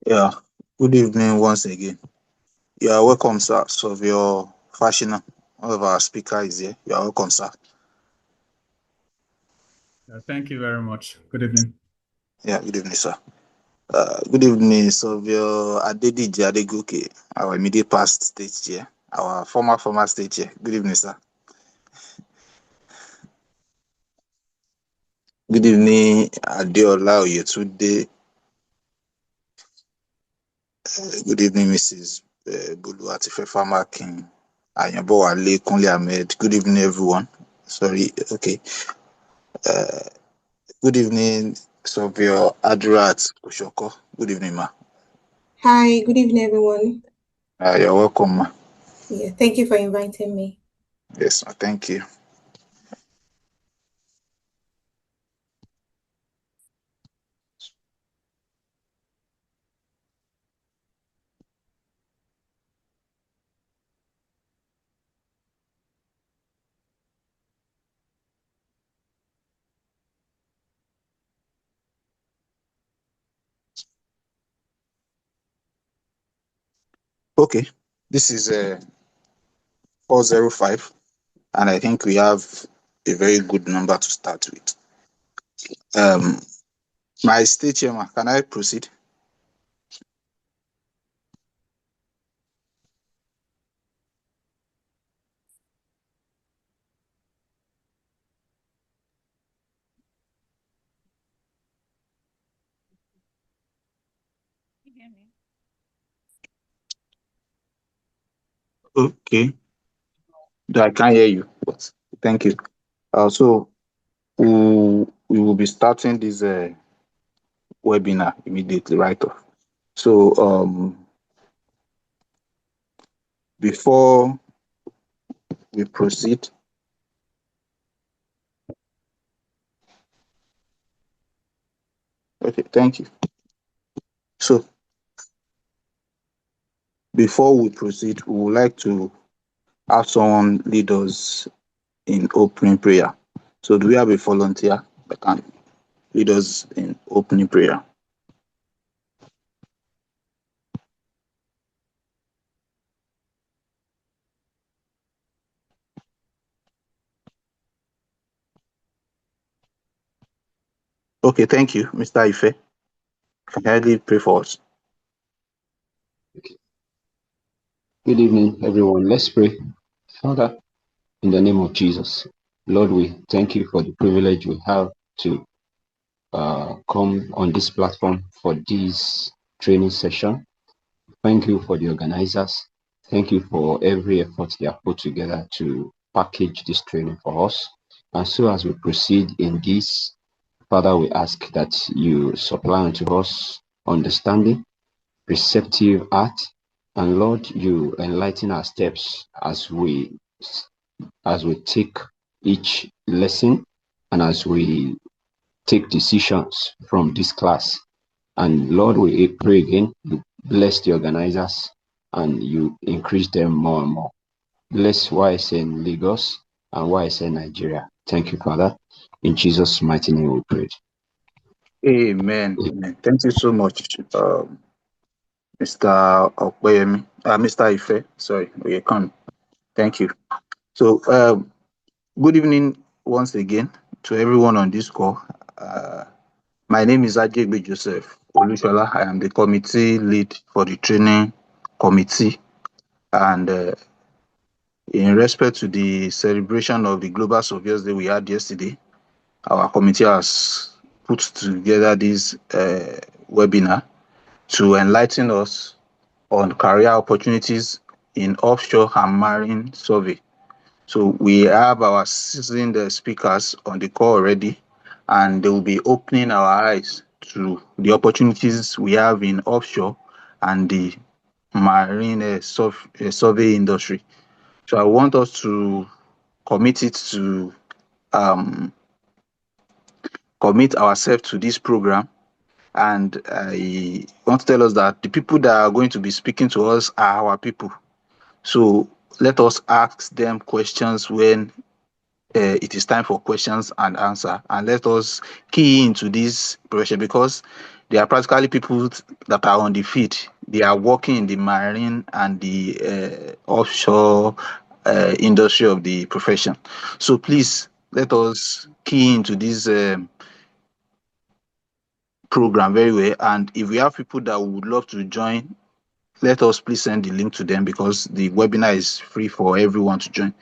Yeah, good evening once again. You are welcome, sir. So, your fashion, one of our speaker is here. You are welcome, sir. Thank you very much. Good evening. Yeah, good evening, sir. Good evening, Sovio Adediji Adegoke, our immediate past state chair, our former state chair. Good evening, sir. Good evening, Adeola Oyetunde. Good evening, Mrs. Bulu Atifefa Makin, Ayabowale Kunle Ahmed. Good evening, everyone. Sorry, okay. Good evening, Sovio Adrat Oshoko. Good evening, ma. Hi, good evening, everyone. You're welcome, ma. Yeah, thank you for inviting me. Yes, ma. Thank you. Okay, this is 405, and I think we have a very good number to start with. My state chairman, can I proceed? Okay, I can't hear you, but thank you. So we will be starting this webinar immediately, right off. So before we proceed, okay, thank you. So before we proceed, we would like to have someone lead us in opening prayer. So do we have a volunteer that can lead us in opening prayer? Okay, thank you, Mr. Ife. Can you pray for us? Good evening, everyone. Let's pray. Father, in the name of Jesus, Lord, we thank you for the privilege we have to come on this platform for this training session. Thank you for the organizers. Thank you for every effort they have put together to package this training for us. And so as we proceed in this, Father, we ask that you supply unto us understanding, receptive heart, and Lord, you enlighten our steps as we take each lesson and as we take decisions from this class. And Lord, we pray again, you bless the organizers and you increase them more and more. Bless YSN Lagos and YSN Nigeria. Thank you, Father. In Jesus' mighty name we pray. Amen. Amen. Thank you so much, Mr. Okweyemi, Mr. Ife. Sorry, Oyekon. Thank you. So, good evening once again to everyone on this call. My name is Ajegbe Joseph Olushola. I am the committee lead for the training committee. And in respect to the celebration of the Global Surveyors Day we had yesterday, our committee has put together this webinar to enlighten us on career opportunities in offshore and marine survey. So we have our seasoned speakers on the call already, and they will be opening our eyes to the opportunities we have in offshore and the marine survey industry. So I want us to commit it to commit ourselves to this program. And I want to tell us that the people that are going to be speaking to us are our people. So let us ask them questions when it is time for questions and answer, and let us key into this profession, because They are practically people that are on the field. They are working in the marine and the offshore industry of the profession. So please let us key into this program very well. And if we have people that would love to join, let us please send the link to them because the webinar is free for everyone to join.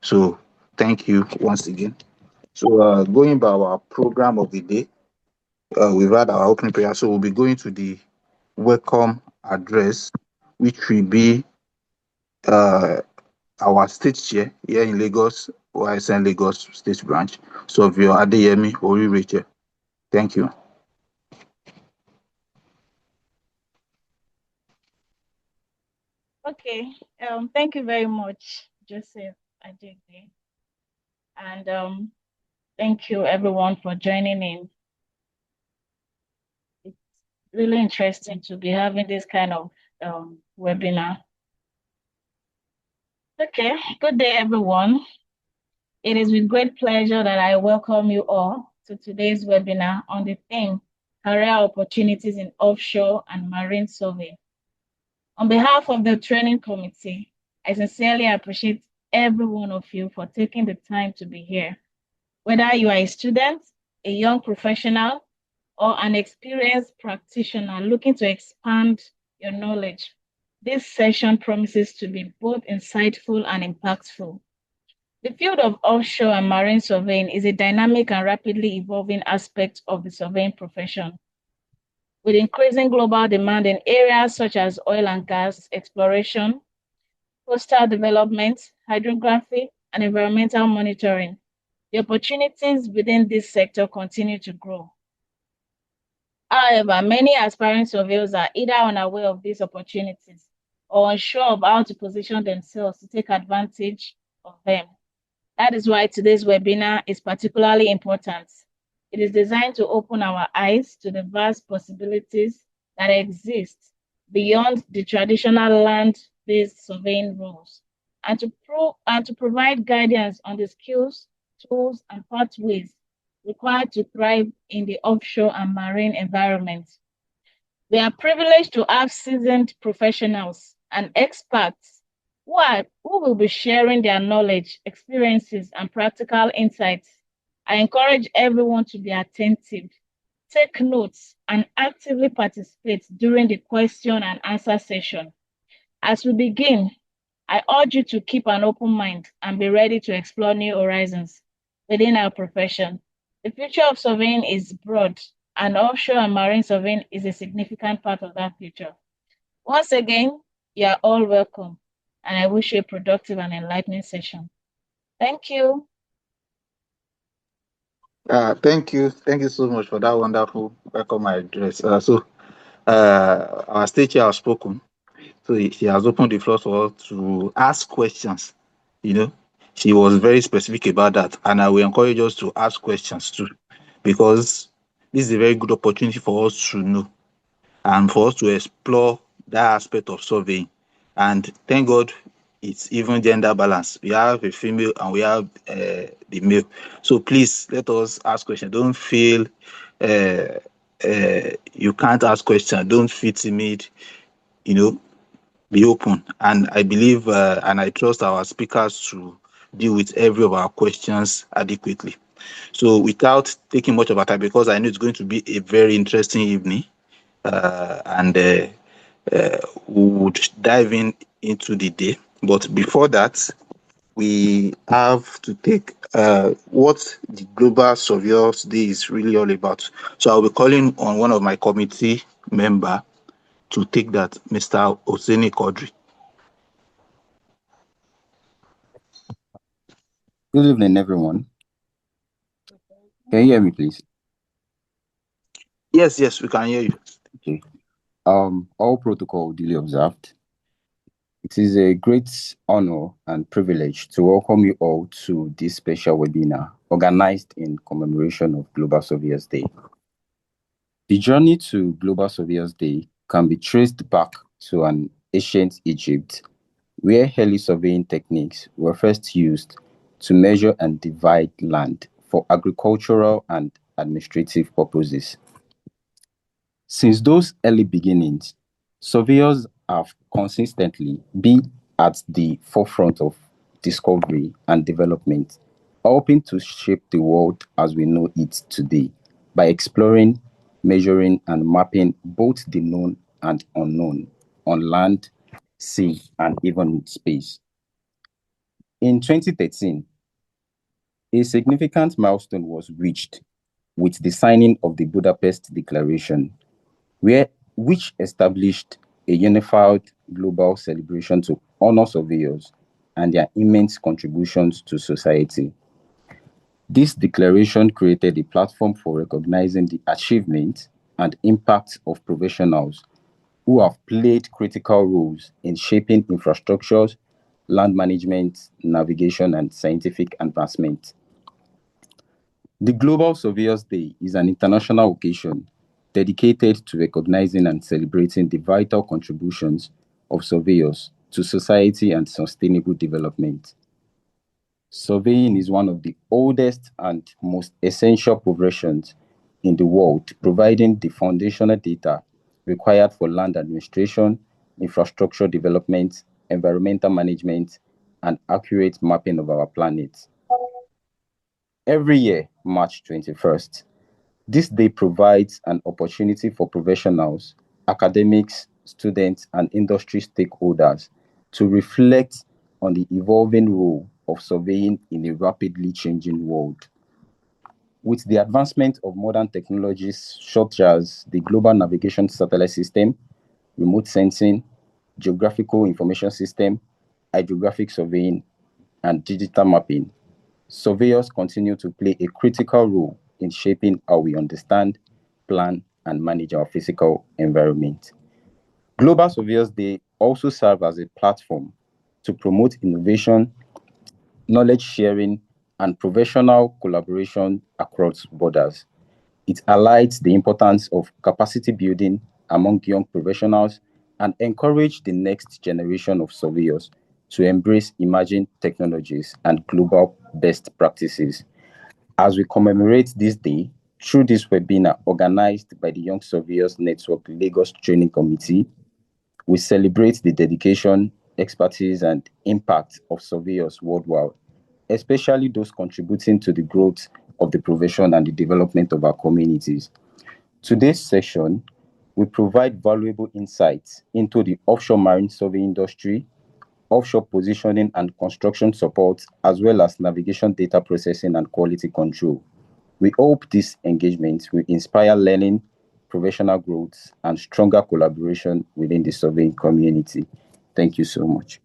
So thank you once again. So going by our program of the day, we've had our opening prayer. So we'll be going to the welcome address, which will be uh, our state chair here in Lagos, OISN Lagos State Branch. So Vio Adeyemi Orireche. Thank you. Okay. Thank you very much, Joseph Ajegbe. And thank you everyone for joining in. It's really interesting to be having this kind of webinar. Okay, good day everyone. It is with great pleasure that I welcome you all to today's webinar on the theme, Career Opportunities in Offshore and Marine Survey. On behalf of the training committee, I sincerely appreciate every one of you for taking the time to be here. Whether you are a student, a young professional, or an experienced practitioner looking to expand your knowledge, this session promises to be both insightful and impactful. The field of offshore and marine surveying is a dynamic and rapidly evolving aspect of the surveying profession. With increasing global demand in areas such as oil and gas exploration, coastal development, hydrography, and environmental monitoring, the opportunities within this sector continue to grow. However, many aspiring surveyors are either unaware of these opportunities or unsure of how to position themselves to take advantage of them. That is why today's webinar is particularly important. It is designed to open our eyes to the vast possibilities that exist beyond the traditional land-based surveying roles, and to provide guidance on the skills, tools, and pathways required to thrive in the offshore and marine environment. We are privileged to have seasoned professionals and experts who will be sharing their knowledge, experiences, and practical insights. I encourage everyone to be attentive, take notes, and actively participate during the question and answer session. As we begin, I urge you to keep an open mind and be ready to explore new horizons within our profession. The future of surveying is broad, and offshore and marine surveying is a significant part of that future. Once again, you are all welcome, and I wish you a productive and enlightening session. Thank you. Thank you. Thank you so much for that wonderful welcome address. Our state chair has spoken. So she has opened the floor for us to ask questions. You know, she was very specific about that. And I will encourage us to ask questions too, because this is a very good opportunity for us to know and for us to explore that aspect of surveying. And thank God it's even gender balance. We have a female and we have the male. So please let us ask questions. Don't feel you can't ask questions. Don't feel timid. You know, be open. And I believe and I trust our speakers to deal with every of our questions adequately. So without taking much of our time, because I know it's going to be a very interesting evening, and we would dive into the day. But before that, we have to take what the Global Surveyors Day is really all about. So I'll be calling on one of my committee member to take that, Mr. Oseni Kodri. Good evening, everyone. Can you hear me, please? Yes, we can hear you. Okay. All protocol duly observed. It is a great honor and privilege to welcome you all to this special webinar organized in commemoration of Global Surveyors Day. The journey to Global Surveyors Day can be traced back to an ancient Egypt, where heli surveying techniques were first used to measure and divide land for agricultural and administrative purposes. Since those early beginnings, surveyors have consistently been at the forefront of discovery and development, helping to shape the world as we know it today by exploring, measuring, and mapping both the known and unknown on land, sea, and even in space. In 2013, a significant milestone was reached with the signing of the Budapest Declaration, which established a unified global celebration to honor surveyors and their immense contributions to society. This declaration created a platform for recognizing the achievements and impact of professionals who have played critical roles in shaping infrastructures, land management, navigation, and scientific advancement. The Global Surveyors Day is an international occasion dedicated to recognizing and celebrating the vital contributions of surveyors to society and sustainable development. Surveying is one of the oldest and most essential professions in the world, providing the foundational data required for land administration, infrastructure development, environmental management, and accurate mapping of our planet. Every year, March 21st, this day provides an opportunity for professionals, academics, students, and industry stakeholders to reflect on the evolving role of surveying in a rapidly changing world. With the advancement of modern technologies such as the Global Navigation Satellite System, remote sensing, geographical information system, hydrographic surveying, and digital mapping, surveyors continue to play a critical role in shaping how we understand, plan, and manage our physical environment. Global Surveyors Day also serve as a platform to promote innovation, knowledge sharing, and professional collaboration across borders. It highlights the importance of capacity building among young professionals and encourage the next generation of surveyors to embrace emerging technologies and global best practices. As we commemorate this day through this webinar organized by the Young Surveyors Network Lagos Training Committee, we celebrate the dedication, expertise, and impact of surveyors worldwide, especially those contributing to the growth of the profession and the development of our communities. Today's session will provide valuable insights into the offshore marine survey industry, offshore positioning and construction support, as well as navigation data processing and quality control. We hope this engagement will inspire learning, professional growth, and stronger collaboration within the surveying community. Thank you so much.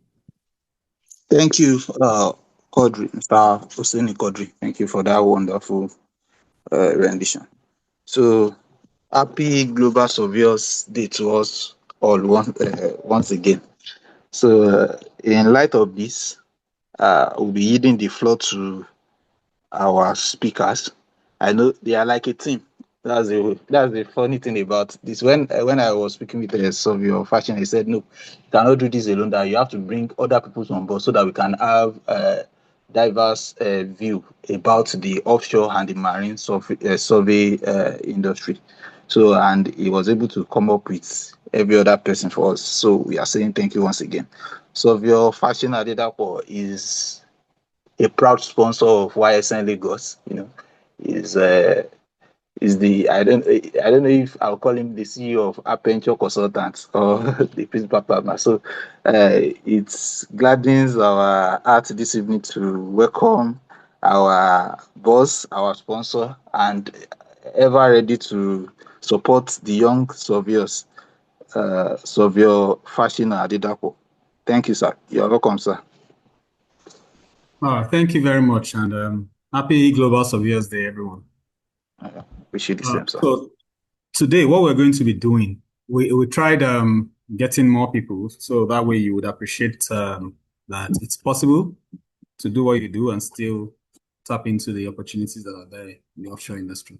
Thank you, Quadri, Mr. Hosseini Quadri. Thank you for that wonderful rendition. So, happy Global Surveyors Day to us all once again. So, in light of this, we'll be yielding the floor to our speakers. I know they are like a team. That's the funny thing about this. When I was speaking with a surveyor of fashion, he said, "No, you cannot do this alone. That you have to bring other people on board so that we can have a diverse view about the offshore and the marine survey industry." So, and he was able to come up with every other person for us. So we are saying thank you once again. Surveyor Fashion Adedapo is a proud sponsor of YSN Lagos. You know, is the I don't know if I'll call him the CEO of Apenture Consultants or the principal partner. So it gladdens our heart this evening to welcome our boss, our sponsor, and ever ready to support the young surveyors, Surveyor Fashion Adedapo. Thank you, sir. You're welcome, sir. Thank you very much, and happy Global Surveyors Day, everyone. Appreciate the same, sir. So today, what we're going to be doing, we tried getting more people, so that way you would appreciate that it's possible to do what you do and still tap into the opportunities that are there in the offshore industry.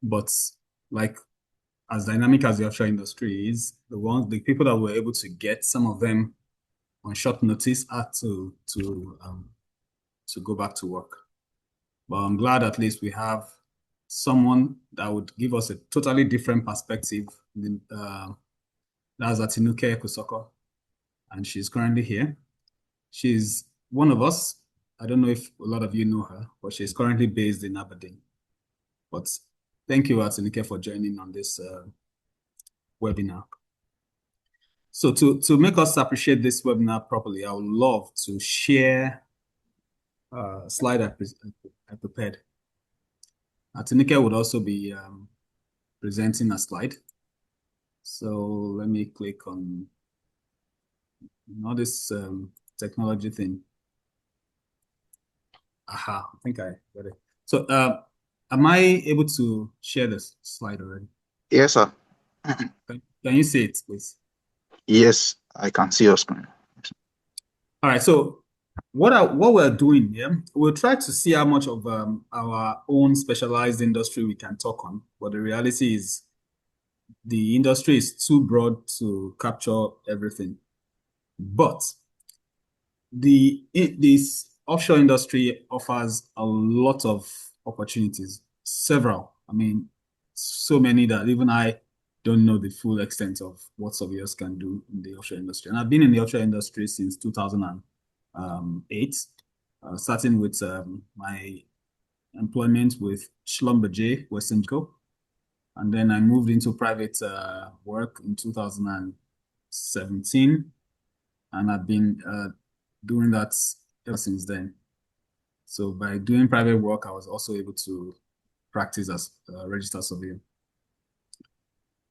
But like as dynamic as the offshore industry is, the people that were able to get, some of them on short notice had to go back to work. But I'm glad at least we have someone that would give us a totally different perspective. That's Atinuke Kusoko, and she's currently here. She's one of us. I don't know if a lot of you know her, but she's currently based in Aberdeen. But thank you, Atinuke, for joining on this webinar. So to make us appreciate this webinar properly, I would love to share a slide I prepared. Atinuke would also be presenting a slide. So let me click on this technology thing. Aha, I think I got it. So am I able to share this slide already? Yes, sir. Can you see it, please? Yes, I can see your screen. All right. So what we're doing here, we'll try to see how much of our own specialized industry we can talk on. But the reality is the industry is too broad to capture everything. But this offshore industry offers a lot of opportunities, several. I mean, so many that even I don't know the full extent of what surveyors can do in the offshore industry. And I've been in the offshore industry since 2008, starting with my employment with Schlumberger, Western Co. And then I moved into private work in 2017. And I've been doing that ever since then. So by doing private work, I was also able to practice as a registered surveyor.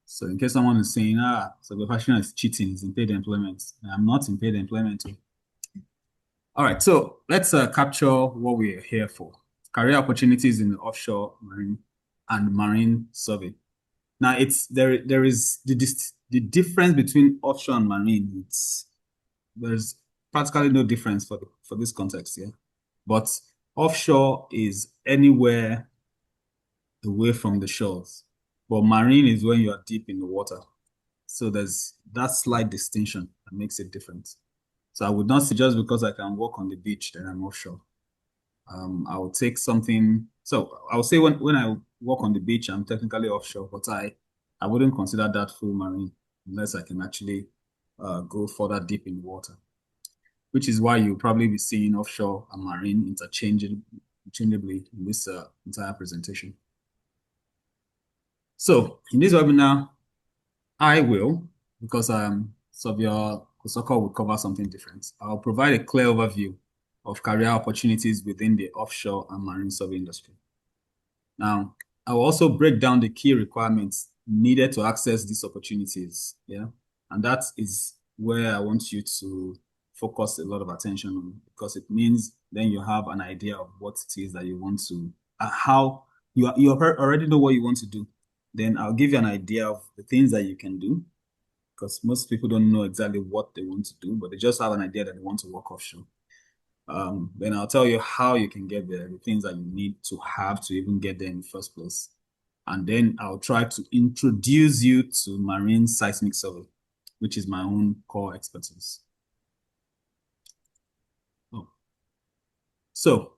So in case someone is saying, survey fashion is cheating, it's in paid employment. I'm not in paid employment. All right, so let's capture what we're here for. Career opportunities in the offshore marine survey. Now there is the difference between offshore and marine. There's practically no difference for this context here. But offshore is anywhere away from the shores. But marine is when you are deep in the water. So there's that slight distinction that makes it different. So I would not say just because I can walk on the beach, then I'm offshore. I will take something. So I'll say when I walk on the beach, I'm technically offshore, but I wouldn't consider that full marine unless I can actually go further deep in the water, which is why you'll probably be seeing offshore and marine interchangeably in this entire presentation. So in this webinar, I will, because Surveyor Kusoko will cover something different. I'll provide a clear overview of career opportunities within the offshore and marine survey industry. Now, I will also break down the key requirements needed to access these opportunities. Yeah, and that is where I want you to focus a lot of attention on, because it means then you have an idea of what it is that you want to, how you already know what you want to do. Then I'll give you an idea of the things that you can do, because most people don't know exactly what they want to do, but they just have an idea that they want to work offshore. Then I'll tell you how you can get there, the things that you need to have to even get there in the first place. And then I'll try to introduce you to marine seismic survey, which is my own core expertise. Oh. So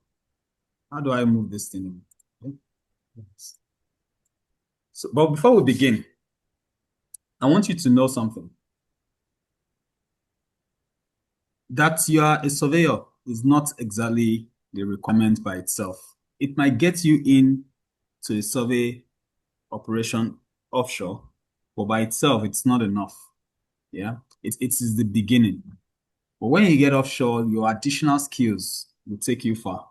how do I move this thing? Okay. So, but before we begin, I want you to know something. That you are a surveyor is not exactly the requirement by itself. It might get you in to a survey operation offshore, but by itself, it's not enough. Yeah, it is the beginning. But when you get offshore, your additional skills will take you far.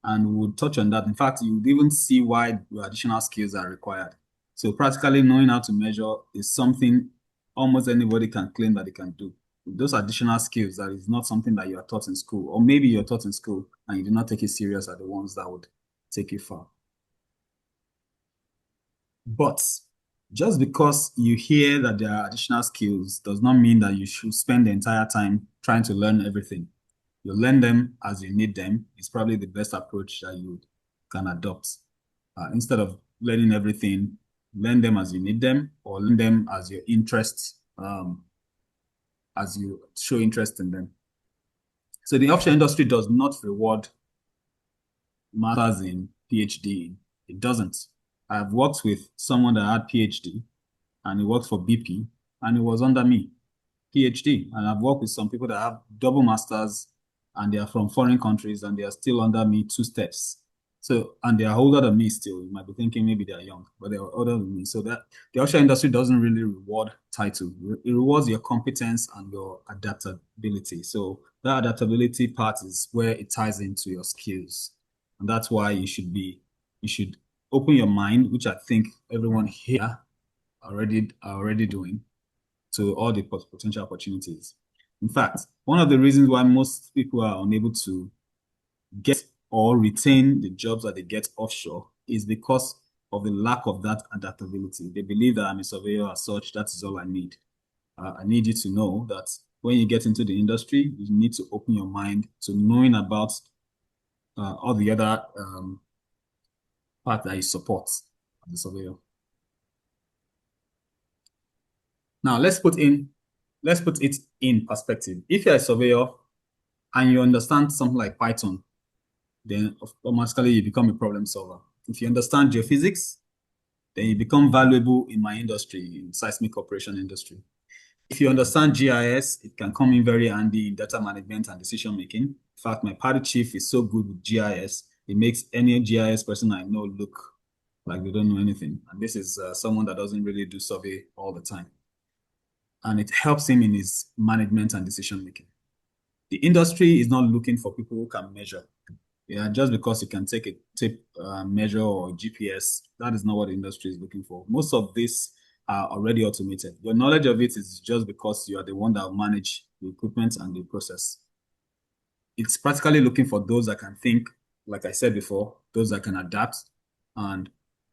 And we'll touch on that. In fact, you would even see why your additional skills are required. So practically knowing how to measure is something almost anybody can claim that they can do. Those additional skills, that is not something that you are taught in school, or maybe you're taught in school and you do not take it serious, are the ones that would take you far. But just because you hear that there are additional skills does not mean that you should spend the entire time trying to learn everything. You learn them as you need them. It's probably the best approach that you can adopt. Instead of learning everything, learn them as you need them, or learn them as your interest, as you show interest in them. So the offshore industry does not reward masters in PhD It doesn't. I've worked with someone that had PhD and he worked for BP and he was under me, PhD. And I've worked with some people that have double masters and they are from foreign countries and they are still under me 2 steps. So, and they are older than me still. You might be thinking maybe they are young, but they are older than me. So that the offshore industry doesn't really reward title. It rewards your competence and your adaptability. So that adaptability part is where it ties into your skills. And that's why you should open your mind, which I think everyone here are already doing, to all the potential opportunities. In fact, one of the reasons why most people are unable to get or retain the jobs that they get offshore is because of the lack of that adaptability. They believe that I'm a surveyor as such, that is all I need. I need you to know that when you get into the industry, you need to open your mind to knowing about all the other part that you support as a surveyor. Now let's put it in perspective. If you're a surveyor and you understand something like Python, then automatically you become a problem solver. If you understand geophysics, then you become valuable in my industry, in seismic operation industry. If you understand GIS, it can come in very handy in data management and decision making. In fact, my party chief is so good with GIS, it makes any GIS person I know look like they don't know anything. And this is someone that doesn't really do survey all the time. And it helps him in his management and decision making. The industry is not looking for people who can measure. Yeah, just because you can take a tape measure or GPS, that is not what the industry is looking for. Most of this are already automated. Your knowledge of it is just because you are the one that will manage the equipment and the process. It's practically looking for those that can think, like I said before, those that can adapt, and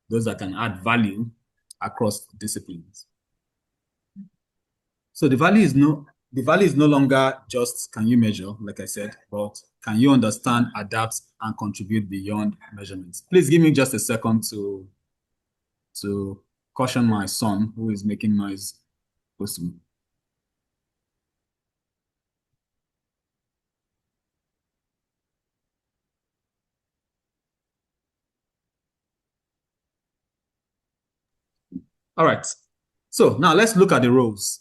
those that can add value across disciplines. So the value is no longer just can you measure, like I said, but can you understand, adapt, and contribute beyond measurements? Please give me just a second to caution my son who is making noise close to me. All right. So now let's look at the roles.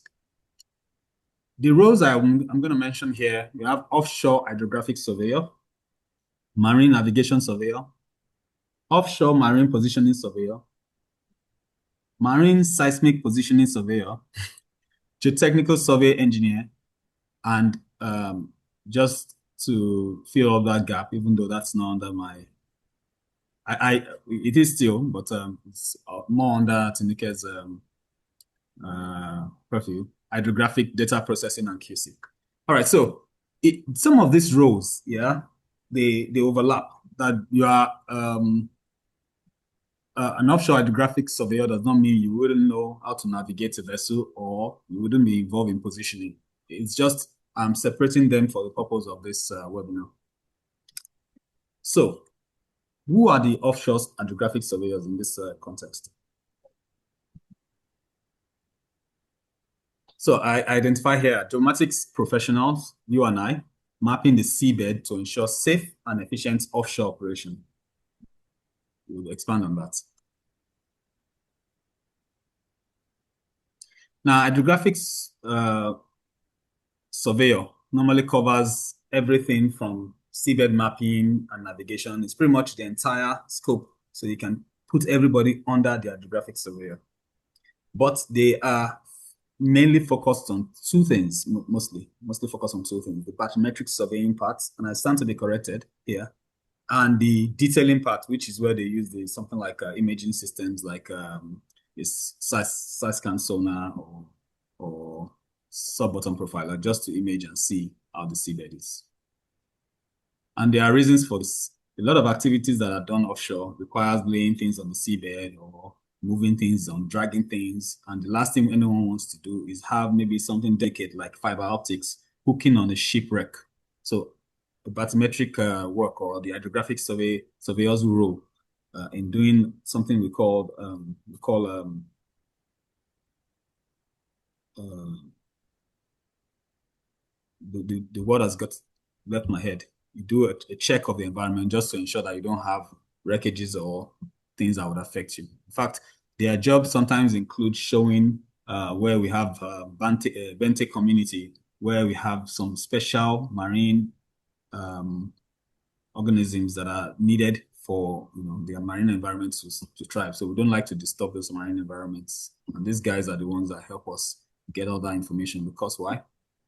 The roles I'm going to mention here, we have offshore hydrographic surveyor, marine navigation surveyor, offshore marine positioning surveyor, marine seismic positioning surveyor, geotechnical survey engineer, and just to fill up that gap, even though that's not under my, it is still, but it's more under Tinike's purview, hydrographic data processing and QC. All right, so some of these roles, yeah, they overlap. That you are an offshore hydrographic surveyor does not mean you wouldn't know how to navigate a vessel or you wouldn't be involved in positioning. It's just I'm separating them for the purpose of this webinar. So, who are the offshore hydrographic surveyors in this context? So I identify here geomatics professionals, you and I, mapping the seabed to ensure safe and efficient offshore operation. We'll expand on that. Now, hydrographics surveyor normally covers everything from seabed mapping and navigation. It's pretty much the entire scope. So you can put everybody under the hydrographic surveyor. But they are mainly focused on 2 things, mostly focused on 2 things: the bathymetric surveying part, and I stand to be corrected here, and the detailing part, which is where they use something like imaging systems like this scan sonar or sub-bottom profiler, just to image and see how the seabed is. And there are reasons for this. A lot of activities that are done offshore requires laying things on the seabed or moving things on, dragging things. And the last thing anyone wants to do is have maybe something delicate like fiber optics hooking on a shipwreck. So the bathymetric work or the hydrographic surveyor's role in doing something we call the word has left my head. You do a check of the environment just to ensure that you don't have wreckages or things that would affect you. In fact, their jobs sometimes include showing where we have bente community, where we have some special marine organisms that are needed for their marine environment to thrive. So we don't like to disturb those marine environments. And these guys are the ones that help us get all that information, because why?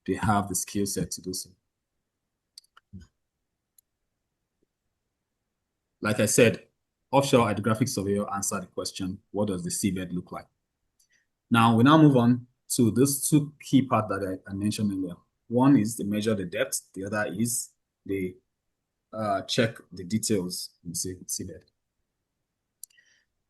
They have the skill set to do so. Like I said, offshore hydrographic surveyor answered the question, what does the seabed look like? Now we move on to those two key parts that I mentioned earlier. One is to measure the depth. The other is the check the details in the seabed.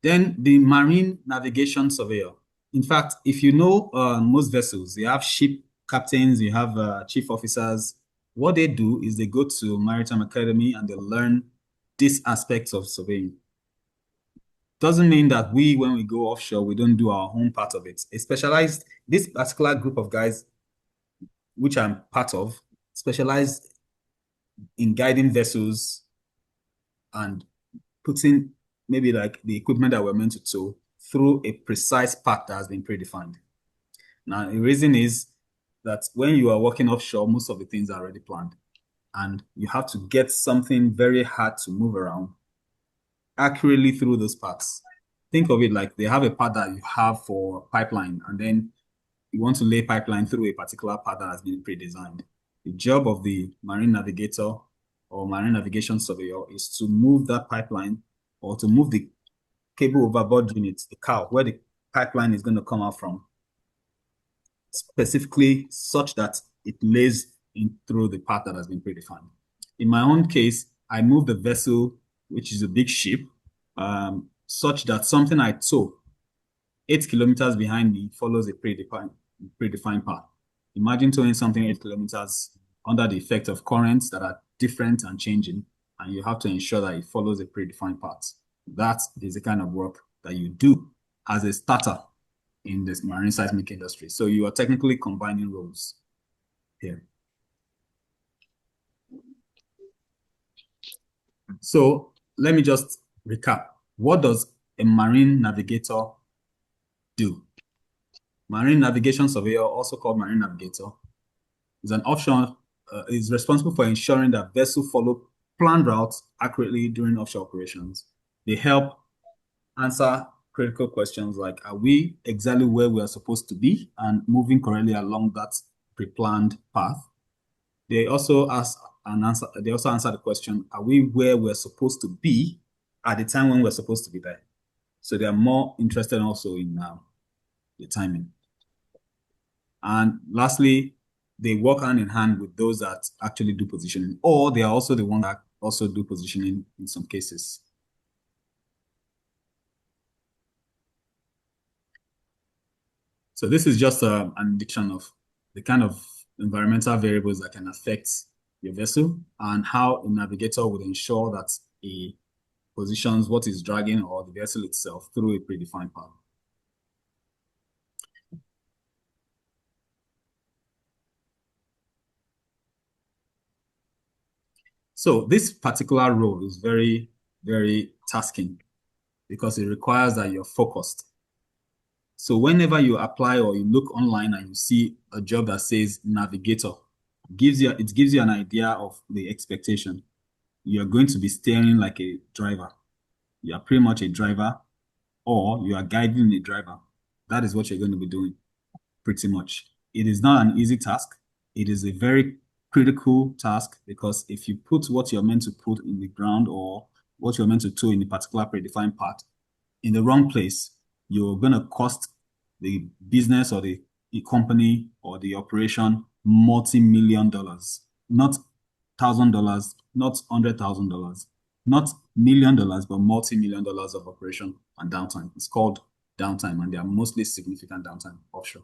Then the marine navigation surveyor. In fact, if you know most vessels, you have ship captains, you have chief officers. What they do is they go to Maritime Academy and they learn these aspects of surveying. Doesn't mean that when we go offshore, we don't do our own part of it. This particular group of guys, which I'm part of, specialized in guiding vessels and putting maybe like the equipment that we're meant to tow through a precise path that has been predefined. Now, the reason is that when you are working offshore, most of the things are already planned, and you have to get something very hard to move around accurately through those paths. Think of it like they have a path that you have for pipeline, and then you want to lay pipeline through a particular path that has been pre-designed. The job of the marine navigator or marine navigation surveyor is to move that pipeline or to move the cable overboard unit, the cow, where the pipeline is going to come out from, specifically such that it lays in through the path that has been predefined. In my own case, I move the vessel, which is a big ship, such that something I tow 8 kilometers behind me follows a predefined path. Imagine towing something 8 kilometers under the effect of currents that are different and changing, and you have to ensure that it follows a predefined path. That is the kind of work that you do as a starter in this marine seismic industry. So you are technically combining roles here. So let me just recap. What does a marine navigator do? Marine navigation surveyor, also called marine navigator, is an offshore, is responsible for ensuring that vessels follow planned routes accurately during offshore operations. They help answer critical questions like, are we exactly where we are supposed to be and moving correctly along that pre-planned path? They also answer the question, are we where we're supposed to be at the time when we're supposed to be there? So they are more interested also in the timing. And lastly, they work hand in hand with those that actually do positioning, or they are also the ones that also do positioning in some cases. So this is just an indication of the kind of environmental variables that can affect your vessel and how a navigator would ensure that he positions what is dragging or the vessel itself through a predefined path. So this particular role is very, very tasking because it requires that you're focused. So whenever you apply or you look online and you see a job that says navigator, it gives you an idea of the expectation. You're going to be steering like a driver. You are pretty much a driver, or you are guiding a driver. That is what you're going to be doing, pretty much. It is not an easy task. It is a very critical task, because if you put what you're meant to put in the ground or what you're meant to tow in a particular predefined part in the wrong place, you're going to cost the business or the company or the operation multi-million dollars, not $1,000, not $100,000, not $1 million, but multi-million dollars of operation and downtime. It's called downtime, and they are mostly significant downtime offshore.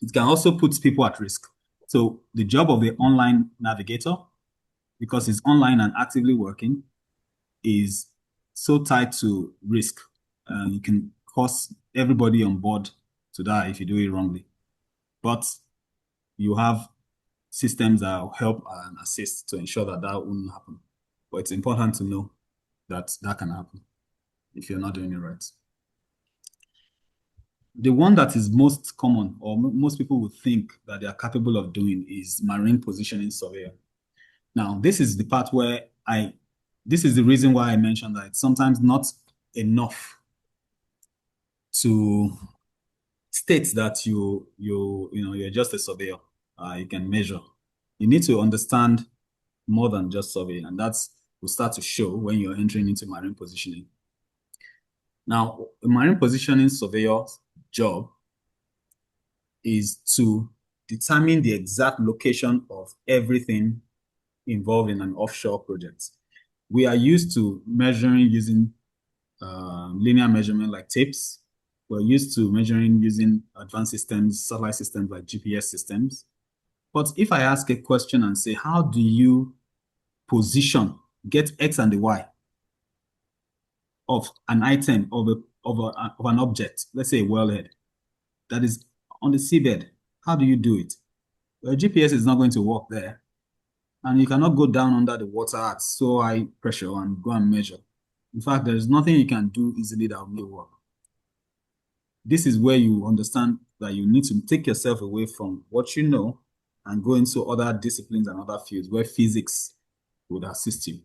It can also put people at risk. So the job of the online navigator, because it's online and actively working, is so tied to risk. You can cause everybody on board to die if you do it wrongly. But you have systems that will help and assist to ensure that that won't happen. But it's important to know that that can happen. if you're not doing it right. The one that is most common, or most people would think that they are capable of doing, is marine positioning surveyor. Now, this is the part where this is the reason why I mentioned that it's sometimes not enough to state that you're just a surveyor. You can measure. You need to understand more than just surveying, and that's will start to show when you're entering into marine positioning. Now, a marine positioning surveyor's job is to determine the exact location of everything involved in an offshore project. We are used to measuring using linear measurement like tapes. We're used to measuring using advanced systems, satellite systems like GPS systems. But if I ask a question and say, how do you position, get X and the Y of an item, of an object, let's say a wellhead, that is on the seabed, how do you do it? Well, GPS is not going to work there. And you cannot go down under the water at so high pressure and go and measure. In fact, there is nothing you can do easily that will work. This is where you understand that you need to take yourself away from what you know and go into other disciplines and other fields where physics would assist you.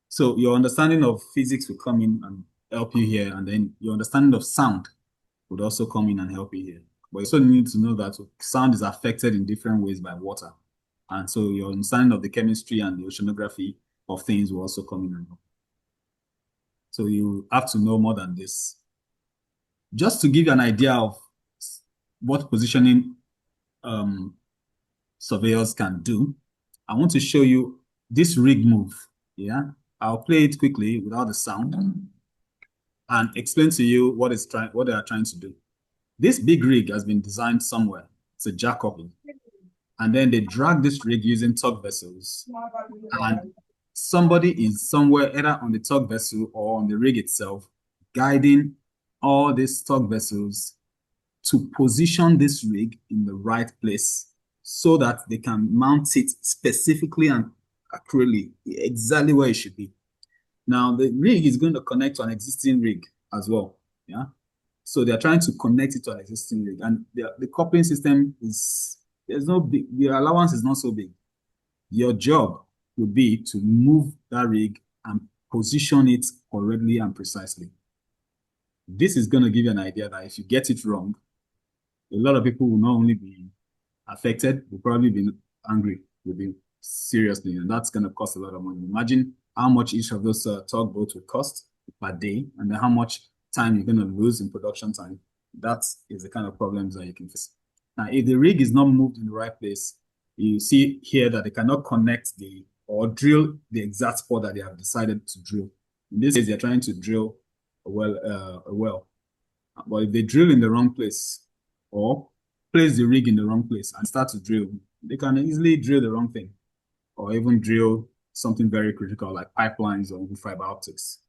So your understanding of physics will come in and help you here, and then your understanding of sound would also come in and help you here. But you also need to know that sound is affected in different ways by water. And so your understanding of the chemistry and the oceanography of things will also come in and help. So you have to know more than this. Just to give you an idea of what positioning surveyors can do, I want to show you this rig move. Yeah, I'll play it quickly without the sound and explain to you what they are trying to do. This big rig has been designed somewhere. It's a jackup. And then they drag this rig using tug vessels. And somebody is somewhere either on the tug vessel or on the rig itself, guiding all these tug vessels to position this rig in the right place so that they can mount it specifically and accurately, exactly where it should be. Now, the rig is going to connect to an existing rig as well. Yeah. So they're trying to connect it to an existing rig. And the coupling system is, the allowance is not so big. Your job would be to move that rig and position it correctly and precisely. This is going to give you an idea that if you get it wrong, a lot of people will not only be affected, will probably be angry, will be seriously, and that's going to cost a lot of money. Imagine how much each of those tugboats would cost per day, and then how much time you're going to lose in production time. That is the kind of problems that you can face. Now, if the rig is not moved in the right place, you see here that they cannot connect or drill the exact spot that they have decided to drill. In this case, they're trying to drill a well. But if they drill in the wrong place or place the rig in the wrong place and start to drill, they can easily drill the wrong thing or even drill something very critical like pipelines or fiber optics.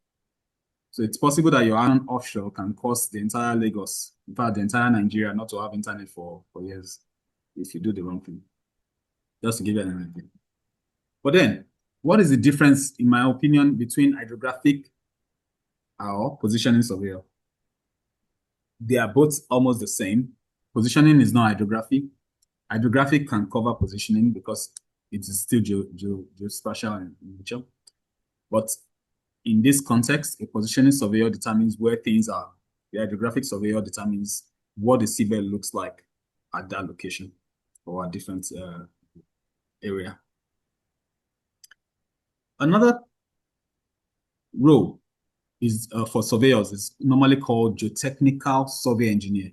So it's possible that your iron offshore can cause the entire Lagos, in fact, the entire Nigeria, not to have internet for years if you do the wrong thing. Just to give you an idea. But then, what is the difference, in my opinion, between hydrographic or positioning surveyor? They are both almost the same. Positioning is not hydrography. Hydrographic can cover positioning because it is still geospatial in nature. But in this context, a positioning surveyor determines where things are. The hydrographic surveyor determines what the seabed looks like at that location or a different area. Another role is for surveyors is normally called geotechnical survey engineer.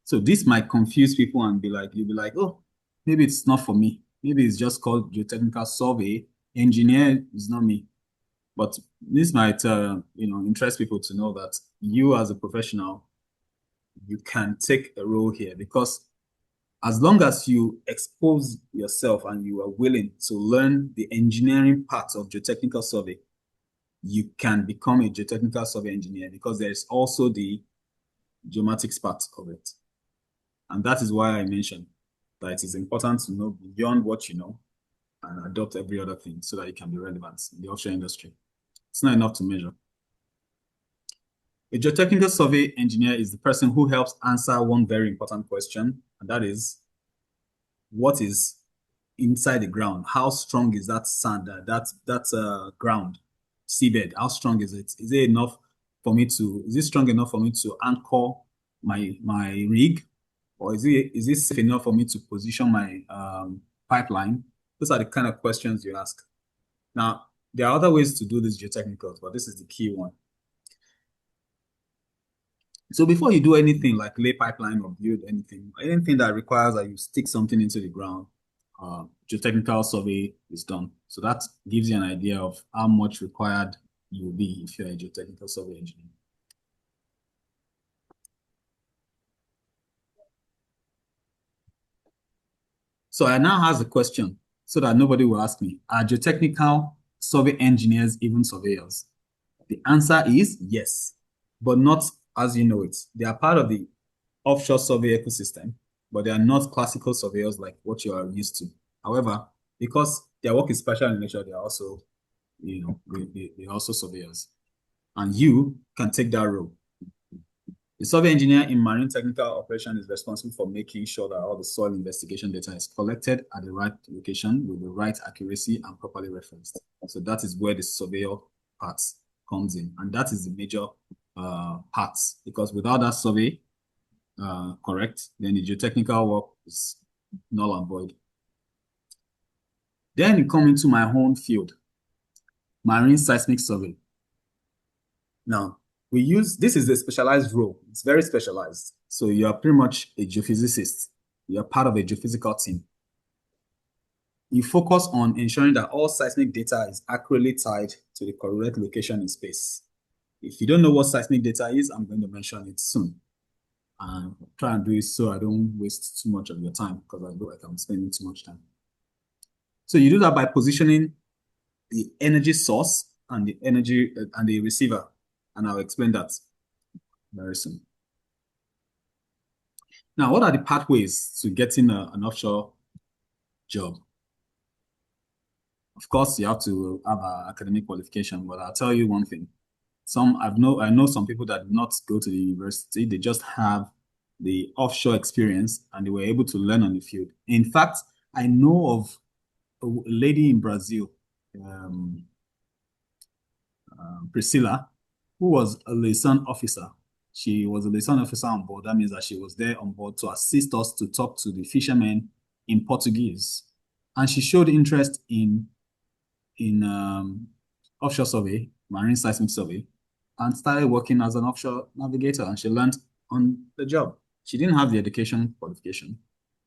So this might confuse people and you'll be like, oh, maybe it's not for me. Maybe it's just called geotechnical survey engineer is not me. But this might, interest people to know that you as a professional, you can take a role here because as long as you expose yourself and you are willing to learn the engineering part of geotechnical survey, you can become a geotechnical survey engineer because there is also the geomatics part of it. And that is why I mentioned that it is important to know beyond what you know and adopt every other thing so that it can be relevant in the offshore industry. It's not enough to measure. A geotechnical survey engineer is the person who helps answer one very important question, and that is, what is inside the ground? How strong is that sand, that ground, seabed? How strong is it? Is it enough for me to? Is it strong enough for me to anchor my rig, or is it safe enough for me to position my pipeline? Those are the kind of questions you ask. Now, there are other ways to do these geotechnicals, but this is the key one. So before you do anything like lay pipeline or build anything that requires that you stick something into the ground, geotechnical survey is done. So that gives you an idea of how much required you will be if you're a geotechnical survey engineer. So I now ask the question so that nobody will ask me, are geotechnical survey engineers even surveyors? The answer is yes, but not as you know it. They are part of the offshore survey ecosystem, but they are not classical surveyors like what you are used to. However, because their work is special in nature, they are also, they're also surveyors. And you can take that role. The survey engineer in marine technical operation is responsible for making sure that all the soil investigation data is collected at the right location with the right accuracy and properly referenced. So that is where the surveyor part comes in. And that is the major part, because without that survey, correct, then the geotechnical work is null and void. Then you come into my own field, marine seismic survey. Now, this is a specialized role. It's very specialized. So you are pretty much a geophysicist. You are part of a geophysical team. You focus on ensuring that all seismic data is accurately tied to the correct location in space. If you don't know what seismic data is, I'm going to mention it soon. And try and do it so I don't waste too much of your time, because I feel like I'm spending too much time. So you do that by positioning the energy source and the energy and the receiver, and I'll explain that very soon. Now, what are the pathways to getting an offshore job? Of course, you have to have an academic qualification, but I'll tell you one thing. I know some people that do not go to the university, they just have the offshore experience and they were able to learn on the field. In fact, I know of a lady in Brazil, Priscilla, who was a liaison officer. She was a liaison officer on board. That means that she was there on board to assist us to talk to the fishermen in Portuguese. And she showed interest in offshore survey, marine seismic survey, and started working as an offshore navigator, and she learned on the job. She didn't have the education qualification,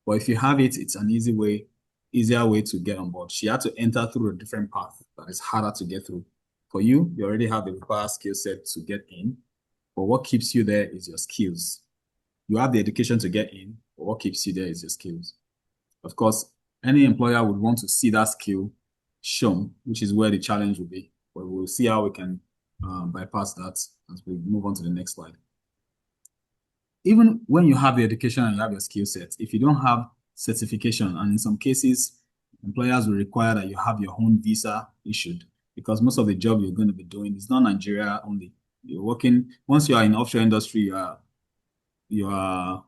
but if you have it, it's an easier way to get on board. She had to enter through a different path that is harder to get through. For you already have the required skill set to get in, but what keeps you there is your skills. You have the education to get in, but what keeps you there is your skills. Of course, any employer would want to see that skill shown, which is where the challenge will be. But we'll see how we can bypass that as we move on to the next slide. Even when you have the education and you have your skill set, if you don't have certification, and in some cases, employers will require that you have your own visa issued, because most of the job you're going to be doing is not Nigeria only. You're working, once you are in offshore industry, you are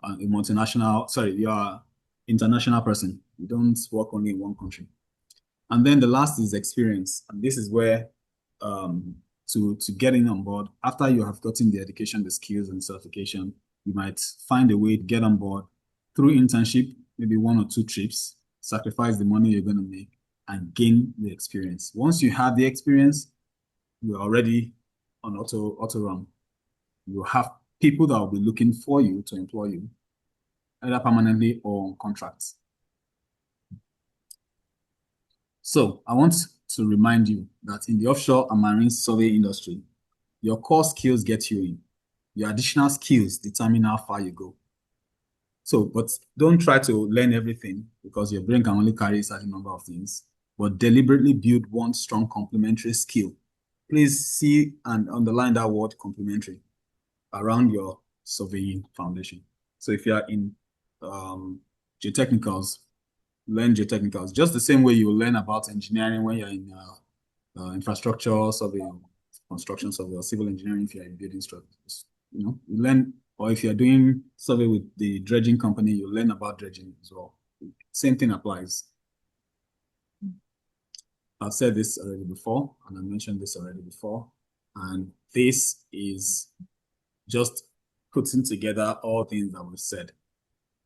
a multinational, sorry, you are international person. You don't work only in one country. And then the last is experience. And this is where to get in on board, after you have gotten the education, the skills and certification, you might find a way to get on board through internship, maybe 1 or 2 trips, sacrifice the money you're going to make and gain the experience. Once you have the experience, you're already on auto run. You have people that will be looking for you to employ you, either permanently or on contracts. So I want to remind you that in the offshore and marine survey industry, your core skills get you in. Your additional skills determine how far you go. So, but don't try to learn everything, because your brain can only carry a certain number of things, but deliberately build one strong complementary skill. Please see and underline that word complementary around your surveying foundation. So if you are in geotechnicals, learn geotechnicals, just the same way you will learn about engineering when you're in infrastructure surveying. construction survey or civil engineering if you're in building structures. You learn, or if you're doing survey with the dredging company, you learn about dredging as well. Same thing applies. I've said this already before, and I mentioned this already before, and this is just putting together all things that we've said.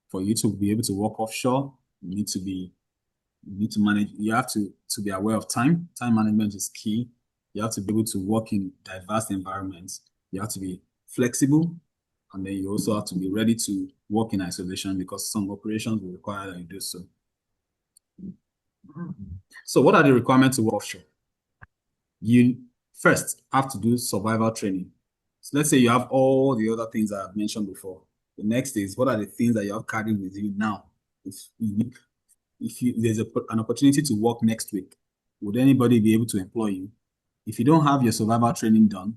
For you to be able to work offshore, you need to manage, you have to be aware of time. Time management is key. You have to be able to work in diverse environments. You have to be flexible, and then you also have to be ready to work in isolation because some operations will require that you do so. So what are the requirements to work offshore? You first have to do survival training. So let's say you have all the other things I've mentioned before. The next is, what are the things that you have carried with you now? If there's an opportunity to work next week, would anybody be able to employ you? If you don't have your survival training done,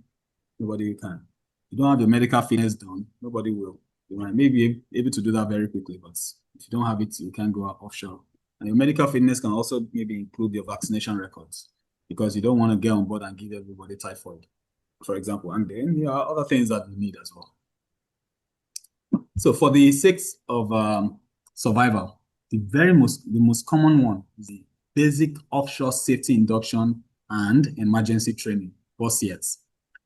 nobody can. If you don't have your medical fitness done, nobody will. You might maybe be able to do that very quickly, but if you don't have it, you can't go offshore. And your medical fitness can also maybe include your vaccination records, because you don't want to get on board and give everybody typhoid, for example. And then there are other things that you need as well. So for the sake of survival, the most common one is the basic offshore safety induction and emergency training, BOSIETs.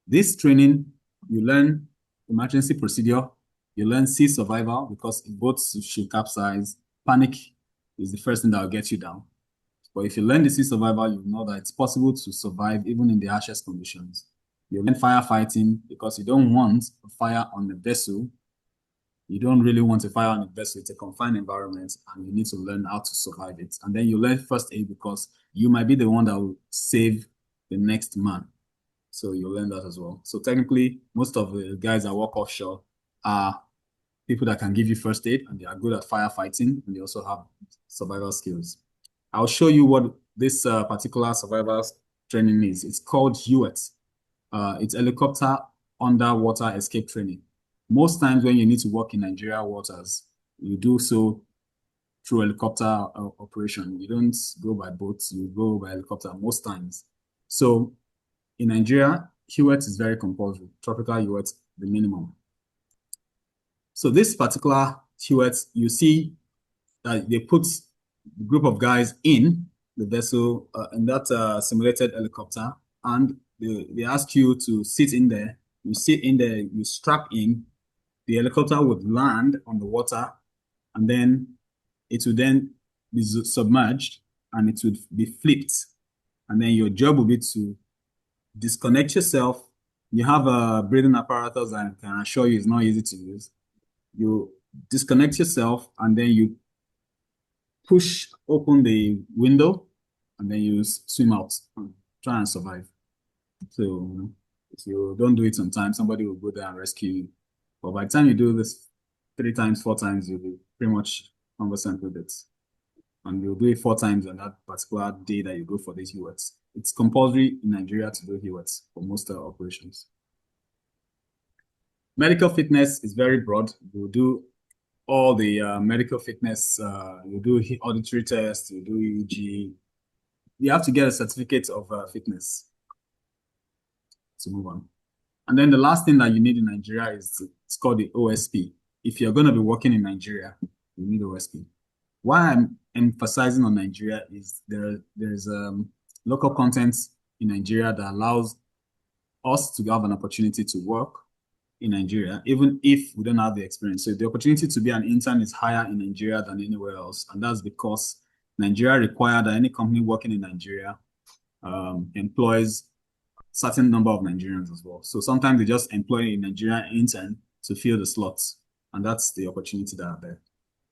This training, you learn emergency procedure, you learn sea survival, because boats should capsize. Panic is the first thing that will get you down. But if you learn the sea survival, you know that it's possible to survive even in the harshest conditions. You learn firefighting, because you don't want a fire on a vessel. You don't really want to fire on a vessel. It's a confined environment, and you need to learn how to survive it. And then you learn first aid, because you might be the one that will save the next man. So you learn that as well. So technically, most of the guys that work offshore are people that can give you first aid, and they are good at firefighting, and they also have survival skills. I'll show you what this particular survival training is. It's called HUET. It's helicopter underwater escape training. Most times when you need to work in Nigeria waters, you do so through helicopter operation. You don't go by boats, you go by helicopter most times. So in Nigeria, HUET is very compulsory. Tropical HUET, the minimum. So this particular HUET, you see that they put a group of guys in the vessel, in that simulated helicopter, and they ask you to sit in there. You sit in there, you strap in, the helicopter would land on the water, and then it would then be submerged, and it would be flipped. And then your job will be to disconnect yourself. You have a breathing apparatus that I can assure you is not easy to use. You disconnect yourself, and then you push open the window, and then you swim out and try and survive. So if you don't do it on time, somebody will go there and rescue you. But by the time you do this 3 times, 4 times, you'll be pretty much conversant with it. And you'll do it 4 times on that particular day that you go for these HUETs. It's compulsory in Nigeria to do HUETs for most operations. Medical fitness is very broad. You do all the medical fitness, you do auditory tests, you do EEG. You have to get a certificate of fitness to move on. And then the last thing that you need in Nigeria is, it's called the OSP. If you're going to be working in Nigeria, you need OSP. Why I'm emphasizing on Nigeria is there's local content in Nigeria that allows us to have an opportunity to work in Nigeria, even if we don't have the experience. So the opportunity to be an intern is higher in Nigeria than anywhere else. And that's because Nigeria requires that any company working in Nigeria employs certain number of Nigerians as well. So sometimes they just employ a Nigerian intern to fill the slots. And that's the opportunity that are there.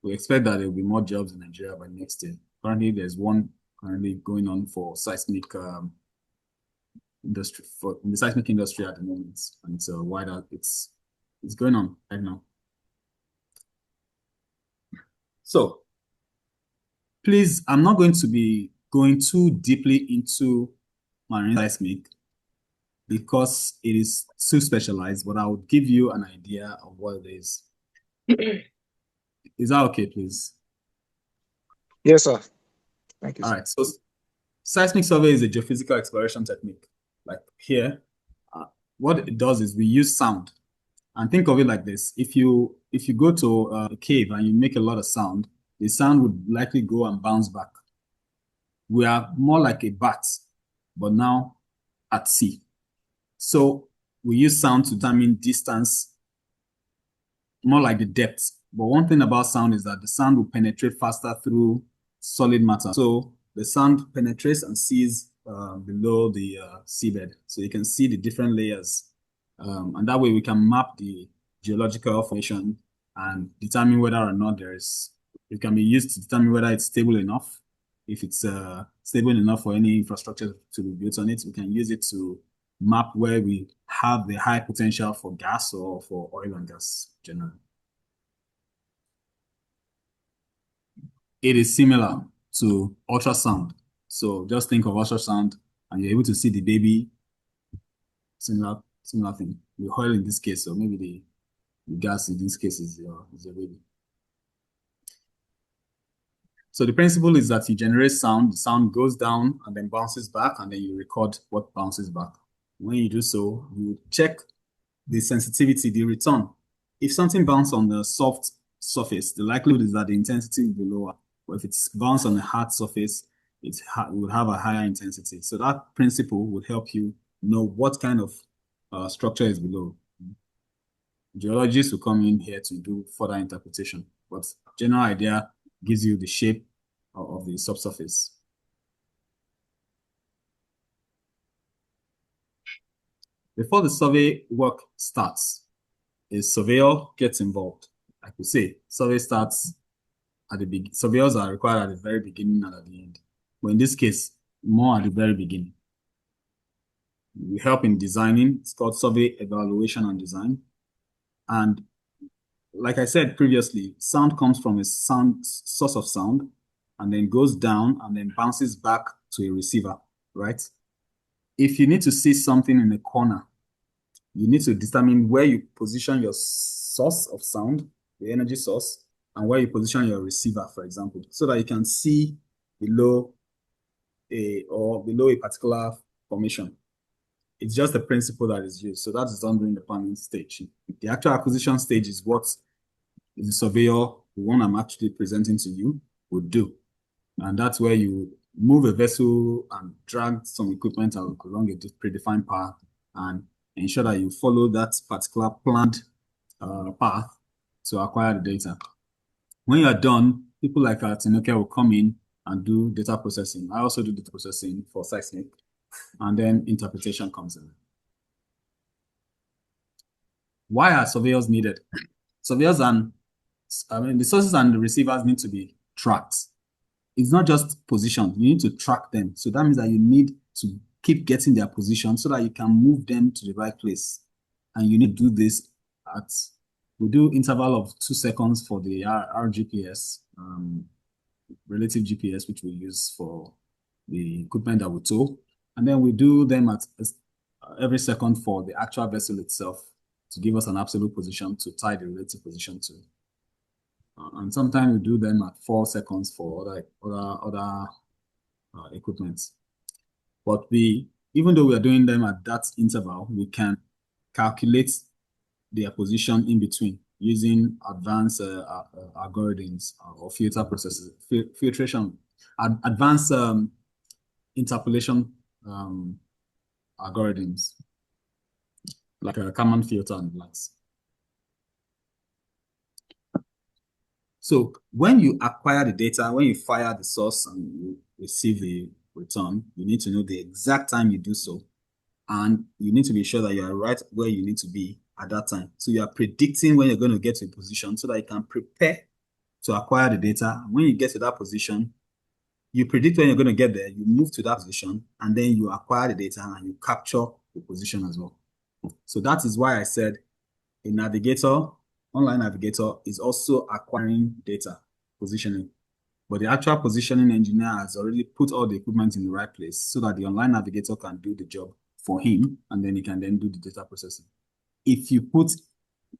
We expect that there will be more jobs in Nigeria by next year. Currently, there's one currently going on for seismic industry, in the seismic industry at the moment, and it's wider. It's going on right now. So, please, I'm not going to be going too deeply into marine seismic because it is too specialized, but I will give you an idea of what it is. Is that okay, please? Yes, sir. Thank you. All Sir. right. So, seismic survey is a geophysical exploration technique. Like here, what it does is we use sound. And think of it like this. If you go to a cave and you make a lot of sound, the sound would likely go and bounce back. We are more like a bat, but now at sea. So we use sound to determine distance, more like the depth. But one thing about sound is that the sound will penetrate faster through solid matter. So the sound penetrates and sees below the seabed. So you can see the different layers. And that way we can map the geological formation and determine whether or not it can be used to determine whether it's stable enough. If it's stable enough for any infrastructure to be built on it, we can use it to map where we have the high potential for gas or for oil and gas generally. It is similar to ultrasound. So just think of ultrasound and you're able to see the baby. Similar thing. The oil in this case, or maybe the gas in this case is your baby. So the principle is that you generate sound, the sound goes down and then bounces back, and then you record what bounces back. When you do so, you check the sensitivity, the return. If something bounces on the soft surface, the likelihood is that the intensity will be lower. But if it's bounced on a hard surface, it will have a higher intensity. So that principle would help you know what kind of structure is below. Geologists will come in here to do further interpretation, but general idea gives you the shape of the subsurface. Before the survey work starts, a surveyor gets involved. Like we say, survey starts at the beginning. Surveyors are required at the very beginning and at the end. But in this case, more at the very beginning. We help in designing. It's called survey evaluation and design. And like I said previously, sound comes from a source of sound and then goes down and then bounces back to a receiver, right? If you need to see something in a corner, you need to determine where you position your source of sound, the energy source, and where you position your receiver, for example, so that you can see below a particular formation. It's just the principle that is used. So that is done during the planning stage. The actual acquisition stage is what the surveyor, the one I'm actually presenting to you, would do. And that's where you move a vessel and drag some equipment along a predefined path and ensure that you follow that particular planned path to acquire the data. When you're done, people like Tinoke will come in and do data processing. I also do data processing for seismic, and then interpretation comes in. Why are surveyors needed? Surveyors the sources and the receivers need to be tracked. It's not just position. You need to track them. So that means that you need to keep getting their position so that you can move them to the right place. And you need to do this we do interval of 2 seconds for the RGPS, relative GPS, which we use for the equipment that we tow. And then we do them at every second for the actual vessel itself to give us an absolute position to tie the relative position to. And sometimes we do them at 4 seconds for other equipment. But even though we are doing them at that interval, we can calculate their position in between using advanced algorithms or filter processes, filtration, advanced interpolation algorithms like a Kalman filter and blacks. So when you acquire the data, when you fire the source and you receive the return, you need to know the exact time you do so. And you need to be sure that you are right where you need to be at that time. So you are predicting when you're going to get to a position so that you can prepare to acquire the data. When you get to that position, you predict when you're going to get there, you move to that position, and then you acquire the data and you capture the position as well. So that is why I said a navigator, online navigator, is also acquiring data, positioning. But the actual positioning engineer has already put all the equipment in the right place so that the online navigator can do the job for him, and then he can then do the data processing. If you put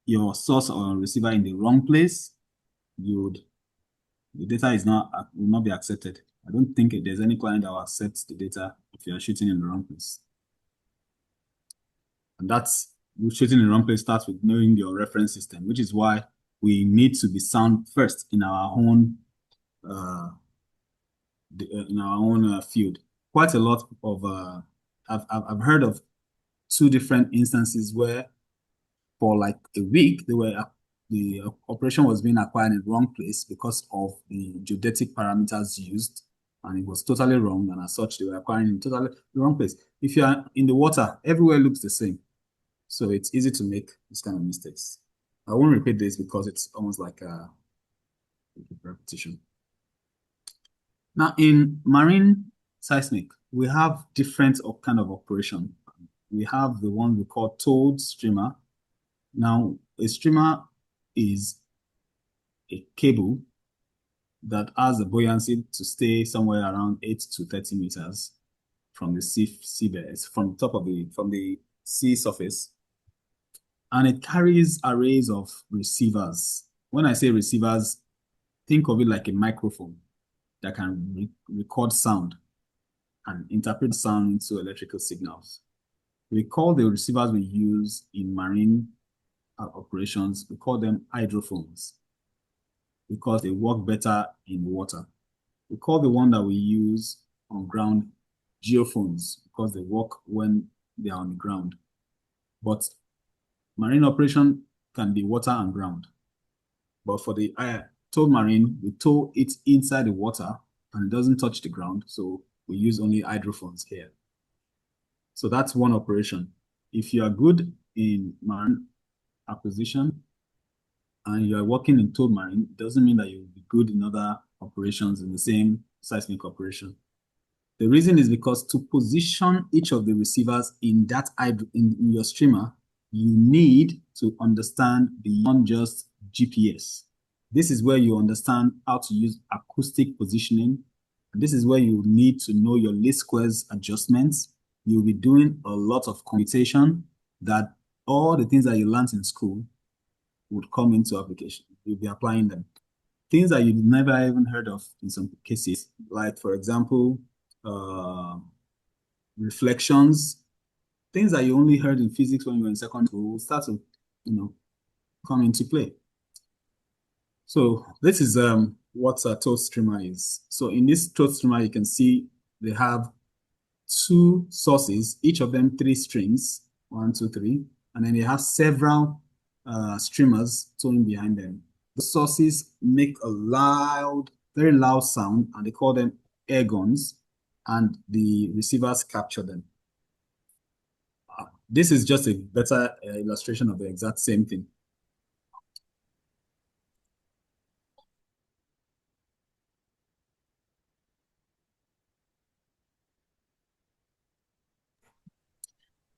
your source or receiver in the wrong place, the data will not be accepted. I don't think there's any client that will accept the data if you are shooting in the wrong place. And that's shooting in the wrong place starts with knowing your reference system, which is why we need to be sound first in our own field. Quite a lot of I've heard of 2 different instances where for like a week the operation was being acquired in the wrong place because of the geodetic parameters used, and it was totally wrong, and as such they were acquiring in totally the wrong place. If you are in the water, everywhere looks the same, so it's easy to make this kind of mistakes. I won't repeat this because it's almost like a repetition. Now, in marine seismic, we have different kind of operation. We have the one we call towed streamer. Now, a streamer is a cable that has a buoyancy to stay somewhere around 8 to 30 meters from the seabed, from the sea surface, and it carries arrays of receivers. When I say receivers, think of it like a microphone that can record sound and interpret sound into electrical signals. We call the receivers we use in marine operations, we call them hydrophones because they work better in water. We call the one that we use on ground geophones because they work when they are on the ground. But marine operation can be water and ground. But for the towed marine, we tow it inside the water and it doesn't touch the ground, so we use only hydrophones here. So that's one operation. If you are good in marine acquisition and you are working in towed marine, it doesn't mean that you will be good in other operations in the same seismic operation. The reason is because to position each of the receivers in that in your streamer, you need to understand beyond just GPS. This is where you understand how to use acoustic positioning. This is where you need to know your least squares adjustments. You'll be doing a lot of computation that all the things that you learned in school would come into application. You'll be applying them. Things that you've never even heard of in some cases, like for example, reflections, things that you only heard in physics when you were in secondary school will start to, come into play. So this is what a towed streamer is. So in this towed streamer, you can see they have 2 sources, each of them 3 strings, 1, 2, 3, and then they have several streamers towing behind them. The sources make a very loud sound, and they call them air guns, and the receivers capture them. This is just a better illustration of the exact same thing.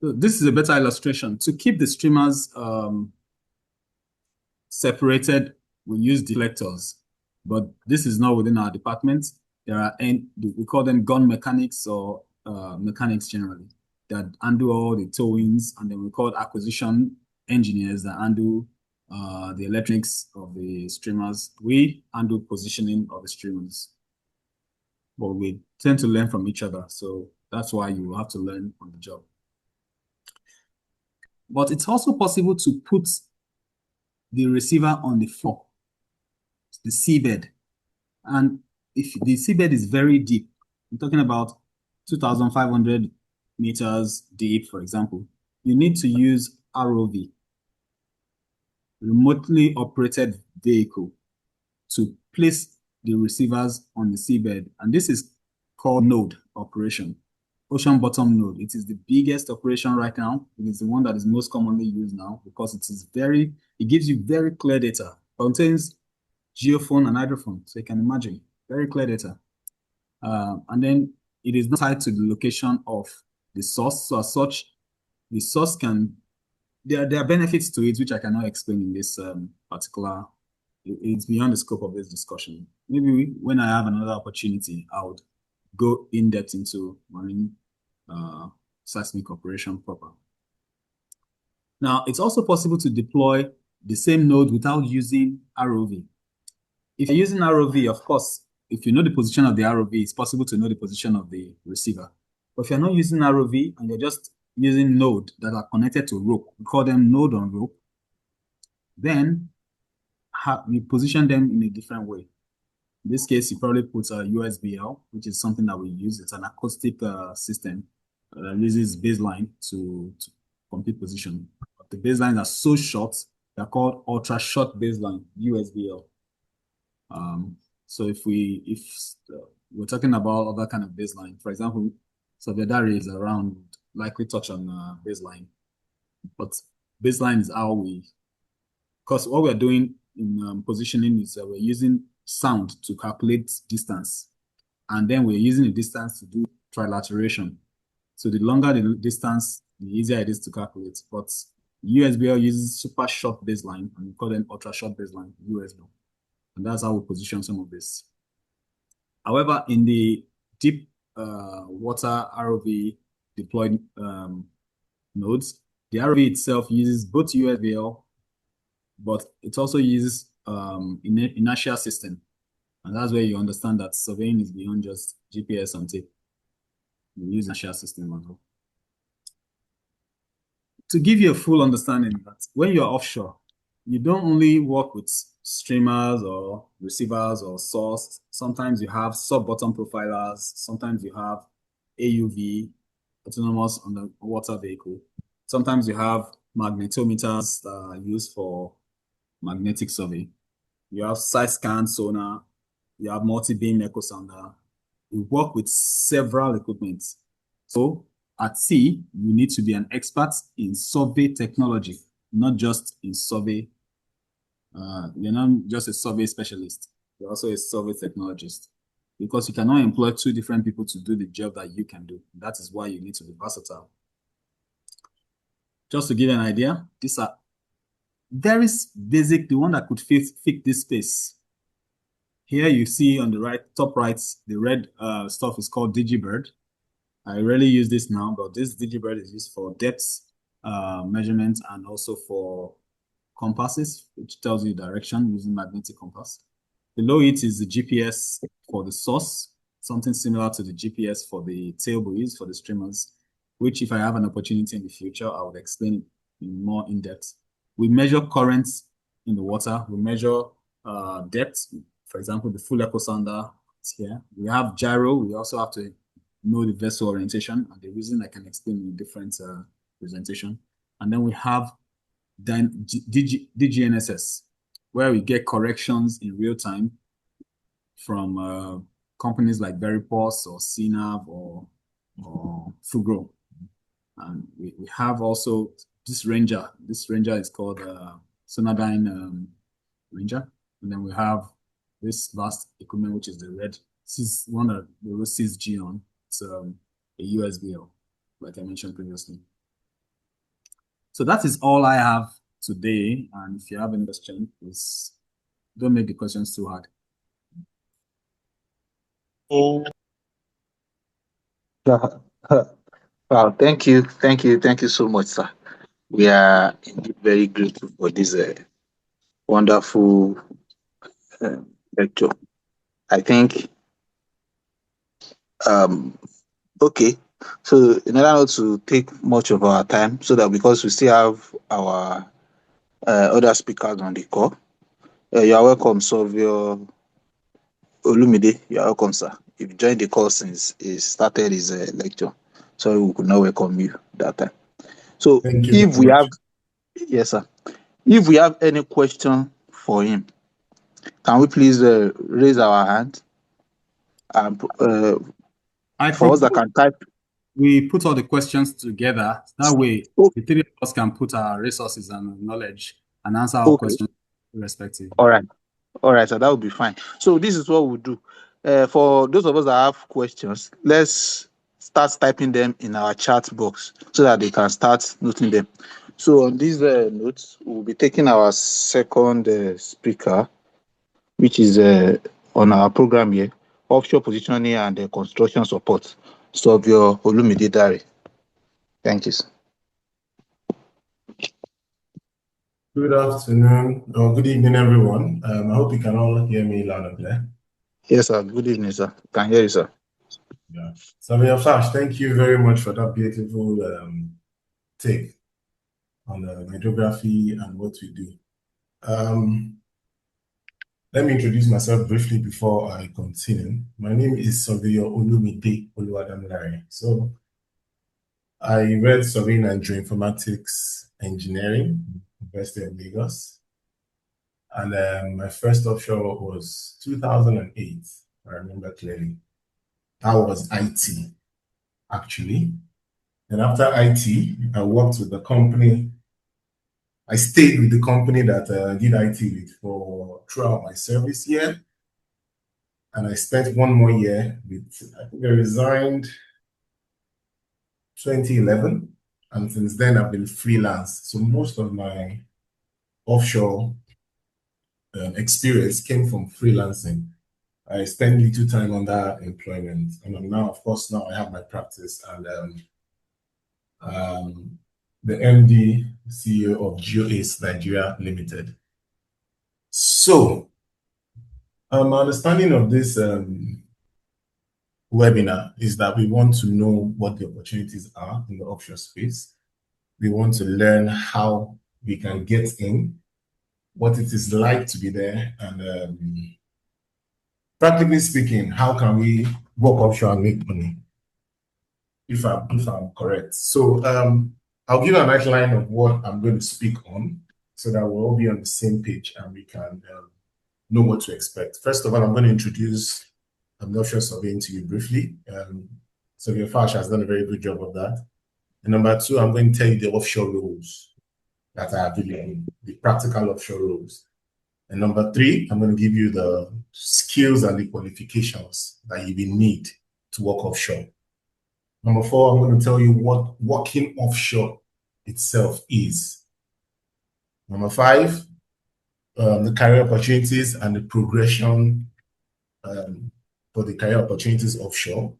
So this is a better illustration. To keep the streamers separated, we use deflectors, but this is not within our department. We call them gun mechanics or mechanics generally that handle all the towings, and then we call acquisition engineers that handle the electronics of the streamers. We handle positioning of the streamers, but we tend to learn from each other, so that's why you have to learn on the job. But it's also possible to put the receiver on the floor, the seabed. And if the seabed is very deep, I'm talking about 2,500 meters deep, for example, you need to use ROV, remotely operated vehicle, to place the receivers on the seabed. And this is called node operation. Ocean bottom node. It is the biggest operation right now. It is the one that is most commonly used now because it gives you very clear data. It contains geophone and hydrophone, so you can imagine very clear data. And then it is not tied to the location of the source. So as such, the source there are benefits to it which I cannot explain in this particular. It's beyond the scope of this discussion. Maybe when I have another opportunity, I would go in depth into marine seismic operation proper. Now, it's also possible to deploy the same node without using ROV. If you're using ROV, of course, if you know the position of the ROV, it's possible to know the position of the receiver. But if you're not using ROV and you're just using node that are connected to rope. We call them node on rope. Then we position them in a different way. In this case, you probably put a USBL, which is something that we use. It's an acoustic system that uses baseline to complete position. But the baselines are so short, they're called ultra short baseline, USBL. So if we're talking about other kind of baseline, for example, Surveyors is around, likely touch on baseline. But baseline is how because what we're doing in positioning is we're using sound to calculate distance. And then we're using the distance to do trilateration. So the longer the distance, the easier it is to calculate. But USBL uses super short baseline, and we call them ultra short baseline, USBL. And that's how we position some of this. However, in the deep water ROV deployed nodes, the ROV itself uses both USBL, but it also uses inertial system. And that's where you understand that surveying is beyond just GPS and tape. We use inertial system as well. To give you a full understanding that when you're offshore, you don't only work with streamers or receivers or source. Sometimes you have sub-bottom profilers. Sometimes you have AUV, autonomous underwater vehicle. Sometimes you have magnetometers that are used for magnetic survey. You have side scan sonar. You have multi-beam echo sounder. You work with several equipment. So at sea, you need to be an expert in survey technology, not just in survey. You're not just a survey specialist. You're also a survey technologist, because you cannot employ two different people to do the job that you can do. That is why you need to be versatile. Just to give you an idea, these are very basic, the one that could fit this space. Here you see on the right, top right, the red stuff is called DigiBird. I rarely use this now, but this DigiBird is used for depth measurement and also for compasses, which tells you direction using magnetic compass. Below it is the GPS for the source, something similar to the GPS for the tail buoys, for the streamers, which if I have an opportunity in the future, I would explain in more in depth. We measure currents in the water. We measure depth. For example, the full echo sounder is here. We have gyro. We also have to know the vessel orientation, and the reason I can explain in a different presentation. And then we have DGNSS, where we get corrections in real time from companies like Veripos or CNAV or Fugro. And we have also this Ranger. This Ranger is called Sonadyne Ranger. And then we have this vast equipment, which is the red. This is one of the 6G on. It's a USBL, like I mentioned previously. So that is all I have today. And if you have any questions, please don't make the questions too hard. Wow, thank you so much, sir. We are indeed very grateful for this wonderful lecture. I think, okay, so in order not to take much of our time, so that because we still have our other speakers on the call, you are welcome, Surveyor Olumide. You are welcome, sir. You've joined the call since he started his lecture, so we could not welcome you that time. So if we have, yes, sir. If we have any question for him, can we please raise our hand? And for us that can type. We put all the questions together. That way, the three of us can put our resources and knowledge and answer our questions respectively. All right, so that would be fine. So this is what we'll do. For those of us that have questions, let's start typing them in our chat box so that they can start noting them. So on these notes, we'll be taking our second speaker, which is on our program here, offshore positioning and construction support. Surveyor Olumide Dare. Thank you, sir. Good afternoon or good evening, everyone. I hope you can all hear me loud and clear. Yes, sir. Good evening, sir. Can hear you, sir. Yeah. Surveyor Flash, thank you very much for that beautiful take on hydrography and what we do. Let me introduce myself briefly before I continue. My name is Surveyor Olumide Oluwadamilare. So I read surveying and geoinformatics engineering, University of Lagos. And my first offshore was 2008, I remember clearly. That was IT, actually. And after IT, I worked with the company. I stayed with the company that I did IT with for throughout my service year. And I spent one more year with, I think I resigned 2011. And since then, I've been freelance. So most of my offshore experience came from freelancing. I spend little time under employment. And I'm now, of course, now I have my practice. And the MD, CEO of GeoAce Nigeria Limited. So, my understanding of this webinar is that we want to know what the opportunities are in the offshore space. We want to learn how we can get in, what it is like to be there, and practically speaking, how can we work offshore and make money, if I'm correct. So I'll give an outline of what I'm going to speak on so that we'll all be on the same page and we can know what to expect. First of all, I'm going to introduce offshore surveying to you briefly. Surveyor Fash has done a very good job of that. And number two, I'm going to tell you the offshore roles that are available, the practical offshore roles. And number three, I'm going to give you the skills and the qualifications that you will need to work offshore. Number four, I'm going to tell you what working offshore itself is. Number five, the career opportunities and the progression for the career opportunities offshore.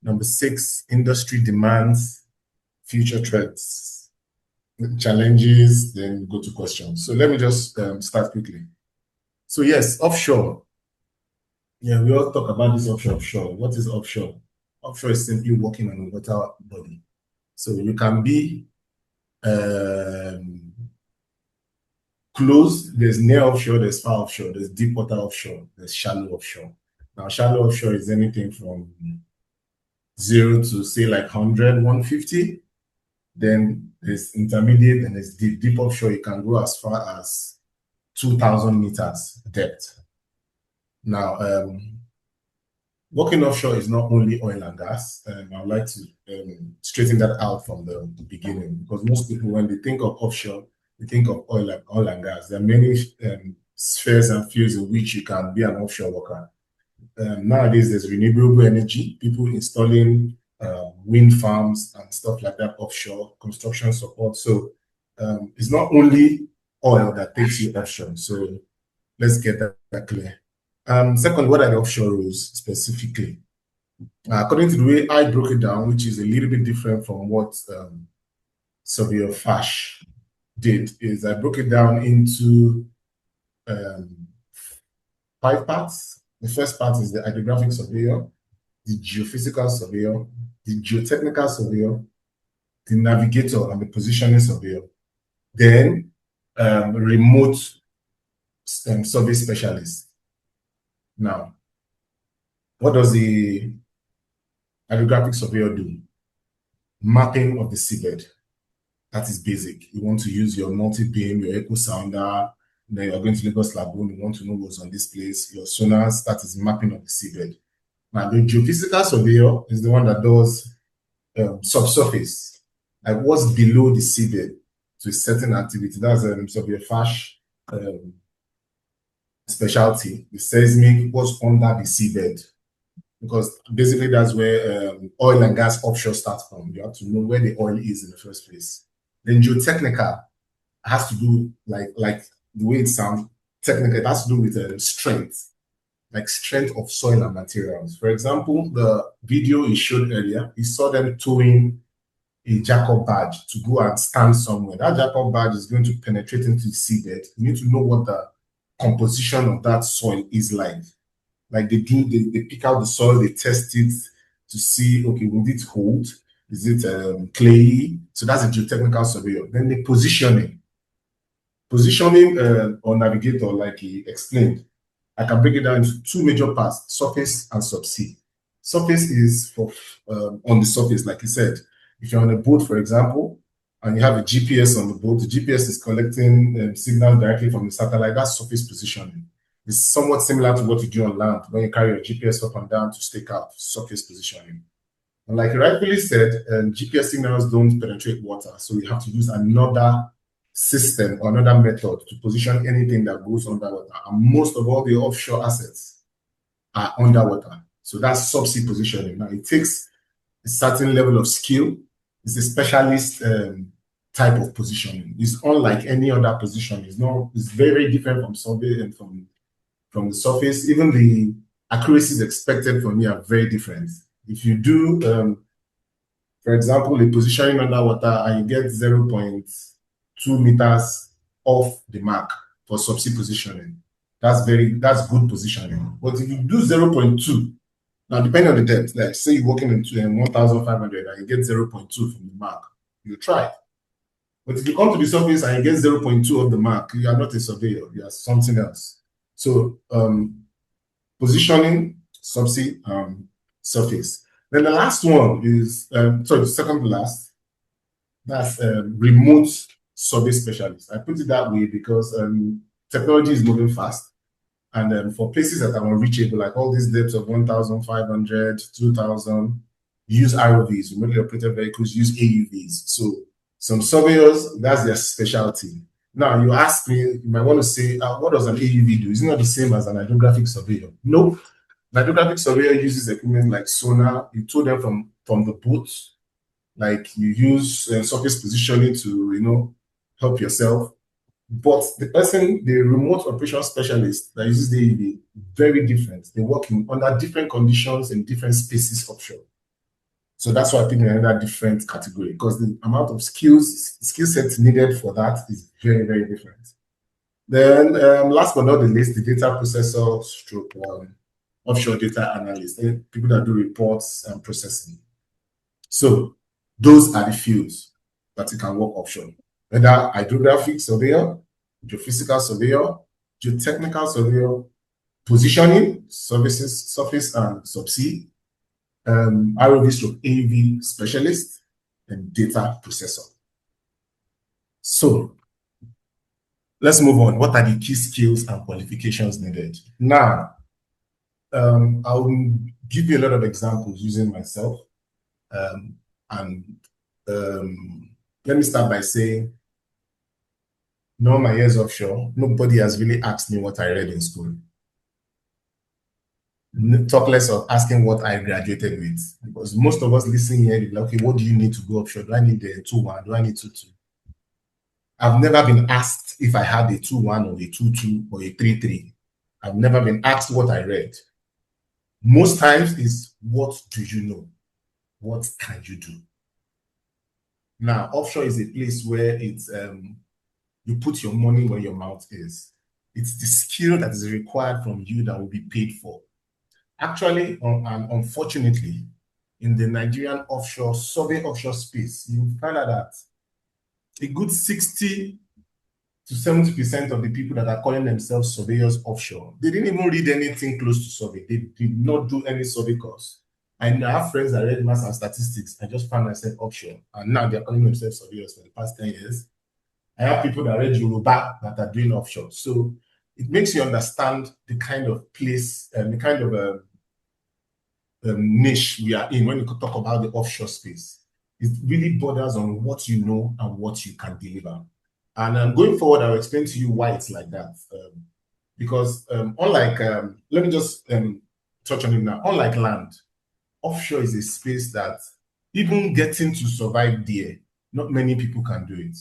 Number six, industry demands, future threats, challenges, then go to questions. So let me just start quickly. So yes, offshore. Yeah, we all talk about this offshore. What is offshore? Offshore is simply working on a water body. So you can be close, there's near offshore, there's far offshore, there's deep water offshore, there's shallow offshore. Now, shallow offshore is anything from 0 to say like 100, 150. Then there's intermediate and there's deep. Deep offshore, you can go as far as 2,000 meters depth. Now, working offshore is not only oil and gas. I'd like to straighten that out from the beginning, because most people, when they think of offshore, they think of oil and gas. There are many spheres and fields in which you can be an offshore worker. Nowadays, there's renewable energy, people installing wind farms and stuff like that offshore, construction support. So it's not only oil that takes you offshore. So let's get that clear. Second, what are the offshore rules specifically? According to the way I broke it down, which is a little bit different from what Surveyor Fash did, is I broke it down into 5 parts. The first part is the hydrographic surveyor, the geophysical surveyor, the geotechnical surveyor, the navigator, and the positioning surveyor. Then remote survey specialist. Now, what does the hydrographic surveyor do? Mapping of the seabed. That is basic. You want to use your multi-beam, your echo sounder, then you're going to Lagos Lagoon, you want to know what's on this place, your sonars, that is mapping of the seabed. Now, the geophysical surveyor is the one that does subsurface, like what's below the seabed to a certain activity. That's Surveyor Fash specialty, the seismic, what's under the seabed. Because basically that's where oil and gas offshore starts from. You have to know where the oil is in the first place. Then geotechnical has to do, like the way it sounds, technical, it has to do with strength, like strength of soil and materials. For example, the video he showed earlier, he saw them towing a jack-up barge to go and stand somewhere. That jack-up barge is going to penetrate into the seabed. You need to know what the composition of that soil is like. Like they pick out the soil, they test it to see, okay, will it hold? Is it clayey? So that's a geotechnical surveyor. Then the positioning. Positioning or navigator, like he explained, I can break it down into two major parts, surface and subsea. Surface is for on the surface, like he said. If you're on a boat, for example, and you have a GPS on the boat, the GPS is collecting signals directly from the satellite. That's surface positioning. It's somewhat similar to what you do on land when you carry your GPS up and down to stake out, surface positioning. And like you rightfully said, GPS signals don't penetrate water, so we have to use another system or another method to position anything that goes underwater. And most of all the offshore assets are underwater. So that's subsea positioning. Now it takes a certain level of skill. It's a specialist type of positioning. It's unlike any other position. It's very different from survey and from the surface. Even the accuracies expected from me are very different. If you do, for example, a positioning underwater and you get 0.2 meters off the mark for subsea positioning, that's good positioning. But if you do 0.2, now depending on the depth, like say you're working into 1,500 and you get 0.2 from the mark, you try. But if you come to the surface and you get 0.2 of the mark, you are not a surveyor, you are something else. So positioning, subsea, surface. Then the last one is, the second to last, that's remote survey specialist. I put it that way because technology is moving fast. And for places that are unreachable, like all these depths of 1,500, 2,000, use ROVs, remotely operated vehicles, use AUVs. So some surveyors, that's their specialty. Now, you ask me, you might want to say, what does an AUV do? Is it not the same as an hydrographic surveyor? Nope. An hydrographic surveyor uses equipment like sonar. You tow them from the boat. Like you use surface positioning to, help yourself. But the remote operation specialist that uses the AUV, very different. They work under different conditions in different spaces offshore. So that's why I put in another different category, because the amount of skill sets needed for that is very, very different. Then last but not the least, the data processor stroke offshore data analyst, people that do reports and processing. So those are the fields that you can work offshore. Whether hydrographic surveyor, geophysical surveyor, geotechnical surveyor, positioning, services, surface and subsea, ROV stroke AUV specialist, and data processor. So let's move on. What are the key skills and qualifications needed? Now, I'll give you a lot of examples using myself. Let me start by saying, in all my years offshore, nobody has really asked me what I read in school. Talk less of asking what I graduated with, because most of us listening here, like, okay, what do you need to go offshore? Do I need a 2-1? Do I need 2-2? I've never been asked if I had a 2-1 or a 2-2 or a 3-3. I've never been asked what I read. Most times is, what do you know? What can you do? Now, offshore is a place where it's you put your money where your mouth is. It's the skill that is required from you that will be paid for. Actually, and unfortunately, in the Nigerian offshore space, you find out that a good 60 to 70% of the people that are calling themselves surveyors offshore, they didn't even read anything close to survey. They did not do any survey course. And I have friends that read maths and statistics. I just found myself offshore, and now they're calling themselves surveyors for the past 10 years. I have people that read Yoruba that are doing offshore. So it makes you understand the kind of place and the kind of niche we are in when you talk about the offshore space. It really borders on what you know and what you can deliver. And going forward, I'll explain to you why it's like that. Because unlike, let me just touch on it now. Unlike land, offshore is a space that even getting to survive there, not many people can do it.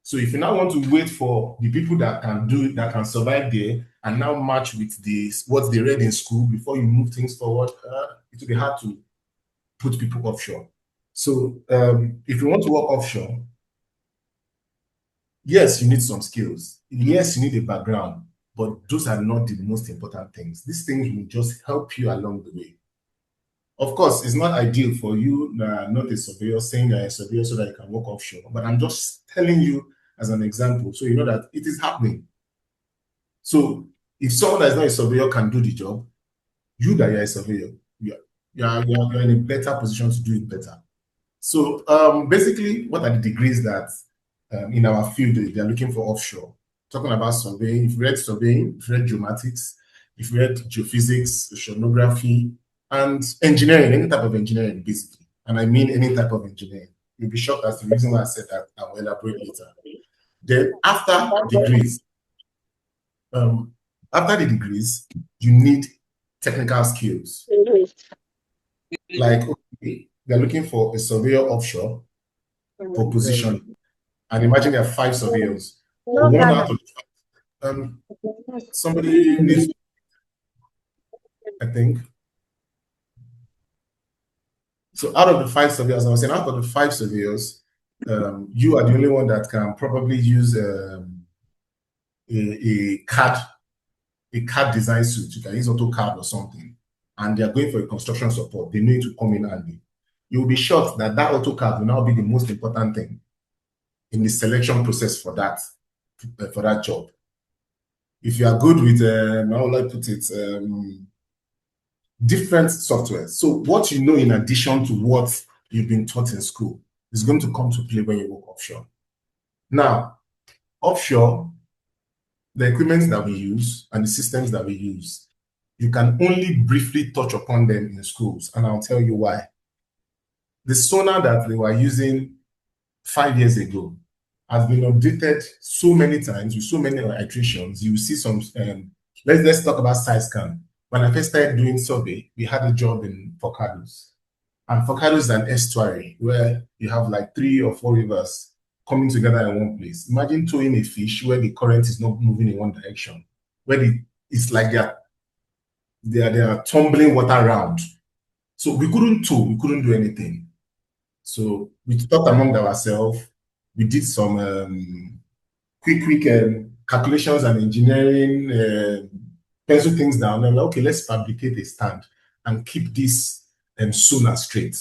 So if you now want to wait for the people that can do it, that can survive there, and now match with what they read in school before you move things forward, it will be hard to put people offshore. So if you want to work offshore, yes, you need some skills. Yes, you need a background, but those are not the most important things. These things will just help you along the way. Of course, it's not ideal for you, not a surveyor, saying that a surveyor so that you can work offshore. But I'm just telling you as an example, so you know that it is happening. So if someone that is not a surveyor can do the job, you that you're a surveyor, you're in a better position to do it better. So basically, what are the degrees that in our field they're looking for offshore? Talking about surveying, if you read surveying, if you read geomatics, if you read geophysics, oceanography, and engineering, any type of engineering, basically. And I mean any type of engineering. You'll be shocked as the reason why I said that. I will elaborate later. Then after the degrees, you need technical skills. Like, okay, they're looking for a surveyor offshore for position. And imagine there are 5 surveyors. One out of somebody needs, I think. So out of the 5 surveyors, I was saying out of the 5 surveyors, you are the only one that can probably use a CAD design suit. You can use AutoCAD or something. And they are going for a construction support. They need to come in handy. You'll be shocked that AutoCAD will now be the most important thing in the selection process for that job. If you are good with, how will I put it, different software. So what you know in addition to what you've been taught in school is going to come to play when you work offshore. Now, offshore, the equipment that we use and the systems that we use, you can only briefly touch upon them in schools, and I'll tell you why. The sonar that they were using 5 years ago has been updated so many times with so many iterations. You see some, let's talk about side scan. When I first started doing survey, we had a job in Forcados. And Forcados is an estuary where you have like 3 or 4 rivers coming together in one place. Imagine towing a fish where the current is not moving in one direction, where it's like they are tumbling water around. So we couldn't tow, we couldn't do anything. So we talked among ourselves. We did some quick calculations and engineering, pencil things down. And like, okay, let's fabricate a stand and keep this sonar straight.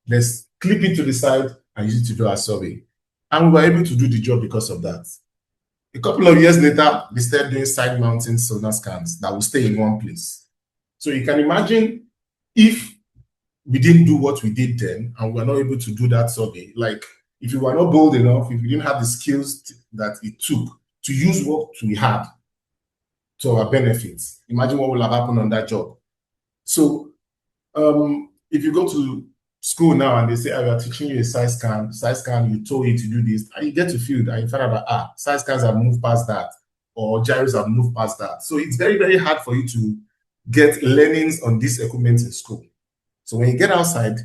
Let's clip it to the side and use it to do our survey. And we were able to do the job because of that. A couple of years later, we started doing side mounting sonar scans that will stay in one place. So you can imagine if we didn't do what we did then and we were not able to do that survey, like if you were not bold enough, if you didn't have the skills that it took to use what we had to our benefits, imagine what will have happened on that job. So if you go to school now and they say, we are teaching you a side scan, you tow it to do this, and you get to field and you find out that, side scans have moved past that, or gyros have moved past that. So it's very, very hard for you to get learnings on this equipment in school. So when you get outside,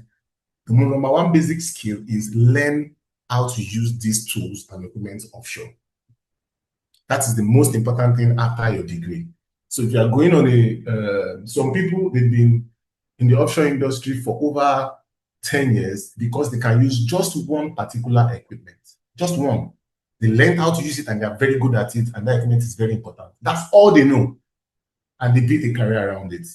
the number one basic skill is learn how to use these tools and equipment offshore. That is the most important thing after your degree. So if you are going on some people, they've been in the offshore industry for over 10 years because they can use just one particular equipment, just one. They learn how to use it and they are very good at it, and that equipment is very important. That's all they know, and they build a career around it.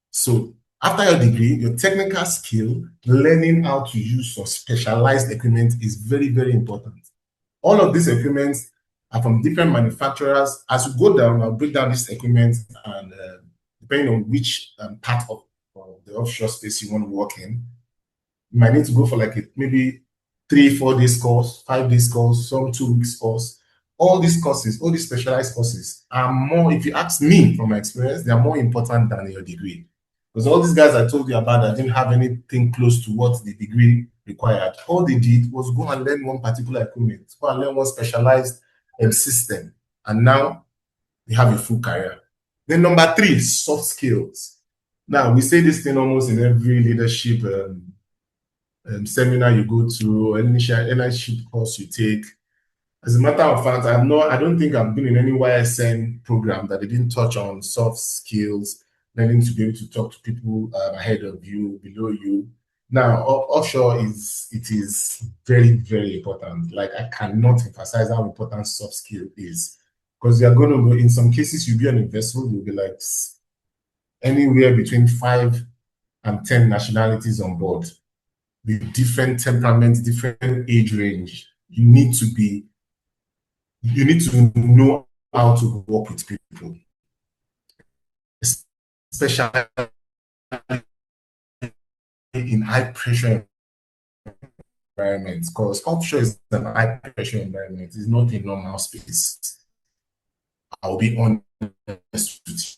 So after your degree, your technical skill, learning how to use some specialized equipment is very, very important. All of these equipment are from different manufacturers. As you go down, I'll break down this equipment, and depending on which part of the offshore space you want to work in, you might need to go for like maybe 3-4 days course, 5 days course, some 2 weeks course. All these courses, all these specialized courses are more, if you ask me from my experience, they are more important than your degree. Because all these guys I told you about that didn't have anything close to what the degree required. All they did was go and learn one particular equipment, go and learn one specialized system, and now they have a full career. Then number 3, soft skills. Now, we say this thing almost in every leadership seminar you go to, any leadership course you take. As a matter of fact, I don't think I've been in any YSN program that they didn't touch on soft skills, learning to be able to talk to people ahead of you, below you. Now, offshore is very, very important. Like, I cannot emphasize how important soft skill is, because you're going to, in some cases, you'll be on a vessel, you'll be like anywhere between 5 and 10 nationalities on board with different temperaments, different age range. You need to know how to work with people, especially in high pressure environments, because offshore is an high pressure environment. It's not a normal space. I'll be honest with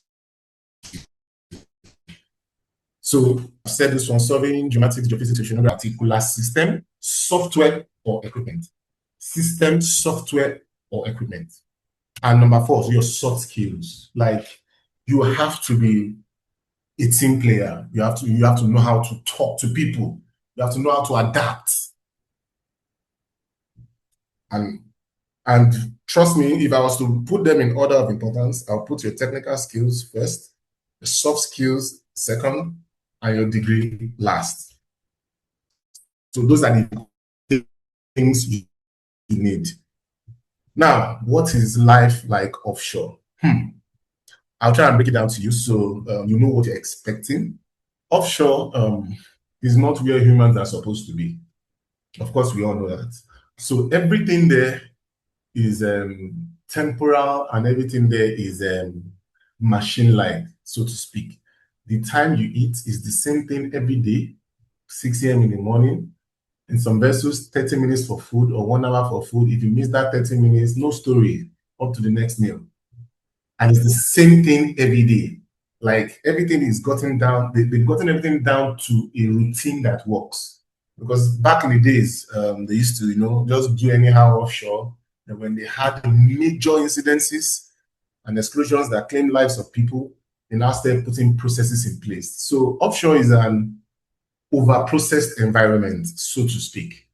you. So I've said this one: solving dramatic geophysics should not be a particular system, software, or equipment. System, software, or equipment. And number 4 is your soft skills. Like, you have to be a team player. You have to know how to talk to people. You have to know how to adapt. And trust me, if I was to put them in order of importance, I'll put your technical skills first, the soft skills second, and your degree last. So those are the things you need. Now, what is life like offshore? I'll try and break it down to you so you know what you're expecting. Offshore is not where humans are supposed to be. Of course, we all know that. So everything there is temporal, and everything there is machine-like, so to speak. The time you eat is the same thing every day, 6 a.m. in the morning. In some vessels, 30 minutes for food or 1 hour for food. If you miss that 30 minutes, no story, up to the next meal. And it's the same thing every day. Like, everything is gotten down. They've gotten everything down to a routine that works. Because back in the days, they used to, just do anyhow offshore. And when they had major incidences and explosions that claimed lives of people, they now started putting processes in place. So offshore is an over-processed environment, so to speak.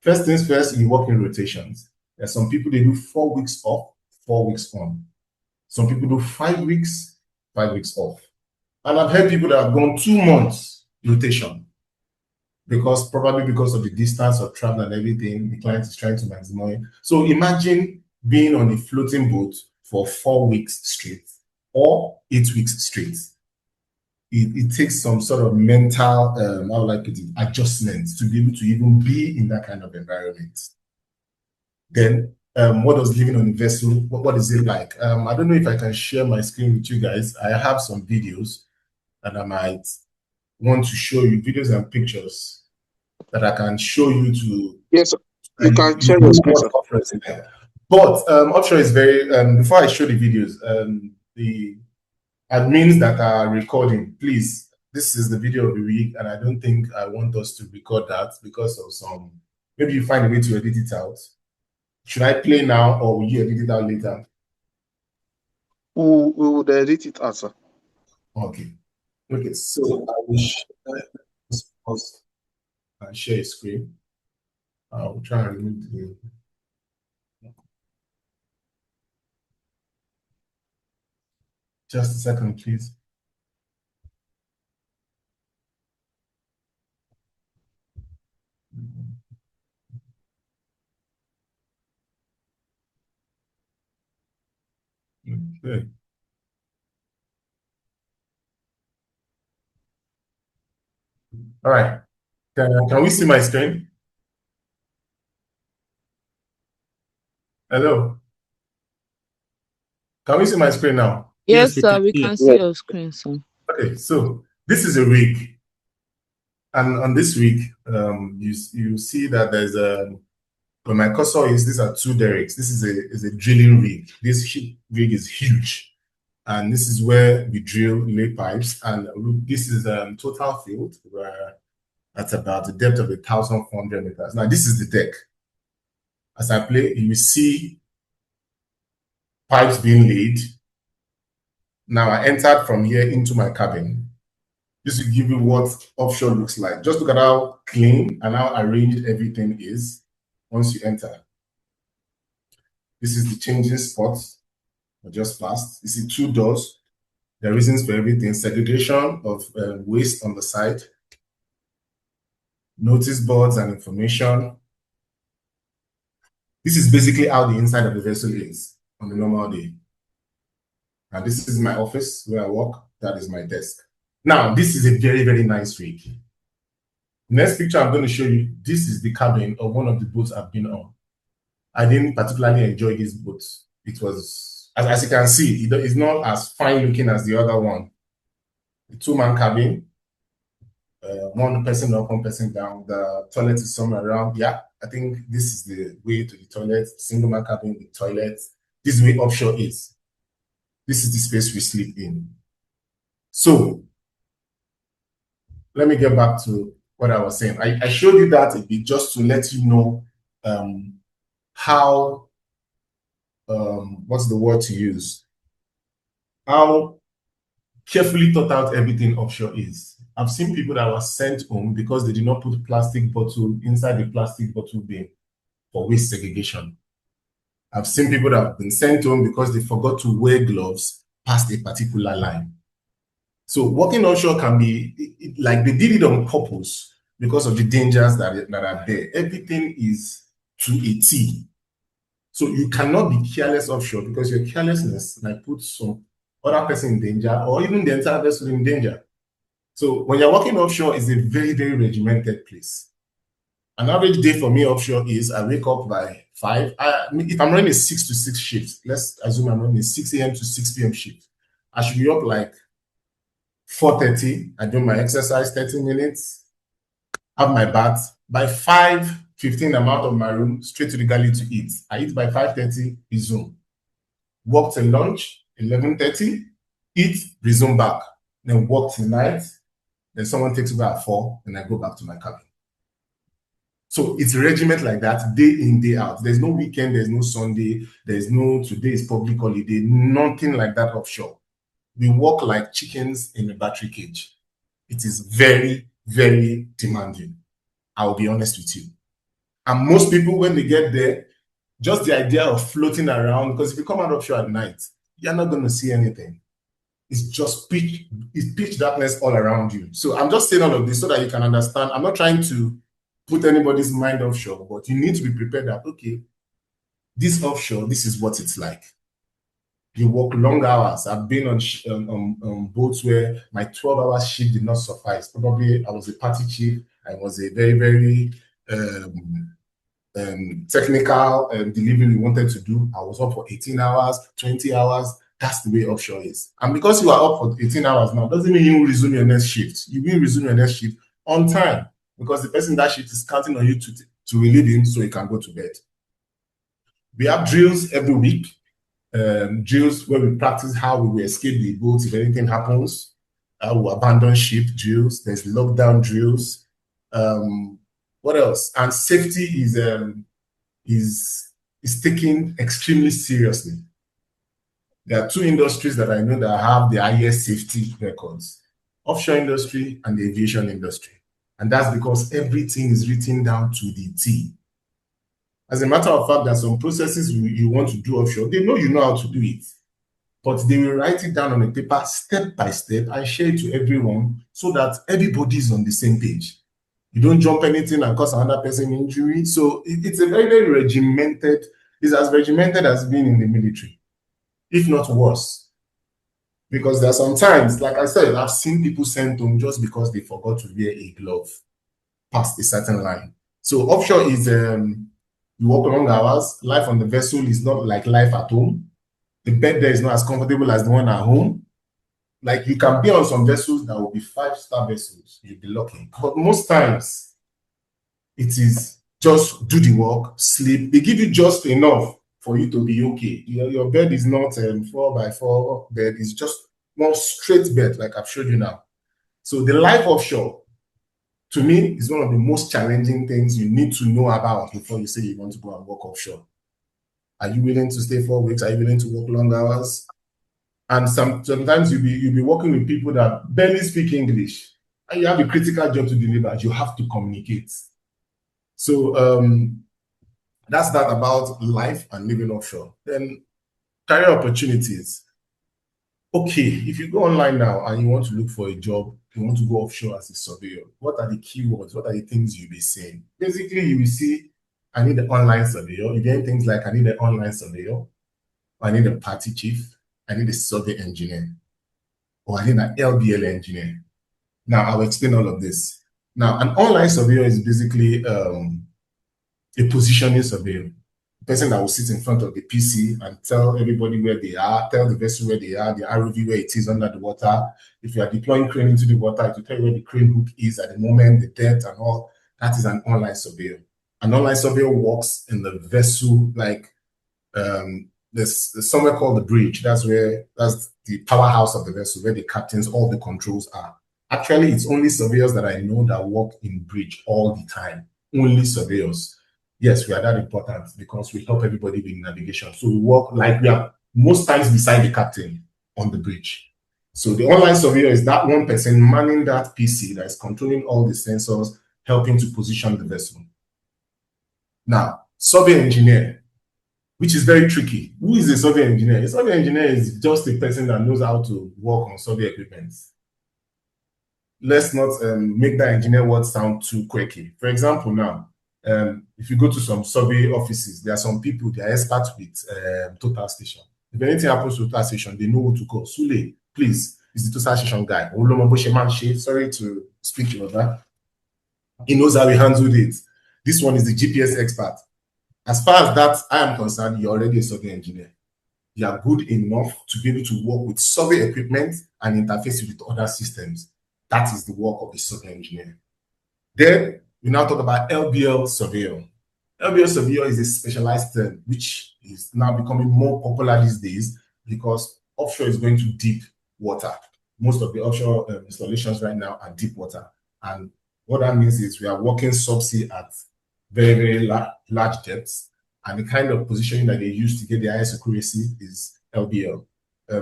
First things first, you work in rotations. There's some people, they do 4 weeks off, 4 weeks on. Some people do 5 weeks, 5 weeks off. And I've heard people that have gone 2 months rotation, probably because of the distance of travel and everything, the client is trying to maximize. So imagine being on a floating boat for 4 weeks straight or 8 weeks straight. It takes some sort of mental, how would I put it, adjustment to be able to even be in that kind of environment. Then, what does living on a vessel, what is it like? I don't know if I can share my screen with you guys. I have some videos that I might want to show you, videos and pictures that I can show you to. Yes, you can share your screen, sir. But offshore is very, before I show the videos, the admins that are recording, please, this is the video of the week, and I don't think I want us to record that because of maybe you find a way to edit it out. Should I play now, or will you edit it out later? We will edit it out, sir. Okay, so I will pause and share a screen. I will try and remove the... Just a second, please. Okay. All right. Can we see my screen? Hello? Can we see my screen now? Yes, sir, we can see your screen, sir. Okay, so this is a rig. And on this rig, you see that there's where my cursor is, these are 2 derricks. This is a drilling rig. This rig is huge. And this is where we drill, lay pipes. And this is total field, where that's about the depth of 1,400 meters. Now, this is the deck. As I play, you see pipes being laid. Now, I entered from here into my cabin. Just to give you what offshore looks like. Just look at how clean and how arranged everything is once you enter. This is the changing spot. I just passed. You see 2 doors. There are reasons for everything. Segregation of waste on the side. Notice boards and information. This is basically how the inside of the vessel is on a normal day. And this is my office where I work. That is my desk. Now, this is a very, very nice rig. Next picture I'm going to show you, this is the cabin of one of the boats I've been on. I didn't particularly enjoy this boat. It was, as you can see, it's not as fine looking as the other one. The two-man cabin, one person up, one person down. The toilet is somewhere around. Yeah, I think this is the way to the toilet. Single-man cabin with toilet. This is where offshore is. This is the space we sleep in. So, let me get back to what I was saying. I showed you that a bit just to let you know how, what's the word to use? How carefully thought out everything offshore is. I've seen people that were sent home because they did not put plastic bottle inside the plastic bottle bin for waste segregation. I've seen people that have been sent home because they forgot to wear gloves past a particular line. So working offshore can be, like they did it on purpose because of the dangers that are there. Everything is to a T. So you cannot be careless offshore because your carelessness might put some other person in danger or even the entire vessel in danger. So when you're working offshore, it's a very, very regimented place. An average day for me offshore is I wake up by 5. If I'm running a 6 to 6 shift, let's assume I'm running a 6 a.m. to 6 p.m. shift. I should be up like 4:30. I do my exercise 30 minutes, have my bath. By 5:15, I'm out of my room, straight to the galley to eat. I eat by 5:30, resume. Work till lunch, 11:30, eat, resume back. Then work till night. Then someone takes over at 4, and I go back to my cabin. So it's a regiment like that, day in, day out. There's no weekend, there's no Sunday, there's no today is public holiday, nothing like that offshore. We work like chickens in a battery cage. It is very, very demanding. I'll be honest with you. And most people, when they get there, just the idea of floating around, because if you come out offshore at night, you're not going to see anything. It's just pitch darkness all around you. So I'm just saying all of this so that you can understand. I'm not trying to put anybody's mind offshore, but you need to be prepared that, okay, this offshore, this is what it's like. You work long hours. I've been on boats where my 12-hour shift did not suffice. Probably I was a party chief. I was a very, very technical delivery we wanted to do. I was up for 18 hours, 20 hours. That's the way offshore is. And because you are up for 18 hours now, doesn't mean you will resume your next shift. You will resume your next shift on time because the person that shift is counting on you to relieve him so he can go to bed. We have drills every week. Drills where we practice how we will escape the boat if anything happens. We abandon ship drills. There's lockdown drills. What else? And safety is taken extremely seriously. There are two industries that I know that have the highest safety records: offshore industry and the aviation industry. And that's because everything is written down to the T. As a matter of fact, there are some processes you want to do offshore. They know you know how to do it, but they will write it down on a paper step by step and share it to everyone so that everybody is on the same page. You don't jump anything and cause another person injury. So it's a very, very regimented, it's as regimented as being in the military, if not worse. Because there are sometimes, like I said, I've seen people sent home just because they forgot to wear a glove past a certain line. So offshore is, you work long hours. Life on the vessel is not like life at home. The bed there is not as comfortable as the one at home. Like you can be on some vessels that will be 5-star vessels. You'll be lucky. But most times, it is just do the work, sleep. They give you just enough for you to be okay. Your bed is not 4x4 bed. It's just one straight bed like I've showed you now. So the life offshore, to me, is one of the most challenging things you need to know about before you say you want to go and work offshore. Are you willing to stay 4 weeks? Are you willing to work long hours? And sometimes you'll be working with people that barely speak English, and you have a critical job to deliver. You have to communicate. So that's that about life and living offshore. Then career opportunities. Okay, if you go online now and you want to look for a job, you want to go offshore as a surveyor, what are the keywords? What are the things you'll be saying? Basically, you will see, I need an online surveyor. You get things like, I need an online surveyor, I need a party chief, I need a survey engineer, or I need an LBL engineer. Now, I'll explain all of this. Now, an online surveyor is basically a positioning surveyor. The person that will sit in front of the PC and tell everybody where they are, tell the vessel where they are, the ROV where it is under the water. If you are deploying crane into the water, it will tell you where the crane hook is at the moment, the depth and all. That is an online surveyor. An online surveyor works in the vessel, like there's somewhere called the bridge. That's the powerhouse of the vessel, where the captains, all the controls are. Actually, it's only surveyors that I know that work in bridge all the time. Only surveyors. Yes, we are that important because we help everybody with navigation. So we work like we are most times beside the captain on the bridge. So the online surveyor is that one person manning that PC that is controlling all the sensors, helping to position the vessel. Now, survey engineer, which is very tricky. Who is a survey engineer? A survey engineer is just a person that knows how to work on survey equipment. Let's not make that engineer word sound too quirky. For example, now, if you go to some survey offices, there are some people, they are experts with Total Station. If anything happens to Total Station, they know who to call. Sule, please, is the Total Station guy. Sorry to speak to that. He knows how he handled it. This one is the GPS expert. As far as that I am concerned, you're already a survey engineer. You are good enough to be able to work with survey equipment and interface with other systems. That is the work of the survey engineer. Then we now talk about LBL surveyor. LBL surveyor is a specialized term which is now becoming more popular these days because offshore is going to deep water. Most of the offshore installations right now are deep water. And what that means is we are working subsea at very, very large depths. And the kind of positioning that they use to get the highest accuracy is LBL.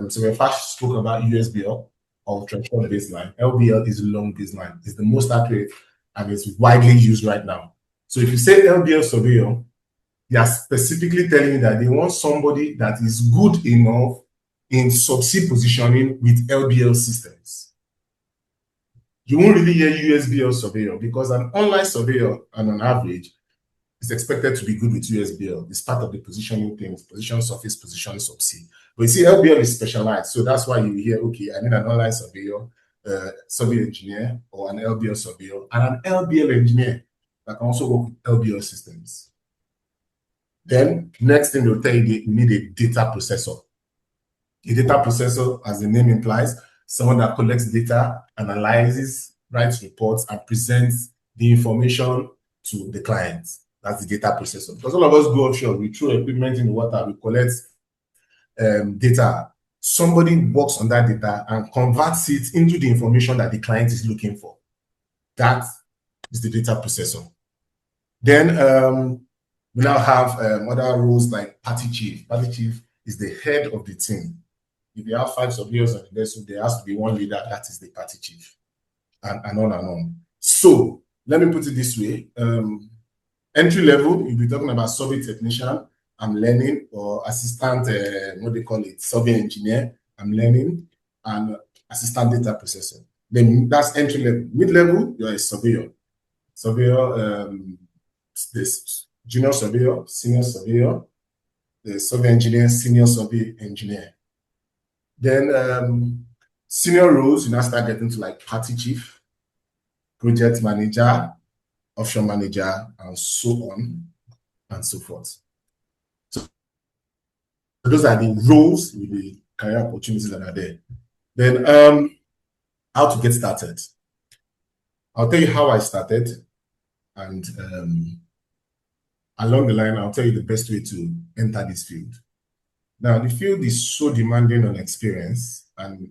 So we first spoke about USBL, ultra short baseline. LBL is long baseline. It's the most accurate and it's widely used right now. So if you say LBL surveyor, they are specifically telling you that they want somebody that is good enough in subsea positioning with LBL systems. You won't really hear USBL surveyor because an online surveyor, and on average, is expected to be good with USBL. It's part of the positioning things, position surface, position subsea. But you see, LBL is specialized. So that's why you hear, okay, I need an online surveyor, survey engineer, or an LBL surveyor, and an LBL engineer that can also work with LBL systems. Then, next thing they'll tell you, you need a data processor. A data processor, as the name implies, someone that collects data, analyzes, writes reports, and presents the information to the client. That's the data processor. Because all of us go offshore, we throw equipment in the water, we collect data. Somebody works on that data and converts it into the information that the client is looking for. That is the data processor. Then we now have other roles like party chief. Party chief is the head of the team. If you have 5 surveyors on the vessel, there has to be one leader, that is the party chief, and on and on. So let me put it this way. Entry level, you'll be talking about survey technician, I'm learning, or assistant, what they call it, survey engineer, I'm learning, and assistant data processor. Then that's entry level. Mid-level, you're a surveyor. Surveyor, this junior surveyor, senior surveyor, the survey engineer, senior survey engineer. Then senior roles, you now start getting to like party chief, project manager, offshore manager, and so on and so forth. So those are the roles with the career opportunities that are there. Then how to get started. I'll tell you how I started, and along the line, I'll tell you the best way to enter this field. Now, the field is so demanding on experience, and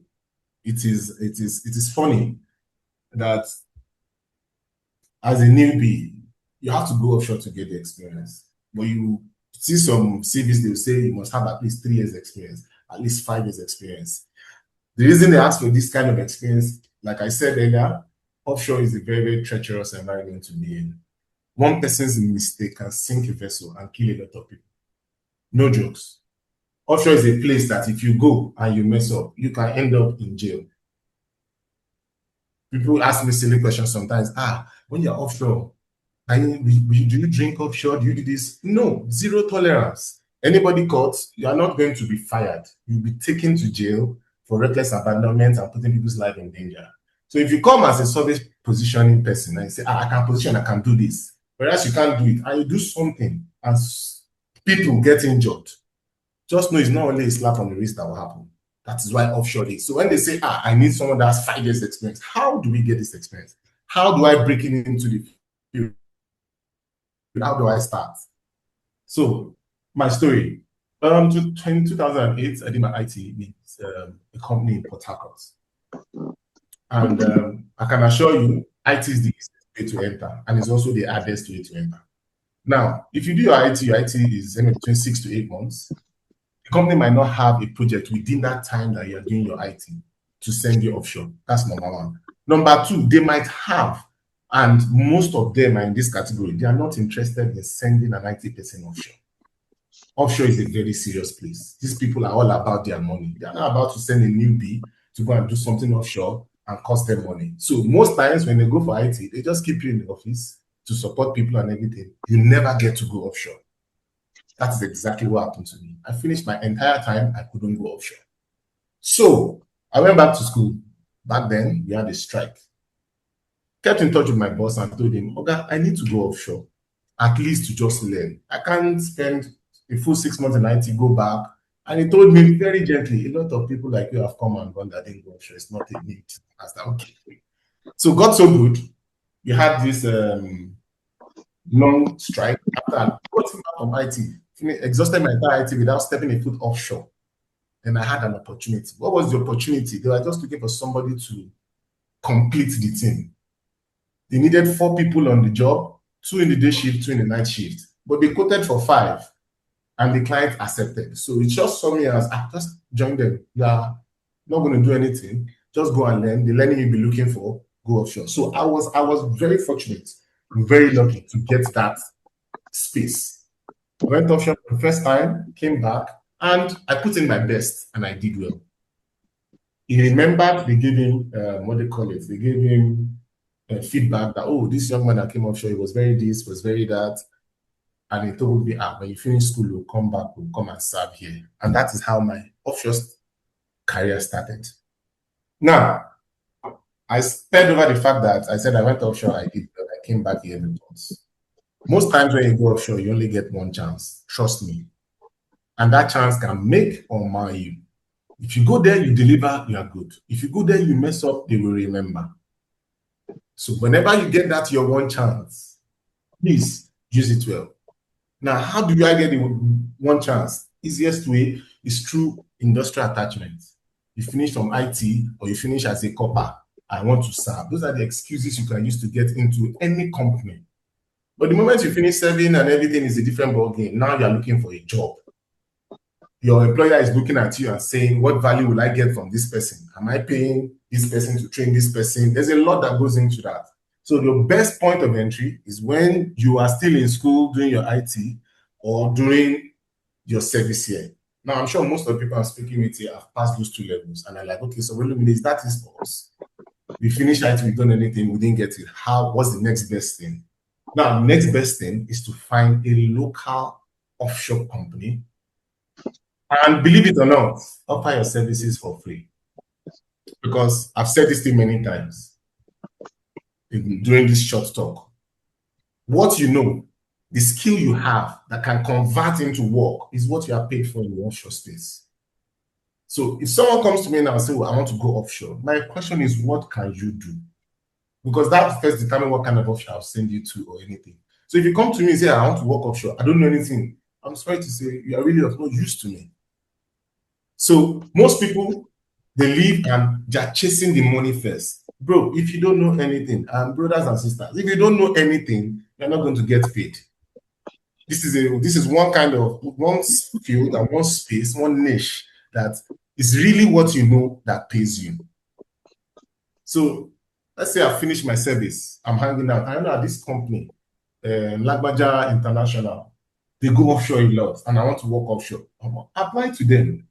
it is funny that as a newbie, you have to go offshore to get the experience. But you see some CVs, they will say you must have at least 3 years experience, at least 5 years experience. The reason they ask for this kind of experience, like I said earlier, offshore is a very, very treacherous environment to be in. One person's mistake can sink a vessel and kill a lot of people. No jokes. Offshore is a place that if you go and you mess up, you can end up in jail. People ask me silly questions sometimes. When you're offshore, do you drink offshore? Do you do this? No, zero tolerance. Anybody caught, you are not going to be fired. You'll be taken to jail for reckless abandonment and putting people's life in danger. So if you come as a service positioning person and you say, I can position, I can do this, whereas you can't do it, and you do something and people get injured, just know it's not only a slap on the wrist that will happen. That is why offshore is. So when they say, I need someone that has 5 years experience, how do we get this experience? How do I break it into the field? How do I start? So my story. In 2008, I did my IT with a company in Port Harcourt. And I can assure you, IT is the easiest way to enter, and it's also the hardest way to enter. Now, if you do your IT is between 6 to 8 months. The company might not have a project within that time that you're doing your IT to send you offshore. That's number one. Number two, they might have, and most of them are in this category, they are not interested in sending an IT person offshore. Offshore is a very serious place. These people are all about their money. They are not about to send a newbie to go and do something offshore and cost them money. So most times when they go for IT, they just keep you in the office to support people and everything. You never get to go offshore. That is exactly what happened to me. I finished my entire time, I couldn't go offshore. So I went back to school. Back then, we had a strike. Kept in touch with my boss and told him, okay, I need to go offshore, at least to just learn. I can't spend a full 6 months in IT, go back. And he told me very gently, a lot of people like you have come and gone that didn't go offshore. It's not a need. I said, okay. So got so good. We had this long strike after I got him out of IT. Exhausted my entire IT without stepping a foot offshore. And I had an opportunity. What was the opportunity? They were just looking for somebody to complete the team. They needed 4 people on the job, 2 in the day shift, 2 in the night shift. But they quoted for 5, and the client accepted. So it just saw me as, just join them. You are not going to do anything. Just go and learn. The learning you'll be looking for, go offshore. So I was very fortunate, very lucky to get that space. Went offshore for the first time, came back, and I put in my best, and I did well. He remembered they gave him, what they call it, they gave him feedback that, oh, this young man that came offshore, he was very this, was very that. And he told me, when you finish school, you'll come back, we'll come and serve here. And that is how my offshore career started. Now, I sped over the fact that I said I went offshore, I did well, I came back here once. Most times when you go offshore, you only get one chance. Trust me. And that chance can make or mar you. If you go there, you deliver, you are good. If you go there, you mess up, they will remember. So whenever you get that your one chance, please use it well. Now, how do I get the one chance? Easiest way is through industrial attachment. You finish from IT or you finish as a copper, I want to serve. Those are the excuses you can use to get into any company. But the moment you finish serving and everything is a different ballgame, now you're looking for a job. Your employer is looking at you and saying, what value will I get from this person? Am I paying this person to train this person? There's a lot that goes into that. So the best point of entry is when you are still in school doing your IT or doing your service here. Now, I'm sure most of the people I'm speaking with here have passed those 2 levels. And I'm like, okay, so wait a minute, that is for us. We finished IT, we've done anything, we didn't get it. What's the next best thing? Now, the next best thing is to find a local offshore company and, believe it or not, offer your services for free. Because I've said this thing many times during this short talk. What you know, the skill you have that can convert into work is what you are paid for in the offshore space. So if someone comes to me now and says, well, I want to go offshore, my question is, what can you do? Because that first determines what kind of offshore I'll send you to or anything. So if you come to me and say, I want to work offshore, I don't know anything, I'm sorry to say, you are really of no use to me. So most people, they leave and they're chasing the money first. Bro, if you don't know anything, brothers and sisters, if you don't know anything, you're not going to get paid. This is one field and one space, one niche that is really what you know that pays you. So let's say I finish my service, I'm hanging out. I know at this company, Lagbaja International, they go offshore a lot, and I want to work offshore. Apply to them.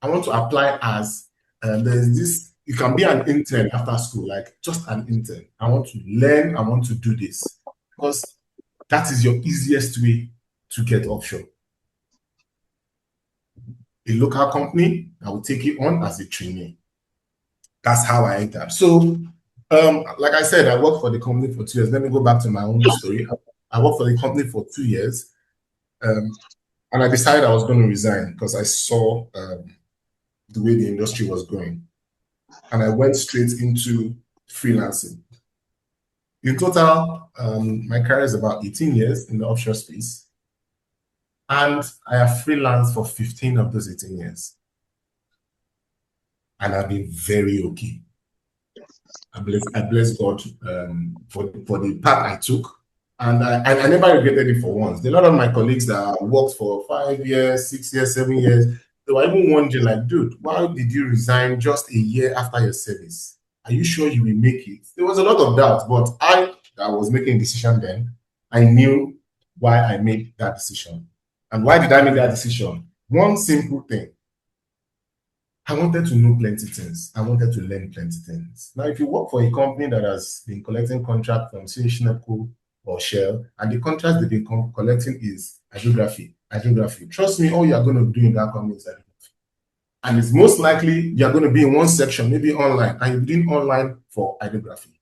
I want to apply as there's this. You can be an intern after school, like just an intern. I want to learn. I want to do this because that is your easiest way to get offshore. A local company that will take you on as a trainee. That's how I entered. So Like I said, I worked for the company for 2 years. Let me go back to my own story. I worked for the company for 2 years, and I decided I was going to resign because I saw the way the industry was going, and I went straight into freelancing. In total, my career is about 18 years in the offshore space, and I have freelanced for 15 of those 18 years, and I've been very okay. I bless God for the path I took, and I never regretted it for once. A lot of my colleagues that worked for 5 years, 6 years, 7 years, they were even wondering, like, dude, why did you resign just a year after your service? Are you sure you will make it? There was a lot of doubt, but I was making a decision then. I knew why I made that decision. And why did I make that decision? One simple thing. I wanted to know plenty things. I wanted to learn plenty things. Now, if you work for a company that has been collecting contract from Shineko or Shell, and the contracts they've been collecting is hydrography, trust me, all you're going to do in that company is hydrography. And it's most likely you're going to be in one section, maybe online, and you're doing online for hydrography.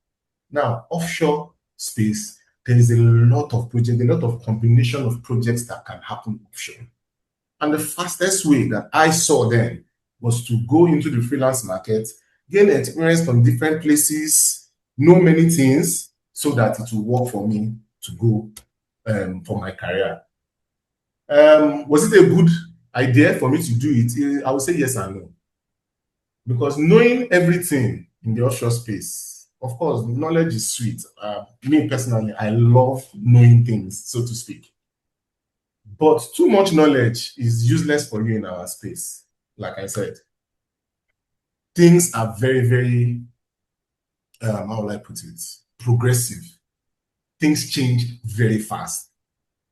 Now, offshore space, there is a lot of projects, a lot of combination of projects that can happen offshore. And the fastest way that I saw then was to go into the freelance market, gain experience from different places, know many things, so that it will work for me to go for my career. Was it a good idea for me to do it? I would say yes and no. Because knowing everything in the offshore space, of course, knowledge is sweet. Me personally, I love knowing things, so to speak. But too much knowledge is useless for you in our space. Like I said, things are very, very, how will I put it, progressive. Things change very fast.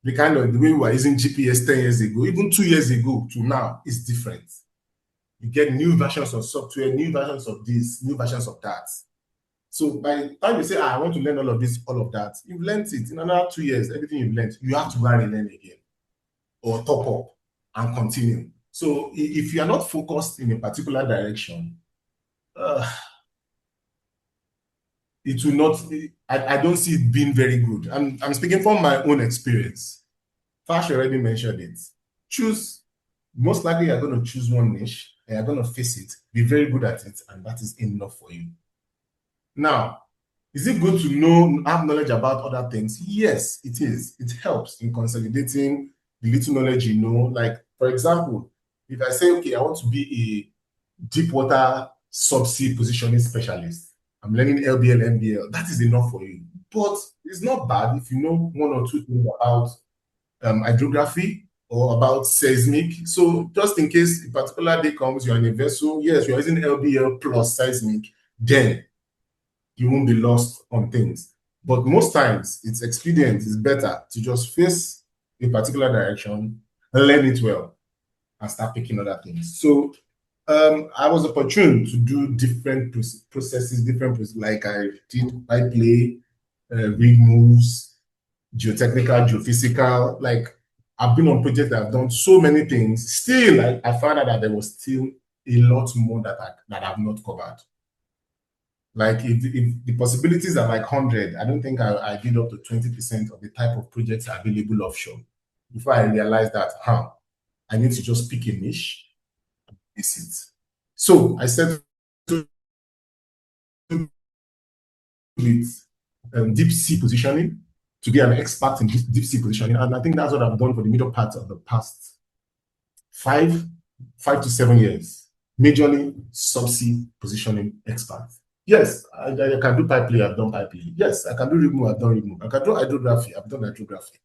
The way we were using GPS 10 years ago, even 2 years ago to now, is different. You get new versions of software, new versions of this, new versions of that. So by the time you say, I want to learn all of this, all of that, you've learned it. In another 2 years, everything you've learned, you have to go and learn again or top up and continue. So if you are not focused in a particular direction, it will not, I don't see it being very good. I'm speaking from my own experience. Fash already mentioned it. Most likely you're going to choose one niche and you're going to face it, be very good at it, and that is enough for you. Now, is it good to have knowledge about other things? Yes, it is. It helps in consolidating the little knowledge you know. Like, for example, if I say, okay, I want to be a deep water subsea positioning specialist, I'm learning LBL, MBL, that is enough for you. But it's not bad if you know 1 or 2 things about hydrography or about seismic. So just in case a particular day comes, you're in a vessel, yes, you're using LBL plus seismic, then you won't be lost on things. But most times, it's expedient, it's better to just face a particular direction, learn it well, and start picking other things. So I was opportune to do different processes, like I did pipe lay, rig moves, geotechnical, geophysical. Like I've been on projects that I've done so many things. Still, I found out that there was still a lot more that I've not covered. Like if the possibilities are like 100, I don't think I did up to 20% of the type of projects available offshore before I realized that, I need to just pick a niche and face it. So I said with deep sea positioning to be an expert in deep sea positioning. And I think that's what I've done for the middle part of the past 5 to 7 years. Majorly subsea positioning expert. Yes, I can do pipe lay, I've done pipe lay. Yes, I can do rig move, I've done rig move. I can do hydrography, I've done hydrography.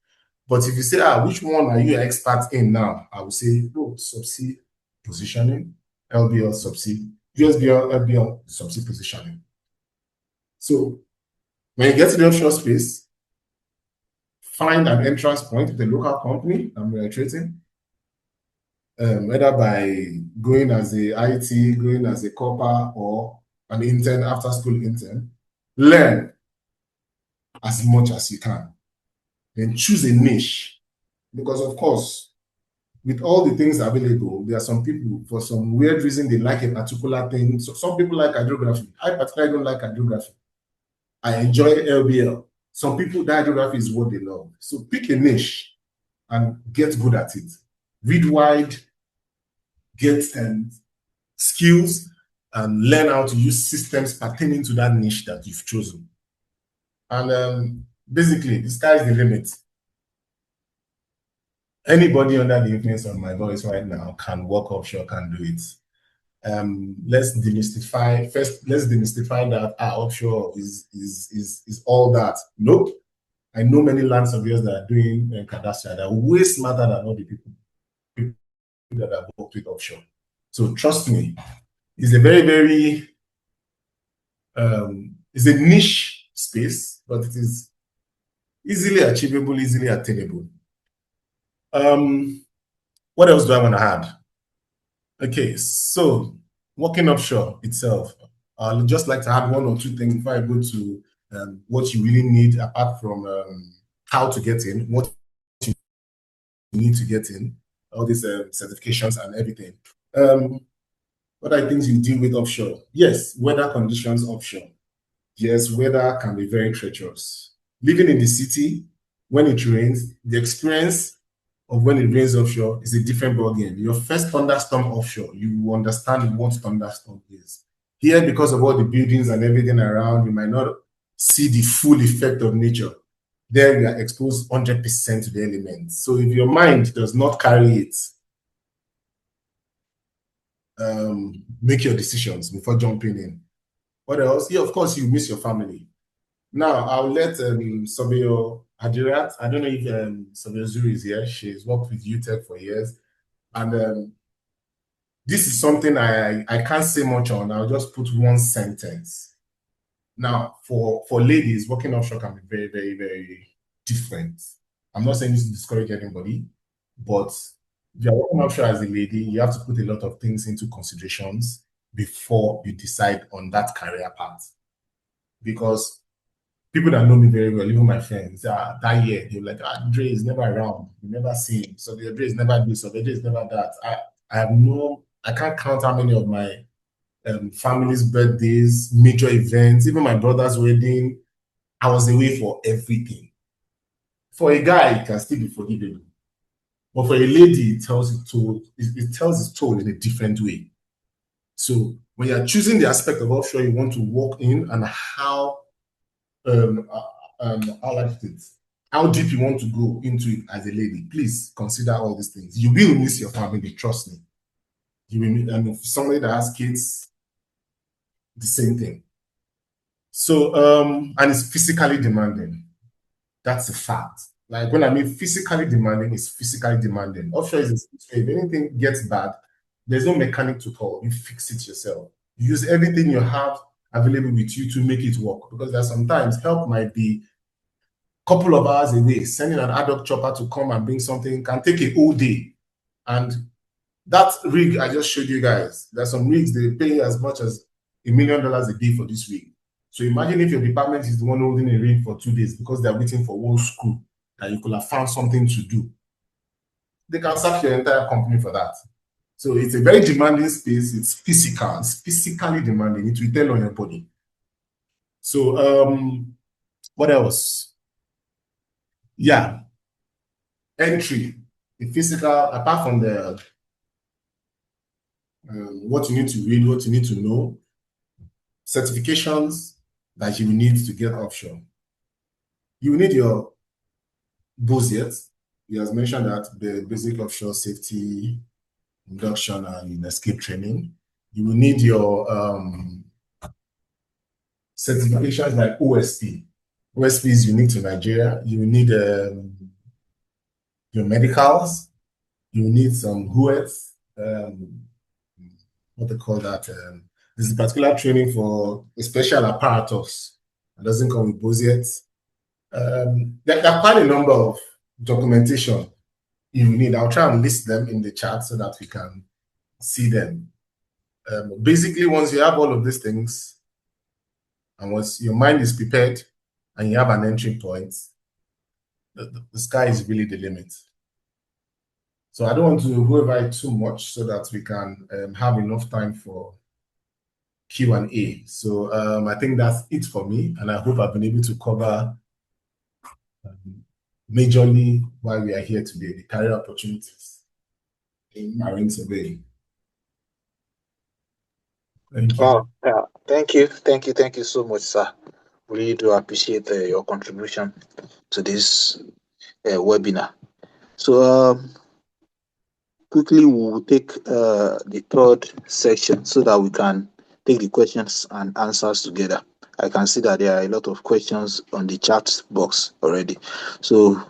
But if you say, which one are you an expert in now? I would say, subsea positioning, LBL subsea, USBL, LBL subsea positioning. So when you get to the offshore space, find an entrance point with a local company, I'm reiterating, either by going as a IT, going as a corper, or an intern, after school intern. Learn as much as you can. Then choose a niche. Because of course, with all the things available, there are some people, for some weird reason, they like a particular thing. So some people like hydrography. I particularly don't like hydrography. I enjoy LBL. Some people, hydrography is what they love. So pick a niche and get good at it. Read wide, get skills, and learn how to use systems pertaining to that niche that you've chosen. And basically, the sky is the limit. Anybody under the influence of my voice right now can work offshore, can do it. Let's demystify that offshore is all that. Nope. I know many land surveyors that are doing cadastral that are way smarter than all the people that have worked with offshore. So trust me, it's a very, very it's a niche space, but it is easily achievable, easily attainable. What else do I want to add? Okay, so working offshore itself, I'd just like to add one or two things before I go to what you really need apart from how to get in, what you need to get in, all these certifications and everything. What are things you deal with offshore? Yes, weather conditions offshore. Yes, weather can be very treacherous. Living in the city, when it rains, the experience of when it rains offshore is a different ballgame. Your first thunderstorm offshore, you will understand what thunderstorm is. Here, because of all the buildings and everything around, you might not see the full effect of nature. There, you are exposed 100% to the elements. So if your mind does not carry it, make your decisions before jumping in. What else? Yeah, of course, you miss your family. Now, I'll let Surveyor Adirat, I don't know if Surveyor Zuri is here. She's worked with UTech for years. And this is something I can't say much on. I'll just put one sentence. Now, for ladies, working offshore can be very, very, very different. I'm not saying this to discourage anybody, but if you're working offshore as a lady, you have to put a lot of things into considerations before you decide on that career path. Because people that know me very well, even my friends, that year, they were like, Dre is never around. You never see him. So Dre is never this, so Dre is never that. I can't count how many of my family's birthdays, major events, even my brother's wedding, I was away for everything. For a guy, it can still be forgivable. But for a lady, it tells its toll in a different way. So when you're choosing the aspect of offshore you want to work in and how deep you want to go into it as a lady, please consider all these things. You will miss your family, trust me. You will, and if somebody that has kids, the same thing. So, and it's physically demanding. That's a fact. Like when I mean physically demanding, it's physically demanding. Offshore is if anything gets bad, there's no mechanic to call. You fix it yourself. You use everything you have available with you to make it work. Because there's sometimes help might be a couple of hours away. Sending an ad hoc chopper to come and bring something can take a whole day. And that rig I just showed you guys, there's some rigs they pay as much as $1 million a day for this rig. So imagine if your department is the one holding a rig for 2 days because they're waiting for one screw that you could have found something to do. They can sack your entire company for that. So it's a very demanding space. It's physical. It's physically demanding. It will tell on your body. So what else? Yeah. Entry. The physical, apart from the what you need to read, what you need to know, certifications that you need to get offshore. You need your BOSIET. He has mentioned that the basic offshore safety induction and escape training. You will need your certifications like OSP. OSP is unique to Nigeria. You will need your medicals. You will need some HUETs. What they call that? This is particular training for a special apparatus. It doesn't come with BOSIET. There are quite a number of documentation you need. I'll try and list them in the chat so that we can see them. Basically, once you have all of these things, and once your mind is prepared and you have an entry point, the sky is really the limit. So I don't want to go over it too much so that we can have enough time for Q&A. So I think that's it for me, and I hope I've been able to cover majorly why we are here today, the career opportunities in marine surveying. Thank you. Wow. Thank you so much, sir. Really do appreciate your contribution to this webinar. So quickly we'll take the third section so that we can take the questions and answers together. I can see that there are a lot of questions on the chat box already. So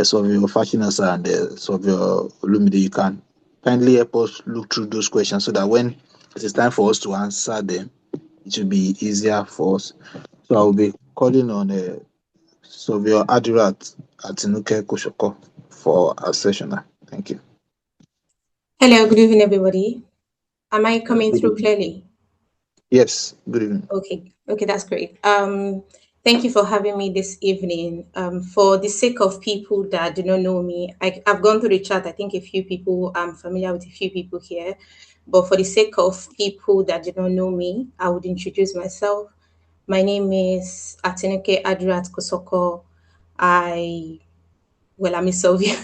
some of your fashions and some of your Olumide, you can kindly help us look through those questions so that when it is time for us to answer them, it will be easier for us. So I will be calling on Surveyor Adirat Atinuke Koshoko for our session. Thank you. Hello, good evening, everybody. Am I coming through clearly? Yes, good evening. Okay, that's great. Thank you for having me this evening. For the sake of people that do not know me, I've gone through the chat. I think a few people, I'm familiar with a few people here, but for the sake of people that do not know me, I would introduce myself. My name is Atinuke Adirat Kosoko. I'm a surveyor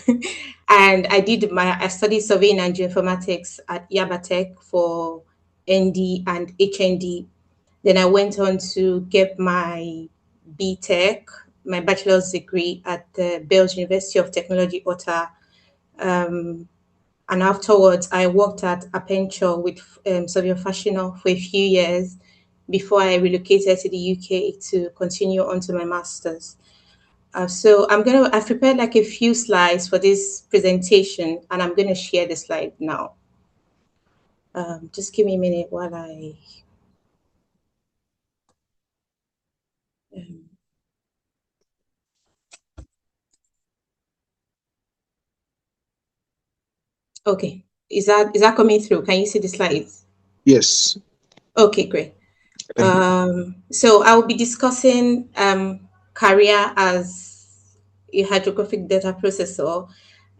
and I studied surveying and geoinformatics at Yabatech for ND and HND. Then I went on to get my BTech, my bachelor's degree at the Bells University of Technology, Ottawa. And afterwards, I worked at Apenture with Surveyor Fashion for a few years before I relocated to the UK to continue on to my master's. So I've prepared like a few slides for this presentation, and I'm going to share the slide now. Just give me a minute while I... Okay, is that coming through? Can you see the slides? Yes. Okay, great. So I will be discussing career as a hydrographic data processor.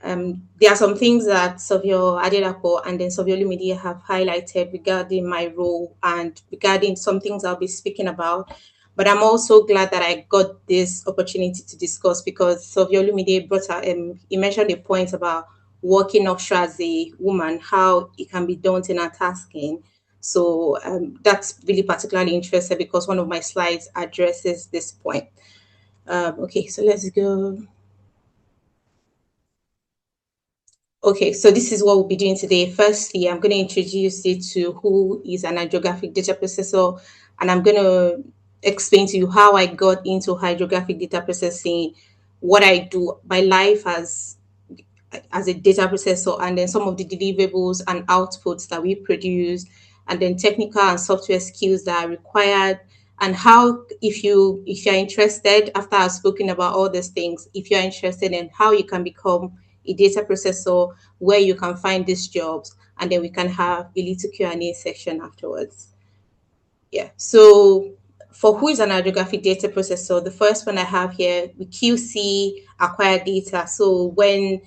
There are some things that Surveyor Adedapo and then Surveyor Lumide have highlighted regarding my role and regarding some things I'll be speaking about. But I'm also glad that I got this opportunity to discuss because Surveyor Lumide brought out, he mentioned a point about working offshore as a woman, how it can be daunting and tasking. So that's really particularly interesting because one of my slides addresses this point. Okay, so let's go. Okay, so this is what we'll be doing today. Firstly, I'm going to introduce you to who is an hydrographic data processor, and I'm going to explain to you how I got into hydrographic data processing, what I do, my life as a data processor, and then some of the deliverables and outputs that we produce, and then technical and software skills that are required, and how, if you're interested, after I've spoken about all these things, if you're interested in how you can become a data processor, where you can find these jobs, and then we can have a little Q&A section afterwards. Yeah, so for who is an hydrographic data processor, the first one I have here, we QC acquired data. So when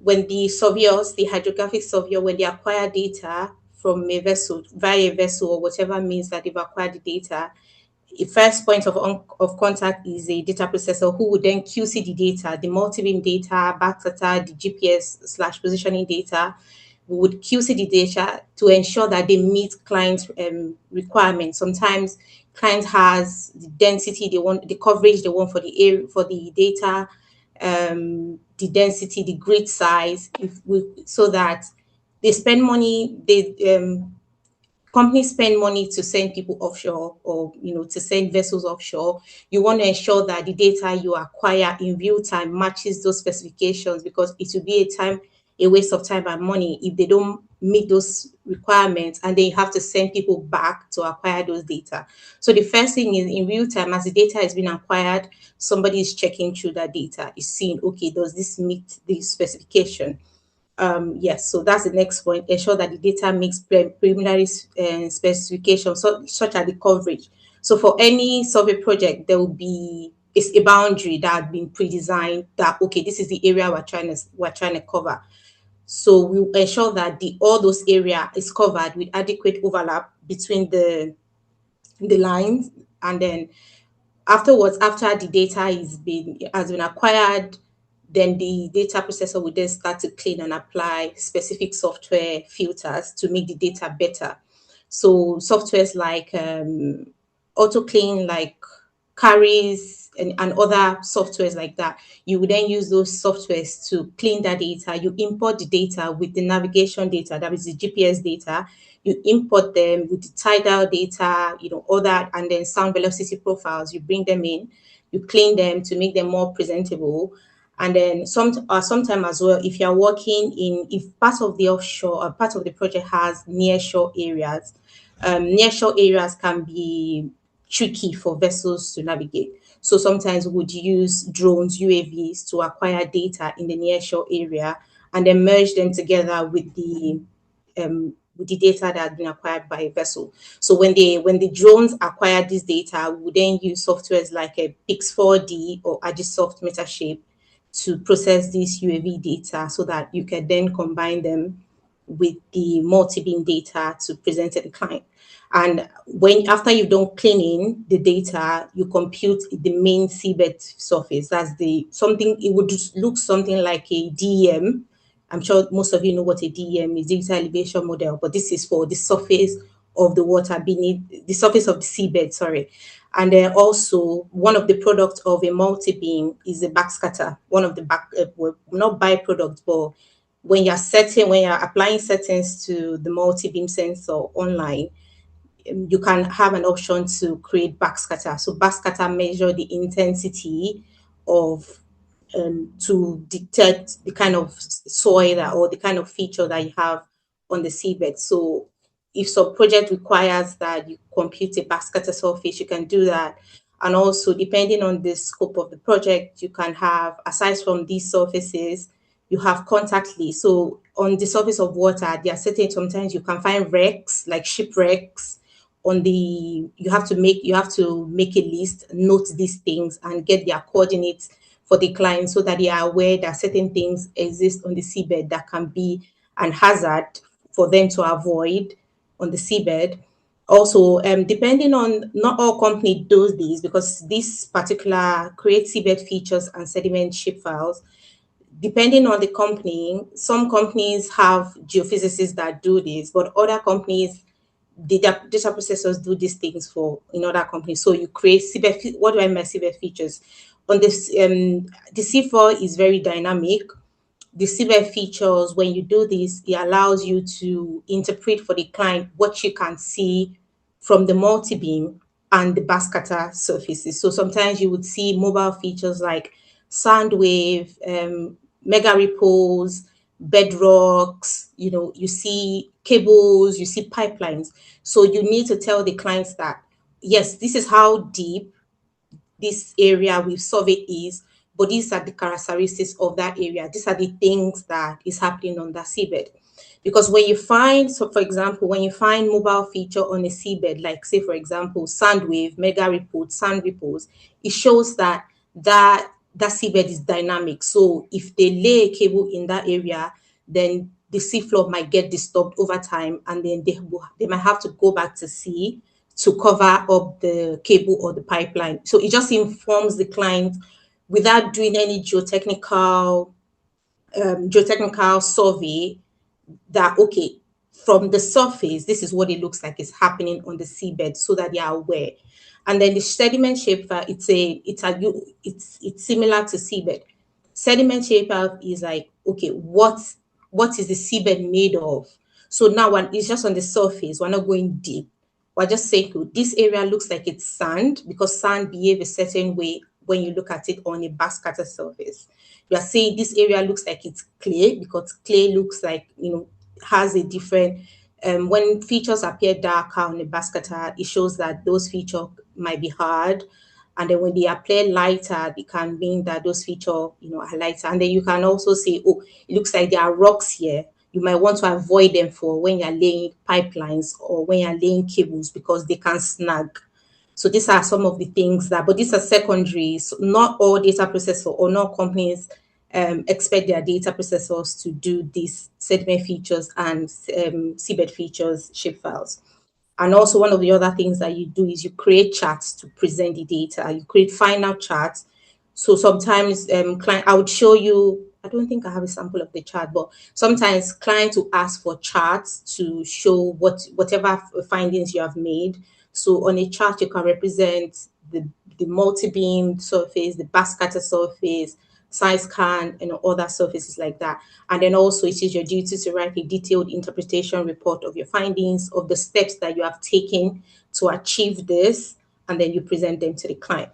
the surveyors, the hydrographic surveyor, when they acquire data from a vessel, via a vessel or whatever means that they've acquired the data, the first point of contact is a data processor who would then QC the data, the multi-beam data, back data, the GPS/positioning data. We would QC the data to ensure that they meet clients' requirements. Sometimes client has the density they want, the coverage they want for the area, for the data, the density, the grid size, so that they spend money, companies spend money to send people offshore or, to send vessels offshore. You want to ensure that the data you acquire in real time matches those specifications, because it will be a waste of time and money if they don't meet those requirements and they have to send people back to acquire those data. So the first thing is, in real time, as the data has been acquired, somebody is checking through that data, is seeing, okay, does this meet the specification? Yes, so that's the next point. Ensure that the data meets preliminary specifications, such as the coverage. So for any survey project, there will be a boundary that has been pre-designed that, okay, this is the area we're trying to cover. So we'll ensure that all those area is covered with adequate overlap between the lines, and then afterwards, after the data has been acquired, then the data processor will then start to clean and apply specific software filters to make the data better. So softwares like auto clean, like carries and other softwares like that, you would then use those softwares to clean that data. You import the data with the navigation data, that is the GPS data. You import them with the tidal data, all that, and then sound velocity profiles. You bring them in, you clean them to make them more presentable. And then sometime as well, if you're working if part of the offshore or part of the project has nearshore areas, nearshore areas can be tricky for vessels to navigate. So sometimes we would use drones, UAVs, to acquire data in the nearshore area and then merge them together with the data that has been acquired by a vessel. So when the drones acquire this data, we then use softwares like a Pix4D or Agisoft Metashape to process this UAV data so that you can then combine them with the multi-beam data to present to the client. And after you've done cleaning the data, you compute the main seabed surface. That's it would just look something like a DEM. I'm sure most of you know what a DEM is, digital elevation model, but this is for the surface of the water beneath the surface of the seabed, sorry. And then also one of the products of a multi-beam is a backscatter. One of the not byproducts, but when you're applying settings to the multi-beam sensor online, you can have an option to create backscatter. So backscatter measure the intensity of to detect the kind of soil or the kind of feature that you have on the seabed. So if some project requires that you compute a backscatter surface, you can do that. And also, depending on the scope of the project, you can have, aside from these surfaces, you have contact lists. So on the surface of water, there are sometimes you can find wrecks, like shipwrecks. You have to make a list, note these things, and get their coordinates for the client so that they are aware that certain things exist on the seabed that can be an hazard for them to avoid on the seabed. Also, depending on, not all company does these, because this particular create seabed features and sediment shape files, depending on the company, some companies have geophysicists that do this, but other companies, data processors do these things in other companies. So you create seabed. What do I mean by seabed features? On this, the C4 is very dynamic. The seabed features, when you do this, it allows you to interpret for the client what you can see from the multi-beam and the backscatter surfaces. So sometimes you would see mobile features like sand wave, mega ripples, bedrocks, you see cables, you see pipelines. So you need to tell the clients that, yes, this is how deep this area we've surveyed is, but these are the characteristics of that area. These are the things that is happening on that seabed. Because for example, when you find mobile feature on a seabed, like say, for example, sand wave, mega ripples, sand ripples, it shows that seabed is dynamic. So if they lay a cable in that area, then the seafloor might get disturbed over time, and then they might have to go back to sea to cover up the cable or the pipeline. So it just informs the client without doing any geotechnical survey that, okay, from the surface, this is what it looks like is happening on the seabed, so that they are aware. And then the sediment shapefile, it's similar to seabed. Sediment shapefile is like, okay, what is the seabed made of? So now when it's just on the surface, we're not going deep. We're just saying, this area looks like it's sand, because sand behave a certain way when you look at it on a backscatter surface. You are saying this area looks like it's clay, because clay looks like, has a different, when features appear darker on the backscatter, it shows that those features might be hard. And then when they appear lighter, it can mean that those features, are lighter. And then you can also say, oh, it looks like there are rocks here. You might want to avoid them for when you're laying pipelines or when you're laying cables, because they can snag. So these are some of the things but these are secondary. So not all data processors or not companies expect their data processors to do these sediment features and seabed features shape files. And also one of the other things that you do is you create charts to present the data. You create final charts. So sometimes client, I would show you, I don't think I have a sample of the chart, but sometimes clients will ask for charts to show whatever findings you have made. So on a chart, you can represent the multi-beam surface, the backscatter surface, side scan, and other surfaces like that. And then also it is your duty to write a detailed interpretation report of your findings, of the steps that you have taken to achieve this, and then you present them to the client.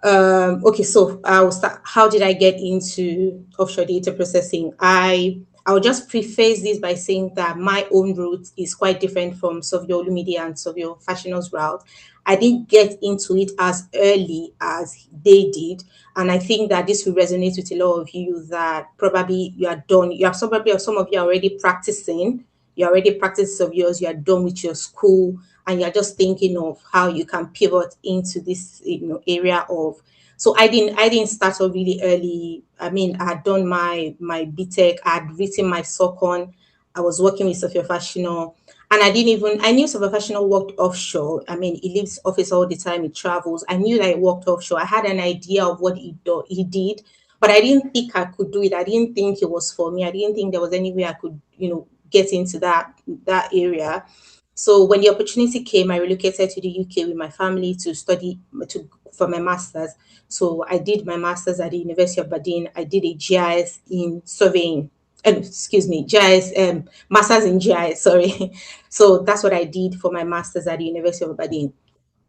Okay, so I'll start. How did I get into offshore data processing? I'll just preface this by saying that my own route is quite different from Savio Olumide and Savio Fashion's route. I didn't get into it as early as they did, and I think that this will resonate with a lot of you that probably you are done. You have probably some of you are already practicing. You're already practicing of yours. You are done with your school, and you're just thinking of how you can pivot into this area of. So I didn't start off really early. I mean, I had done my BTech, I had written my SOCON, I was working with Sophia Fashino, and I knew Sophia Fashino worked offshore. I mean, he leaves office all the time, he travels. I knew that he worked offshore. I had an idea of what he did, but I didn't think I could do it. I didn't think it was for me. I didn't think there was any way I could, get into that area. So when the opportunity came, I relocated to the UK with my family to study for my master's. So I did my master's at the University of Aberdeen. I did a GIS in surveying. Excuse me, GIS, master's in GIS, sorry. So that's what I did for my master's at the University of Aberdeen.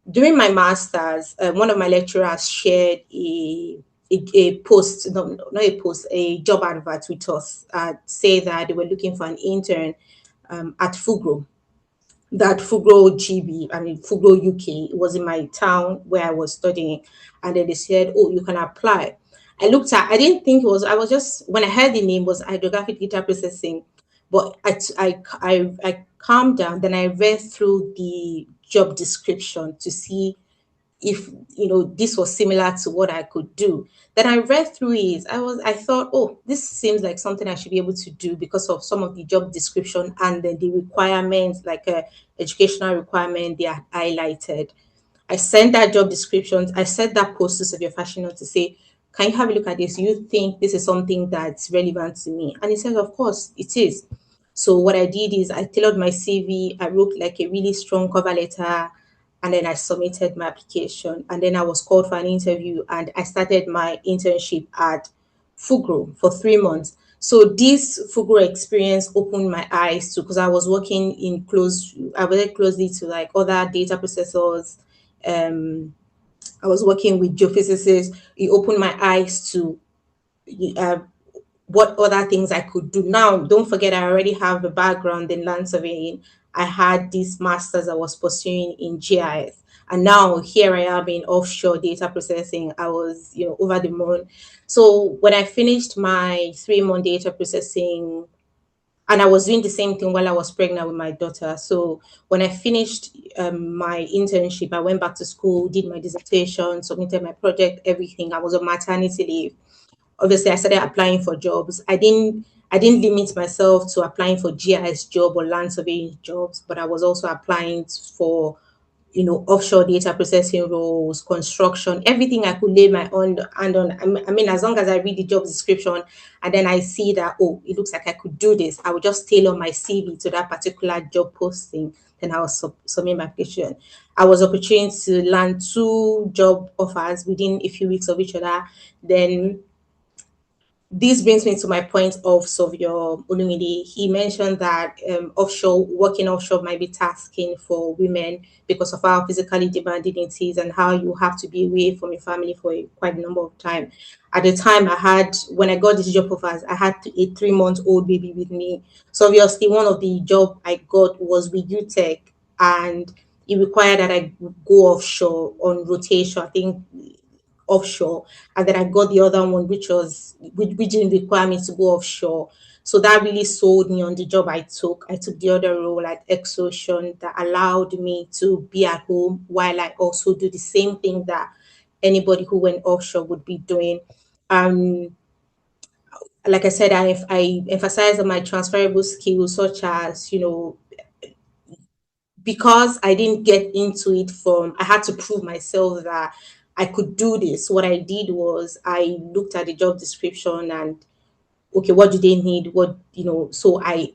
During my master's, one of my lecturers shared a post, no, not a post, a job advert with us, say that they were looking for an intern at Fugro, that Fugro GB, I mean Fugro UK. It was in my town where I was studying, and then they said, "Oh, you can apply." I didn't think it was. I was just when I heard the name was hydrographic data processing, but I calmed down. Then I read through the job description to see if this was similar to what I could do. Then I read through it. I thought, oh, this seems like something I should be able to do because of some of the job description and then the requirements, like educational requirement they are highlighted. I sent that job descriptions. I sent that post to Severe Fashion to say, can you have a look at this? You think this is something that's relevant to me? And he said, of course, it is. So what I did is I tailored my CV. I wrote like a really strong cover letter, and then I submitted my application. And then I was called for an interview, and I started my internship at Fugro for 3 months. So this Fugro experience opened my eyes to, because I was working I worked closely to like other data processors. I was working with geophysicists. It opened my eyes to uh, what other things I could do. Now, don't forget, I already have a background in land surveying. I had this master's I was pursuing in GIS. And now here I am in offshore data processing. I was, over the moon. So when I finished my 3-month data processing, and I was doing the same thing while I was pregnant with my daughter. So when I finished my internship, I went back to school, did my dissertation, submitted my project, everything. I was on maternity leave. Obviously, I started applying for jobs. I didn't limit myself to applying for GIS job or land surveying jobs, but I was also applying for offshore data processing roles, construction, everything I could lay my own hand on. I mean, as long as I read the job description and then I see that, oh, it looks like I could do this, I would just tailor my CV to that particular job posting. Then I was submit my application. I was opportunity to land 2 job offers within a few weeks of each other. Then this brings me to my point of Savio Olumide. He mentioned that working offshore might be tasking for women because of how physically demanding it is and how you have to be away from your family for quite a number of time. At the time when I got this job offers, I had a 3-month-old baby with me. So obviously one of the job I got was with UTech, and it required that I go offshore on rotation. I think offshore, and then I got the other one which didn't require me to go offshore. So that really sold me on the job I took. I took the other role at Exocean that allowed me to be at home while I also do the same thing that anybody who went offshore would be doing. Like I said, I emphasize on my transferable skills such as because I didn't get into it I had to prove myself that I could do this. What I did was I looked at the job description and, okay, what do they need? So I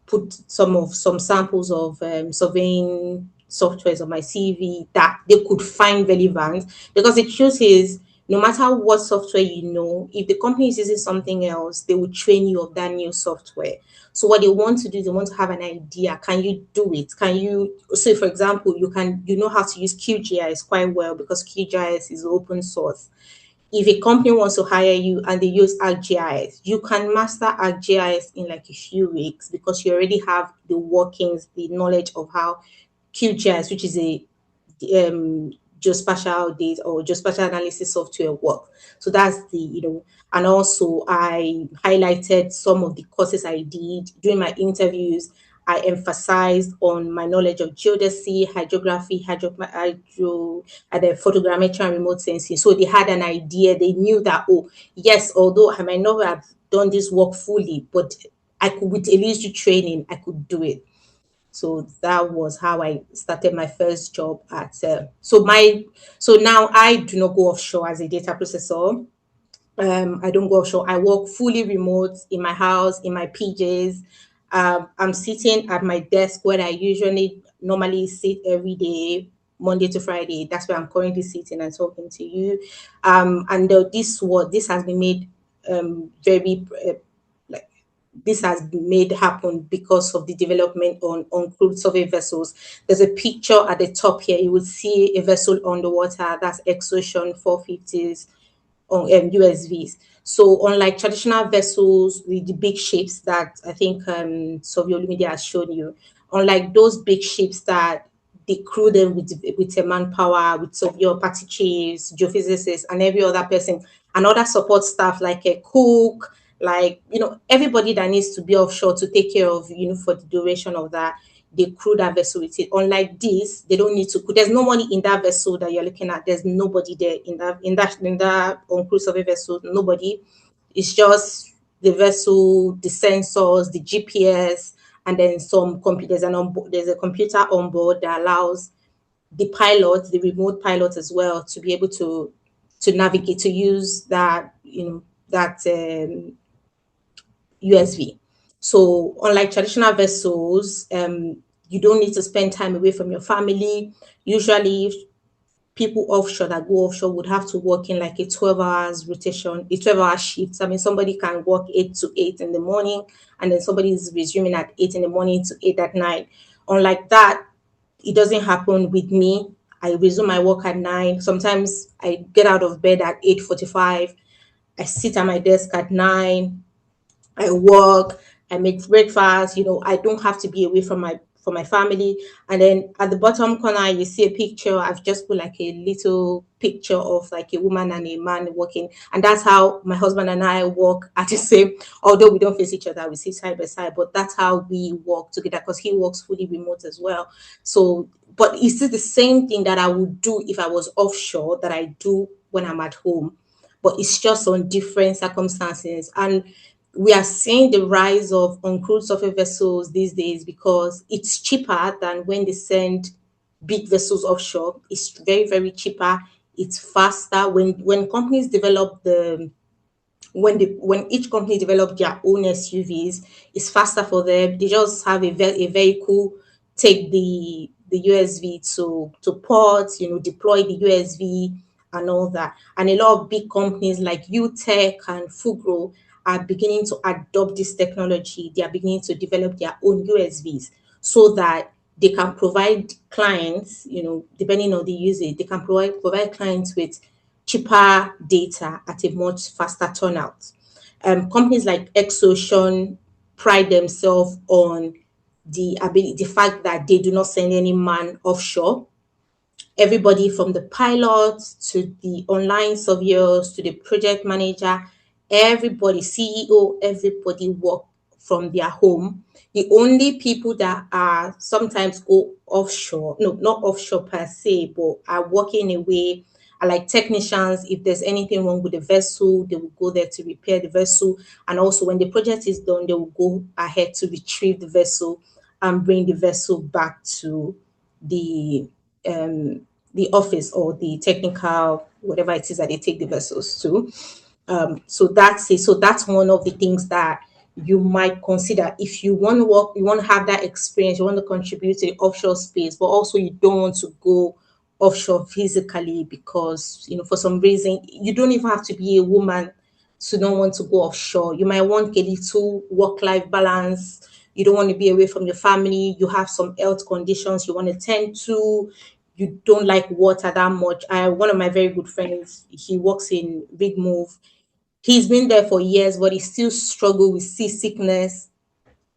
put some samples of surveying softwares on my CV that they could find relevant, because the truth is, no matter what software if the company is using something else, they will train you of that new software. So what they want to do is they want to have an idea. Can you do it? Can you, so for example, you know how to use QGIS quite well, because QGIS is open source. If a company wants to hire you and they use ArcGIS, you can master ArcGIS in like a few weeks, because you already have the workings, the knowledge of how QGIS, which is a geospatial data or geospatial analysis software, work. So that's and also I highlighted some of the courses I did during my interviews. I emphasized on my knowledge of geodesy, hydrography, and then photogrammetry and remote sensing. So they had an idea. They knew that, oh, yes, although I might not have done this work fully, but I could, with a little training, I could do it. So that was how I started my first job at. So now I do not go offshore as a data processor. I don't go offshore. I work fully remote in my house, in my PJs. I'm sitting at my desk where I normally sit every day, Monday to Friday. That's where I'm currently sitting and talking to you. And this has been made very like this has been made happen because of the development on crude survey vessels. There's a picture at the top here. You will see a vessel underwater. That's Exocean 450s on USVs. So unlike traditional vessels with the big ships that I think Soviet Olumide has shown you, unlike those big ships that they crew them with a manpower, with Soviet party chiefs, geophysicists, and every other person, and other support staff like a cook, like everybody that needs to be offshore to take care of for the duration of that, they crew that vessel with it. Unlike this, they don't need to. There's no money in that vessel that you're looking at. There's nobody there in that on cruise survey vessel. Nobody. It's just the vessel, the sensors, the GPS, and then some computers. There's a computer on board that allows the pilot, the remote pilot as well, to be able to navigate, to use that USV. So unlike traditional vessels, you don't need to spend time away from your family. Usually people offshore that go offshore would have to work in like a 12 hours rotation, a 12-hour shift. I mean, somebody can work 8 to 8 in the morning, and then somebody is resuming at 8 in the morning to 8 at night. Unlike that, it doesn't happen with me. I resume my work at 9. Sometimes I get out of bed at 8:45. I sit at my desk at 9. I work, I make breakfast, I don't have to be away from my family. And then at the bottom corner, you see a picture. I've just put like a little picture of like a woman and a man working. And that's how my husband and I work at the same, although we don't face each other, we sit side by side, but that's how we work together, because he works fully remote as well. So, but it's the same thing that I would do if I was offshore that I do when I'm at home, but it's just on different circumstances. And we are seeing the rise of uncrewed survey vessels these days because it's cheaper than when they send big vessels offshore. It's very, very cheaper. It's faster. When companies develop when each company develop their own SUVs, it's faster for them. They just have a vehicle, take the USV to ports, deploy the USV and all that. And a lot of big companies like UTech and Fugro are beginning to adopt this technology. They are beginning to develop their own USVs so that they can provide clients, depending on the usage, they can provide clients with cheaper data at a much faster turnout. Companies like Exocean pride themselves on the fact that they do not send any man offshore. Everybody from the pilot to the online surveyors to the project manager, everybody, CEO, everybody work from their home. The only people that are sometimes go offshore, no, not offshore per se, but are working away are like technicians. If there's anything wrong with the vessel, they will go there to repair the vessel. And also when the project is done, they will go ahead to retrieve the vessel and bring the vessel back to the office or the technical, whatever it is that they take the vessels to. So that's it. So that's one of the things that you might consider if you want to work, you want to have that experience, you want to contribute to the offshore space, but also you don't want to go offshore physically because, for some reason, you don't even have to be a woman to not want to go offshore. You might want a little work-life balance. You don't want to be away from your family. You have some health conditions you want to tend to. You don't like water that much. One of my very good friends, he works in Big Move. He's been there for years, but he still struggle with seasickness.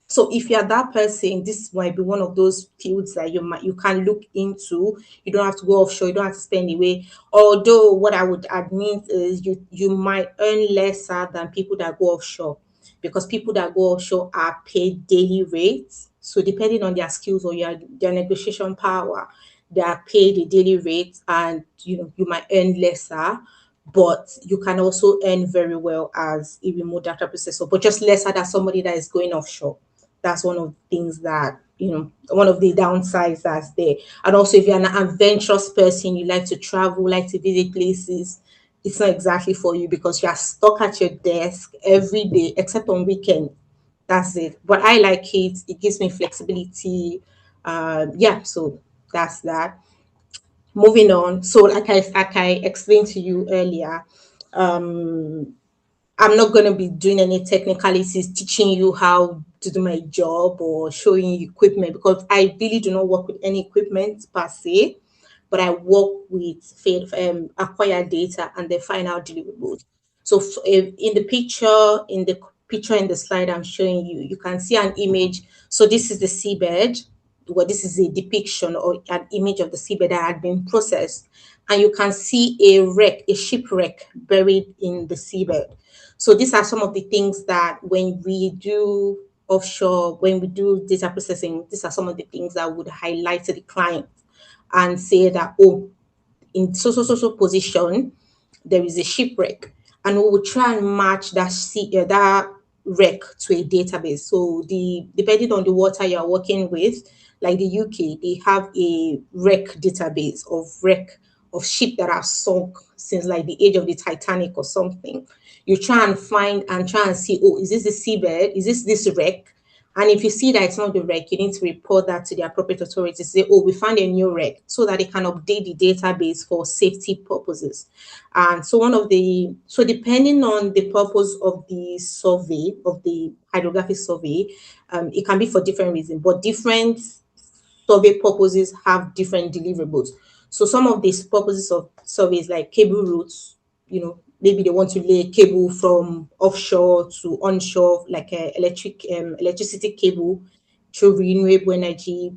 So if you're that person, this might be one of those fields that you can look into. You don't have to go offshore. You don't have to spend away. Although what I would admit is you might earn lesser than people that go offshore, because people that go offshore are paid daily rates. So depending on their skills or their negotiation power, they are paid a daily rate, and you might earn lesser, but you can also earn very well as a remote data processor, but just lesser than somebody that is going offshore. That's one of the things that, one of the downsides that's there. And also, if you're an adventurous person, you like to travel, like to visit places, it's not exactly for you because you're stuck at your desk every day, except on weekend. That's it. But I like it. It gives me flexibility. Yeah, so that's that. Moving on. So like I explained to you earlier, I'm not going to be doing any technicalities, teaching you how to do my job or showing you equipment, because I really do not work with any equipment per se, but I work with acquired data and the final deliverables. So if in the picture in the slide I'm showing you, you can see an image. So this is the seabed. Well, this is a depiction or an image of the seabed that had been processed, and you can see a shipwreck buried in the seabed. So these are some of the things that when we do offshore, when we do data processing, these are some of the things that would highlight to the client and say that, oh, in so position, there is a shipwreck, and we will try and match that wreck to a database. So depending on the water you're working with, like the UK, they have a wreck database of ship that have sunk since like the age of the Titanic or something. You try and see, oh, is this the seabed? Is this wreck? And if you see that it's not the wreck, you need to report that to the appropriate authorities. Say, oh, we found a new wreck, so that they can update the database for safety purposes. And so depending on the purpose of the survey, of the hydrographic survey, it can be for different reasons, but different survey purposes have different deliverables. So some of these purposes of surveys, like cable routes, maybe they want to lay cable from offshore to onshore, like electricity cable through renewable energy.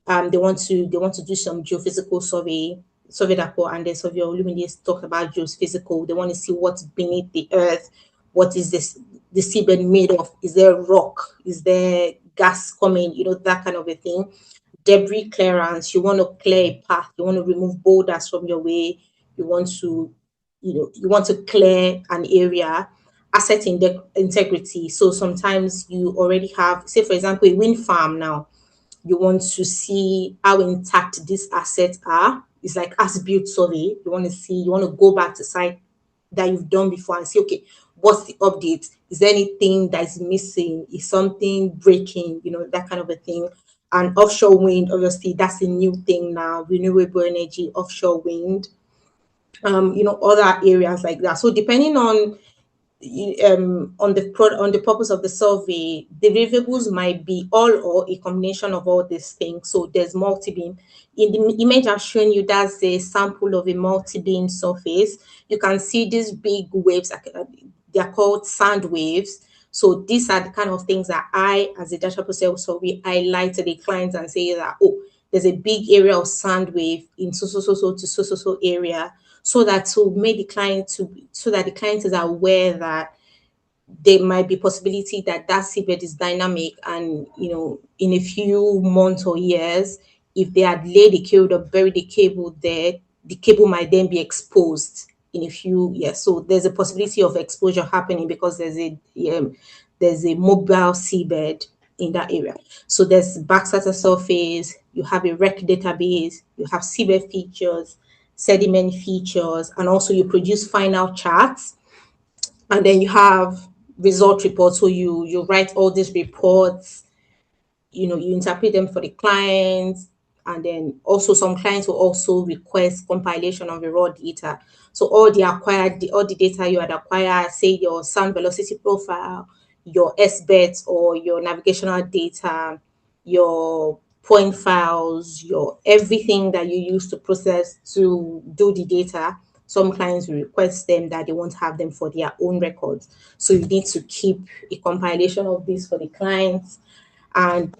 They want to do some geophysical survey that, and then Survey Olumide talked about geophysical. They want to see what's beneath the earth. What is the seabed made of? Is there rock? Is there gas coming? That kind of a thing. Debris clearance. You want to clear a path. You want to remove boulders from your way. You want to clear an area. Asset integrity. So sometimes you already have, say for example, a wind farm now. You want to see how intact these assets are. It's like as-built survey. You want to go back to site that you've done before and see, okay, what's the update? Is there anything that is missing? Is something breaking? That kind of a thing. And offshore wind, obviously, that's a new thing now. Renewable energy, offshore wind, other areas like that. So depending on the purpose of the survey, deliverables might be all or a combination of all these things. So there's multi-beam. In the image I've shown you, that's a sample of a multi-beam surface. You can see these big waves. They're called sand waves. So these are the kind of things that I, as a data processor, we highlight to the clients and say that, oh, there's a big area of sand wave in so area, so that the client is aware that there might be possibility that seabed is dynamic, and in a few months or years, if they had laid the cable or buried the cable there, the cable might then be exposed in a few years. So there's a possibility of exposure happening because there's a mobile seabed in that area. So there's backscatter surface, you have a rec database, you have seabed features, sediment features, and also you produce final charts. And then you have result reports. So you write all these reports, you interpret them for the clients, and then also some clients will also request compilation of the raw data. So all the data you had acquired, say your sound velocity profile, your SBET or your navigational data, your point files, your everything that you use to process to do the data. Some clients will request them that they won't have them for their own records. So you need to keep a compilation of this for the clients. And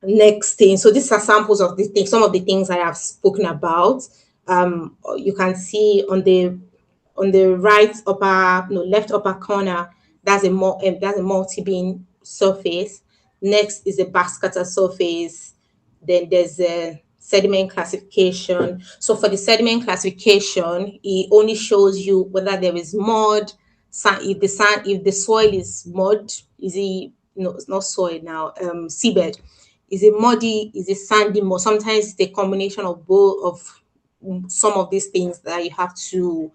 next thing, so these are samples of the things, some of the things I have spoken about. You can see on the left upper corner, that's a multi-beam surface. Next is a backscatter surface. Then there's a sediment classification. So for the sediment classification, it only shows you whether there is mud, if the soil is mud, it's not soil now, seabed. Is it muddy? Is it sandy? More sometimes it's a combination of both of some of these things that you have to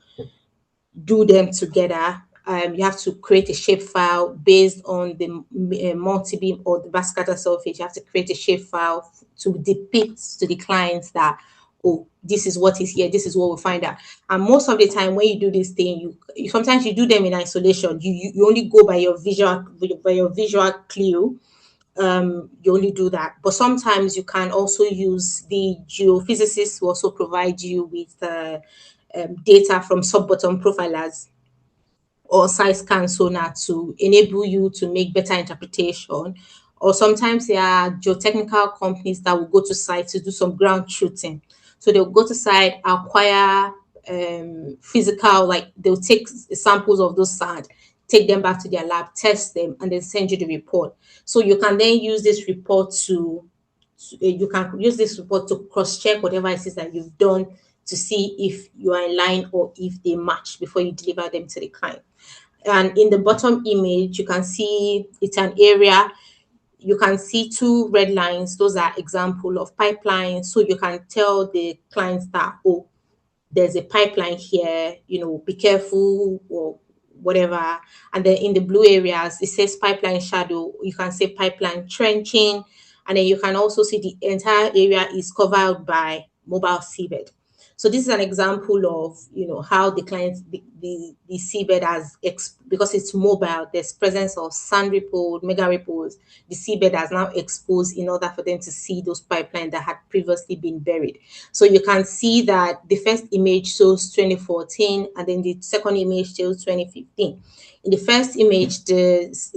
do them together. You have to create a shapefile based on the multi-beam or the backscatter surface. You have to create a shapefile to depict to the clients that, oh, this is what is here, this is what we find out. And most of the time when you do this thing, you sometimes you do them in isolation. You only go by your visual clue. You only do that. But sometimes you can also use the geophysicists who also provide you with data from sub-bottom profilers or side scan sonar to enable you to make better interpretation. Or sometimes there are geotechnical companies that will go to site to do some ground truthing. So they'll go to site, acquire physical, like they'll take samples of those sand, take them back to their lab, test them, and then send you the report. So you can then use this report to cross-check whatever it is that you've done to see if you are in line or if they match before you deliver them to the client. And in the bottom image, you can see it's an area. You can see two red lines. Those are example of pipelines. So you can tell the clients that, oh, there's a pipeline here, be careful or whatever. And then in the blue areas, it says pipeline shadow. You can say pipeline trenching. And then you can also see the entire area is covered by mobile seabed. So this is an example of, how the clients, the seabed has, because it's mobile, there's presence of sand ripples, mega ripples. The seabed has now exposed in order for them to see those pipelines that had previously been buried. So you can see that the first image shows 2014, and then the second image shows 2015. In the first image, there's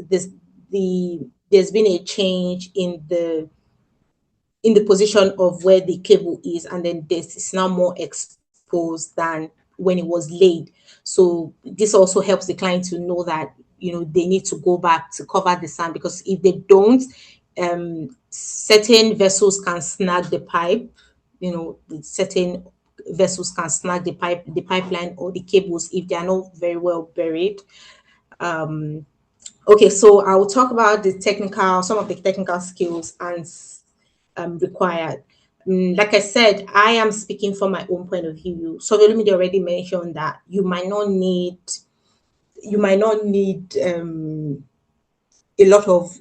been a change in the position of where the cable is, and then this is now more exposed than when it was laid. So this also helps the client to know that they need to go back to cover the sand, because if they don't, certain vessels can snag the pipe. Certain vessels can snag the pipeline or the cables if they are not very well buried. Okay, so I will talk about some of the technical skills and required. Like I said, I am speaking from my own point of view. So let me already mention that you might not need a lot of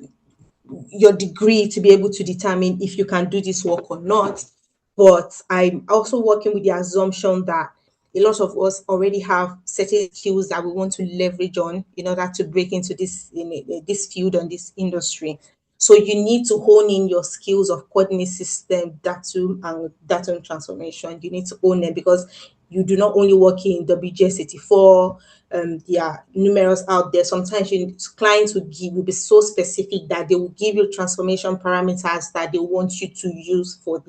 your degree to be able to determine if you can do this work or not. But I'm also working with the assumption that a lot of us already have certain skills that we want to leverage on in order to break into this field and this industry. So you need to hone in your skills of coordinate system, datum, and datum transformation. You need to own them, because you do not only work in WGS84. There are numerous out there. Sometimes clients will be so specific that they will give you transformation parameters that they want you to use for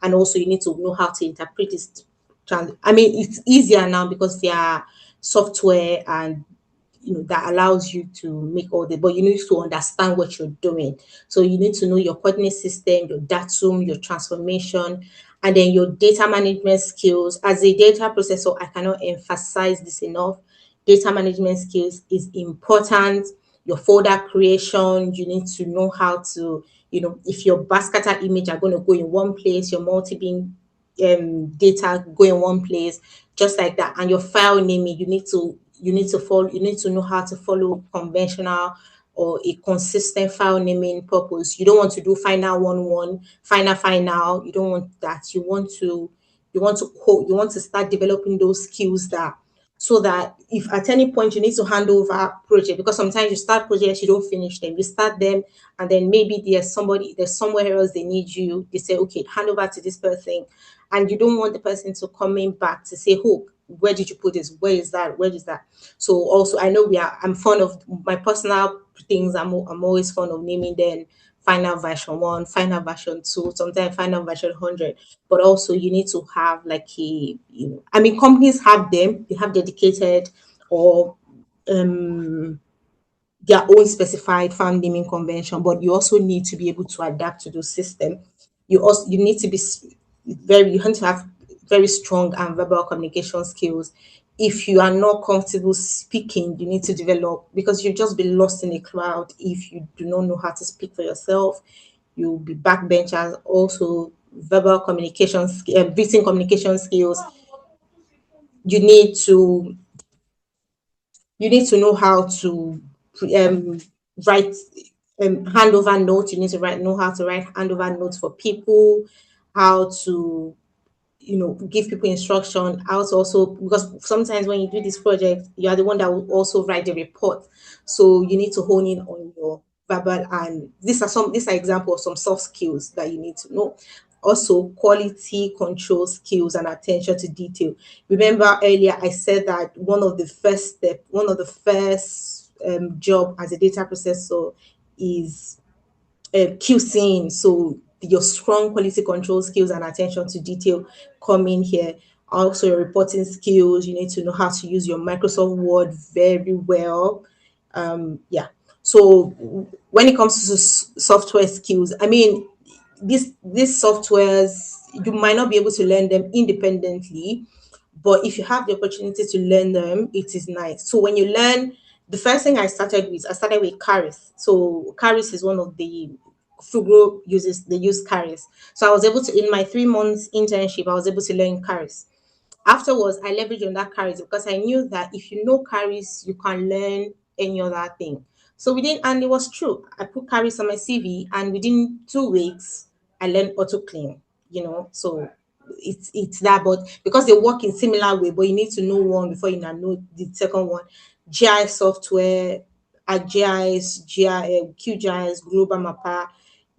and also you need to know how to interpret this. It's easier now because there are software and that allows you to make all but you need to understand what you're doing. So you need to know your coordinate system, your datum, your transformation, and then your data management skills. As a data processor, I cannot emphasize this enough. Data management skills is important. your folder creation. You need to know how to, if your Baskata image are going to go in one place, your multi-beam data go in one place, just like that. And your file naming, you need to follow, you need to know how to follow conventional or a consistent file naming purpose. You don't want to do final one, final. You don't want that. You want to start developing those skills that, so that if at any point you need to hand over a project, because sometimes you start projects, you don't finish them, you start them, and then maybe there's somewhere else they need you, they say, okay, hand over to this person, and you don't want the person to coming back to say, oh, where did you put this, where is that. So also, I know I'm fond of my personal things. I'm always fond of naming them final version 1, final version 2, sometimes final version 100. But also you need to have like I mean, companies have them, they have dedicated or their own specified farm naming convention, but you also need to be able to adapt to those systems. You need to be you have to have very strong and verbal communication skills. If you are not comfortable speaking, you need to develop, because you'll just be lost in a crowd if you do not know how to speak for yourself. You'll be backbenchers. Also, verbal communication, written communication skills. You need to know how to um, write handover notes. You need to know how to write handover notes for people, how to give people instruction, how to also, because sometimes when you do this project, you are the one that will also write the report. So you need to hone in on your verbal, and these are examples of some soft skills that you need to know. Also, quality control skills and attention to detail. Remember earlier I said that one of the first job as a data processor is QCing. So your strong quality control skills and attention to detail come in here. Also, your reporting skills. You need to know how to use your Microsoft Word very well. Yeah. So when it comes to software skills, I mean, these softwares, you might not be able to learn them independently, but if you have the opportunity to learn them, it is nice. So when you learn, the first thing I started with Caris. So Caris is one of the Fugro uses, they use Caris. So I was able to, in my 3 months internship, I was able to learn Caris. Afterwards, I leveraged on that Caris because I knew that if you know Caris, you can learn any other thing. So and it was true. I put Caris on my CV, and within 2 weeks, I learned auto clean. So it's that, but because they work in similar way, but you need to know one before you know the second one. GIS software, ArcGIS, QGIS, Global Mapper.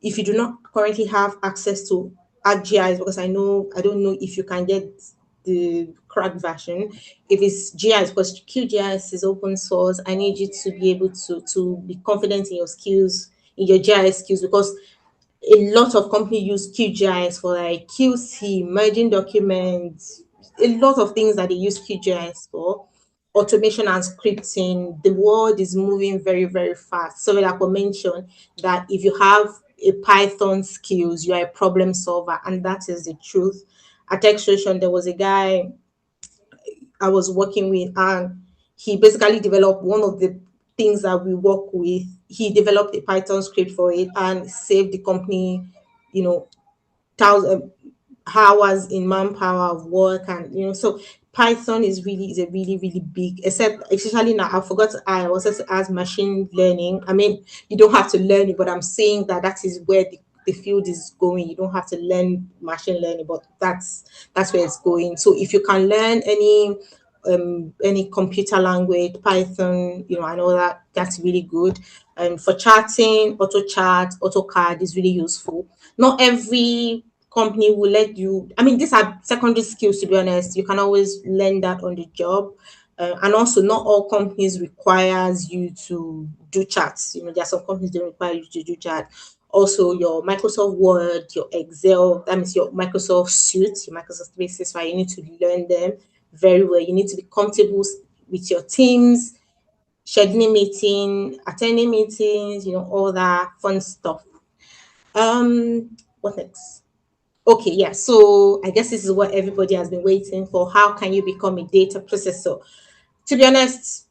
If you do not currently have access to ArcGIS, because I don't know if you can get the cracked version. If it's GIS, because QGIS is open source, I need you to be able to be confident in your skills, in your GIS skills, because a lot of companies use QGIS for like QC, merging documents, a lot of things that they use QGIS for. Automation and scripting. The world is moving very, very fast. So like I mentioned, that if you have a Python skills, you are a problem solver, and that is the truth. At Extraction, there was a guy I was working with, and he basically developed one of the things that we work with. He developed a Python script for it and saved the company, you know, thousand hours in manpower of work. And so Python is a really, really big, except especially now, I forgot I was to ask machine learning. I mean, you don't have to learn it, but I'm saying that is where the field is going. You don't have to learn machine learning, but that's where it's going. So if you can learn any computer language, Python, I know that's really good. And for charting, AutoCAD is really useful. Not every company will let you. I mean, these are secondary skills, to be honest. You can always learn that on the job. And also, not all companies requires you to do charts. There are some companies that require you to do chat. Also, your Microsoft Word, your Excel, that means your Microsoft Suite, your Microsoft 365, you need to learn them very well. You need to be comfortable with your teams, scheduling meeting, attending meetings, all that fun stuff. What next? Okay, yeah. So I guess this is what everybody has been waiting for. How can you become a data processor? To be honest,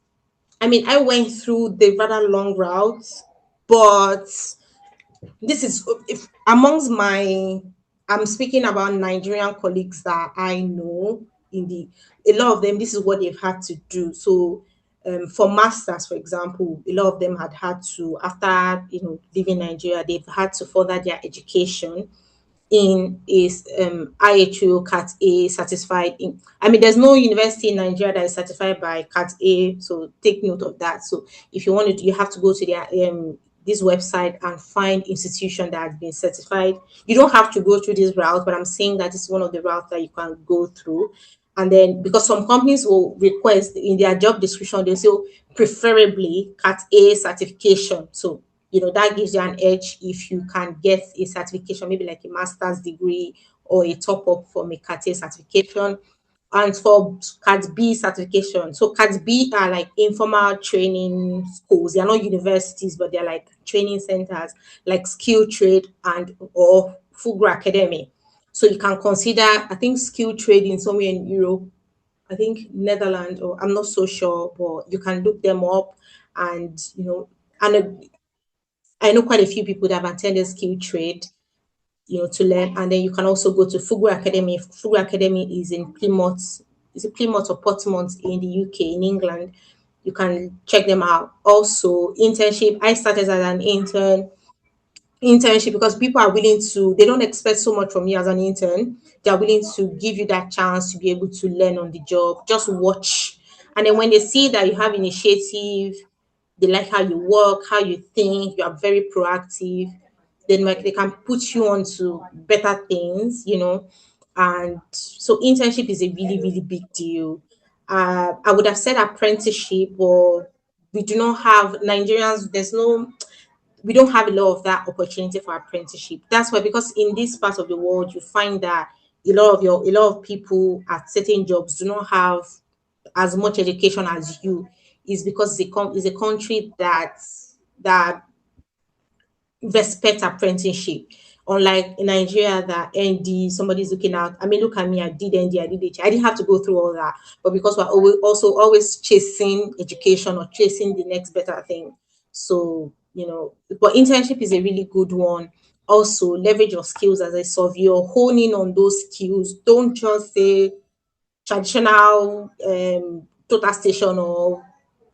I mean, I went through the rather long route, but this is if amongst my, I'm speaking about Nigerian colleagues that I know in the, a lot of them, this is what they've had to do. So for masters, for example, a lot of them had to, after leaving Nigeria, they've had to further their education in is IHO Cat A certified in. I mean, there's no university in Nigeria that is certified by Cat A, so take note of that. So if you want to, you have to go to their this website and find institution that has been certified. You don't have to go through this route, but I'm saying that it's one of the routes that you can go through. And then because some companies will request in their job description, they'll say, "Oh, preferably Cat A certification." So that gives you an edge if you can get a certification, maybe like a master's degree or a top up from a Cat A certification. And for Cat B certification, so Cat B are like informal training schools. They are not universities, but they're like training centers, like skill trade and or Fugro Academy. So you can consider, I think, skill trading somewhere in Europe. I think Netherlands, or I'm not so sure, but you can look them up, and and I know quite a few people that have attended skill trade, to learn. And then you can also go to Fugro Academy. Fugro Academy is in Plymouth. Is it Plymouth or Portsmouth in the UK, in England? You can check them out. Also, internship. I started as an internship because people are willing to, they don't expect so much from you as an intern. They are willing to give you that chance to be able to learn on the job. Just watch. And then when they see that you have initiative, they like how you work, how you think, you are very proactive, then like they can put you on to better things. And so internship is a really, really big deal. I would have said apprenticeship, but we do not have Nigerians, we don't have a lot of that opportunity for apprenticeship. That's why, because in this part of the world, you find that a lot of people at certain jobs do not have as much education as you, is because it's a country that respect apprenticeship. Unlike in Nigeria, that ND, somebody's looking out. I mean, look at me, I did ND, I did HI. I didn't have to go through all that. But because we're always chasing education or chasing the next better thing. So, but internship is a really good one. Also, leverage your skills as a surveyor, hone in on those skills. Don't just say traditional total station or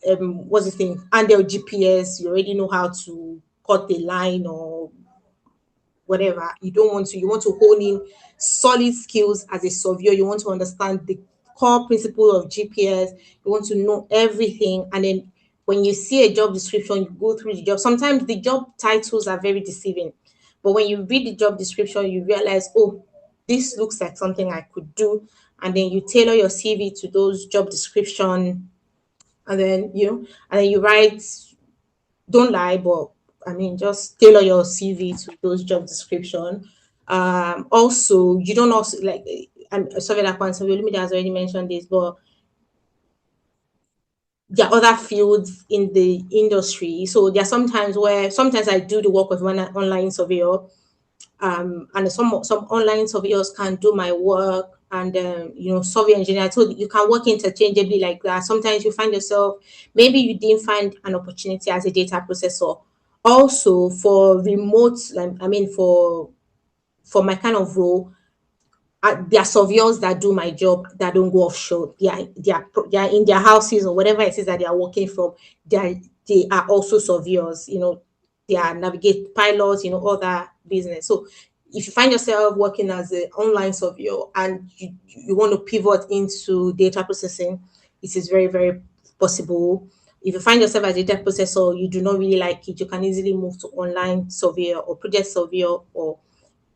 what's the thing, Andel GPS. You already know how to cut the line or whatever. You want to hone in solid skills as a surveyor. You want to understand the core principle of GPS. You want to know everything. And then when you see a job description, you go through the job. Sometimes the job titles are very deceiving. But when you read the job description, you realize, oh, this looks like something I could do. And then you tailor your CV to those job description. And then you write, don't lie, but I mean, just tailor your CV to those job description. Also, you don't also like. I'm sorry that point. So Olumide has already mentioned this, but there are other fields in the industry. So there are sometimes I do the work of one online surveyor, and some online surveyors can do my work, and survey engineer. So you can work interchangeably like that. Sometimes you find yourself, maybe you didn't find an opportunity as a data processor. Also for remote, like, I mean, for my kind of role, there are surveyors that do my job that don't go offshore. They are in their houses or whatever it is that they are working from. They are also surveyors. They are navigate pilots. Other business. So if you find yourself working as an online surveyor and you want to pivot into data processing, it is very, very possible. If you find yourself as a data processor, you do not really like it, you can easily move to online surveyor or project surveyor or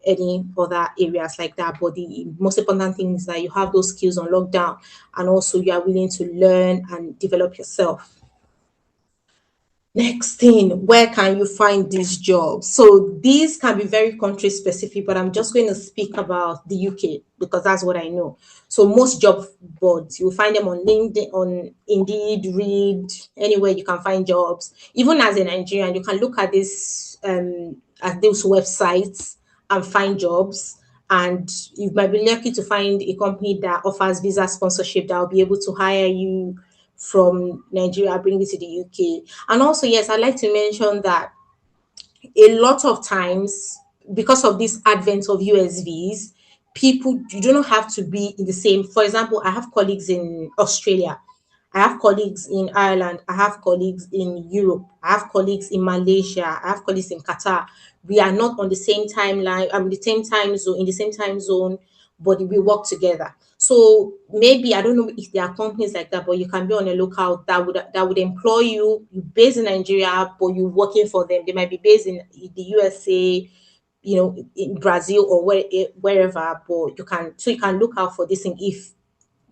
any other areas like that. But the most important thing is that you have those skills on lockdown, and also you are willing to learn and develop yourself. Next thing, where can you find these jobs? So these can be very country specific, but I'm just going to speak about the UK because that's what I know. So most job boards, you'll find them on LinkedIn, on Indeed, Read, anywhere you can find jobs. Even as a Nigerian, you can look at those websites and find jobs. And you might be lucky to find a company that offers visa sponsorship that will be able to hire you from Nigeria, bring it to the UK. And also, yes, I'd like to mention that a lot of times, because of this advent of USVs, people, you do not have to be in the same. For example, I have colleagues in Australia, I have colleagues in Ireland, I have colleagues in Europe, I have colleagues in Malaysia, I have colleagues in Qatar. We are not on the same timeline, the same time zone, in the same time zone, but we work together. So maybe, I don't know if there are companies like that, but you can be on a lookout that would employ you. You based in Nigeria, but you working for them. They might be based in the USA, you know, in Brazil or wherever. But you can look out for this thing, if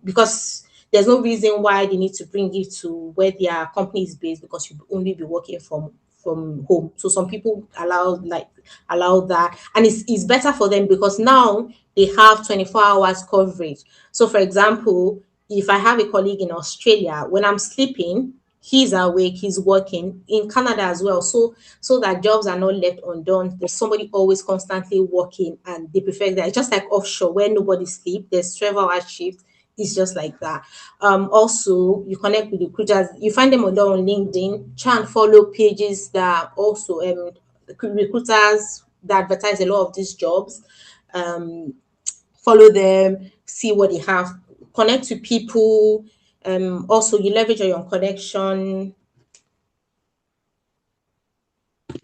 because there's no reason why they need to bring you to where their company is based, because you only be working from home. So some people allow that, and it's better for them because now they have 24 hours coverage. So for example, if I have a colleague in Australia, when I'm sleeping, he's awake, he's working in Canada as well. So that jobs are not left undone. There's somebody always constantly working, and they prefer that. It's just like offshore where nobody sleep. There's 12-hour shift. It's just like that. Also, you connect with recruiters. You find them on LinkedIn. Try and follow pages that also recruiters that advertise a lot of these jobs. Follow them, see what they have, connect to people. Also, you leverage on your connection.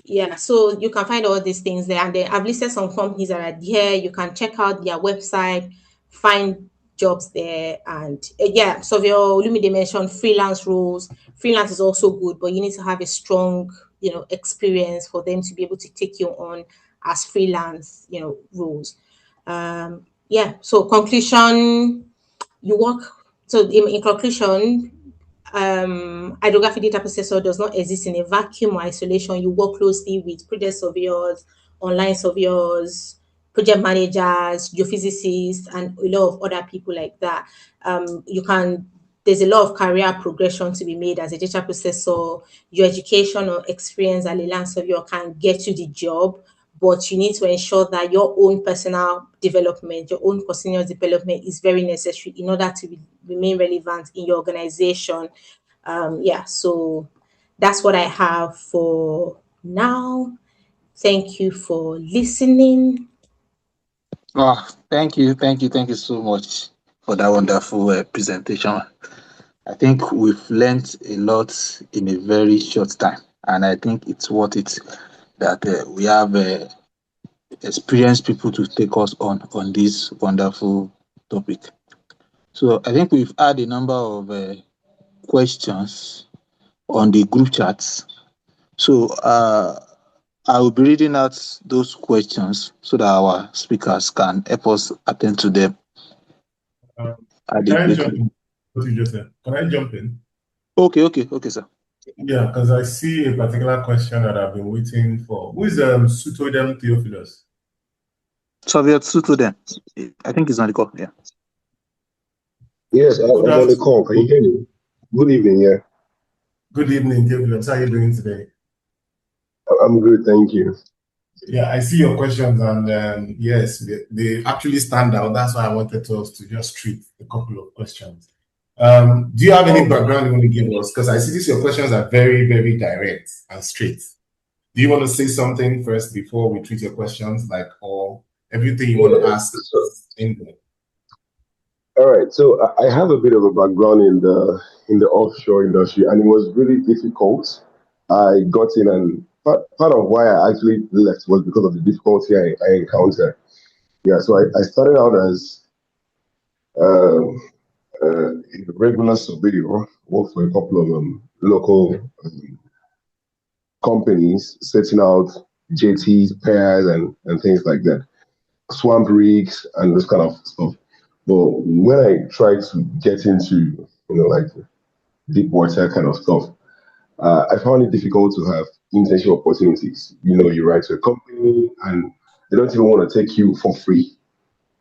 Yeah, so you can find all these things there. And then I've listed some companies that are here. You can check out their website, find jobs there. And yeah, so Olumide mentioned freelance roles. Freelance is also good, but you need to have a strong, experience for them to be able to take you on as freelance, roles. Yeah, so conclusion, in conclusion, hydrographic data processor does not exist in a vacuum or isolation. You work closely with project surveyors, online surveyors, project managers, geophysicists, and a lot of other people like that. There's a lot of career progression to be made as a data processor. Your education or experience as a land surveyor can get you the job, but you need to ensure that your own personal development, your own continuous development is very necessary in order to remain relevant in your organization. Yeah, so that's what I have for now. Thank you for listening. Oh, thank you so much for that wonderful presentation. I think we've learned a lot in a very short time, and I think it's worth it that we have experienced people to take us on this wonderful topic. So I think we've had a number of questions on the group chats. So I will be reading out those questions so that our speakers can help us attend to them. Can I jump in? What you just said? Can I jump in? Okay, sir. Yeah, because I see a particular question that I've been waiting for. Who is Sutodem Theophilus? Soviet Sutodem. I think he's on the call. Yeah. Yes, I'm on the call. Can you hear me? Good evening. Yeah. Good evening, Theophilus. How are you doing today? I'm good, thank you. Yeah, I see your questions, and yes, they actually stand out. That's why I wanted us to just treat a couple of questions. Do you have any background you want to give us? Because I see your questions are very, very direct and straight. Do you want to say something first before we treat your questions, or everything you want to ask in there? All right, so I have a bit of a background in the offshore industry, and it was really difficult. I got in, and part of why I actually left was because of the difficulty I encountered. Yeah, so I started out as a regular surveyor, worked for a couple of local companies, setting out JTs, pairs, and things like that, swamp rigs, and this kind of stuff. But when I tried to get into, like deep water kind of stuff, I found it difficult to have intentional opportunities. You write to a company and they don't even want to take you for free.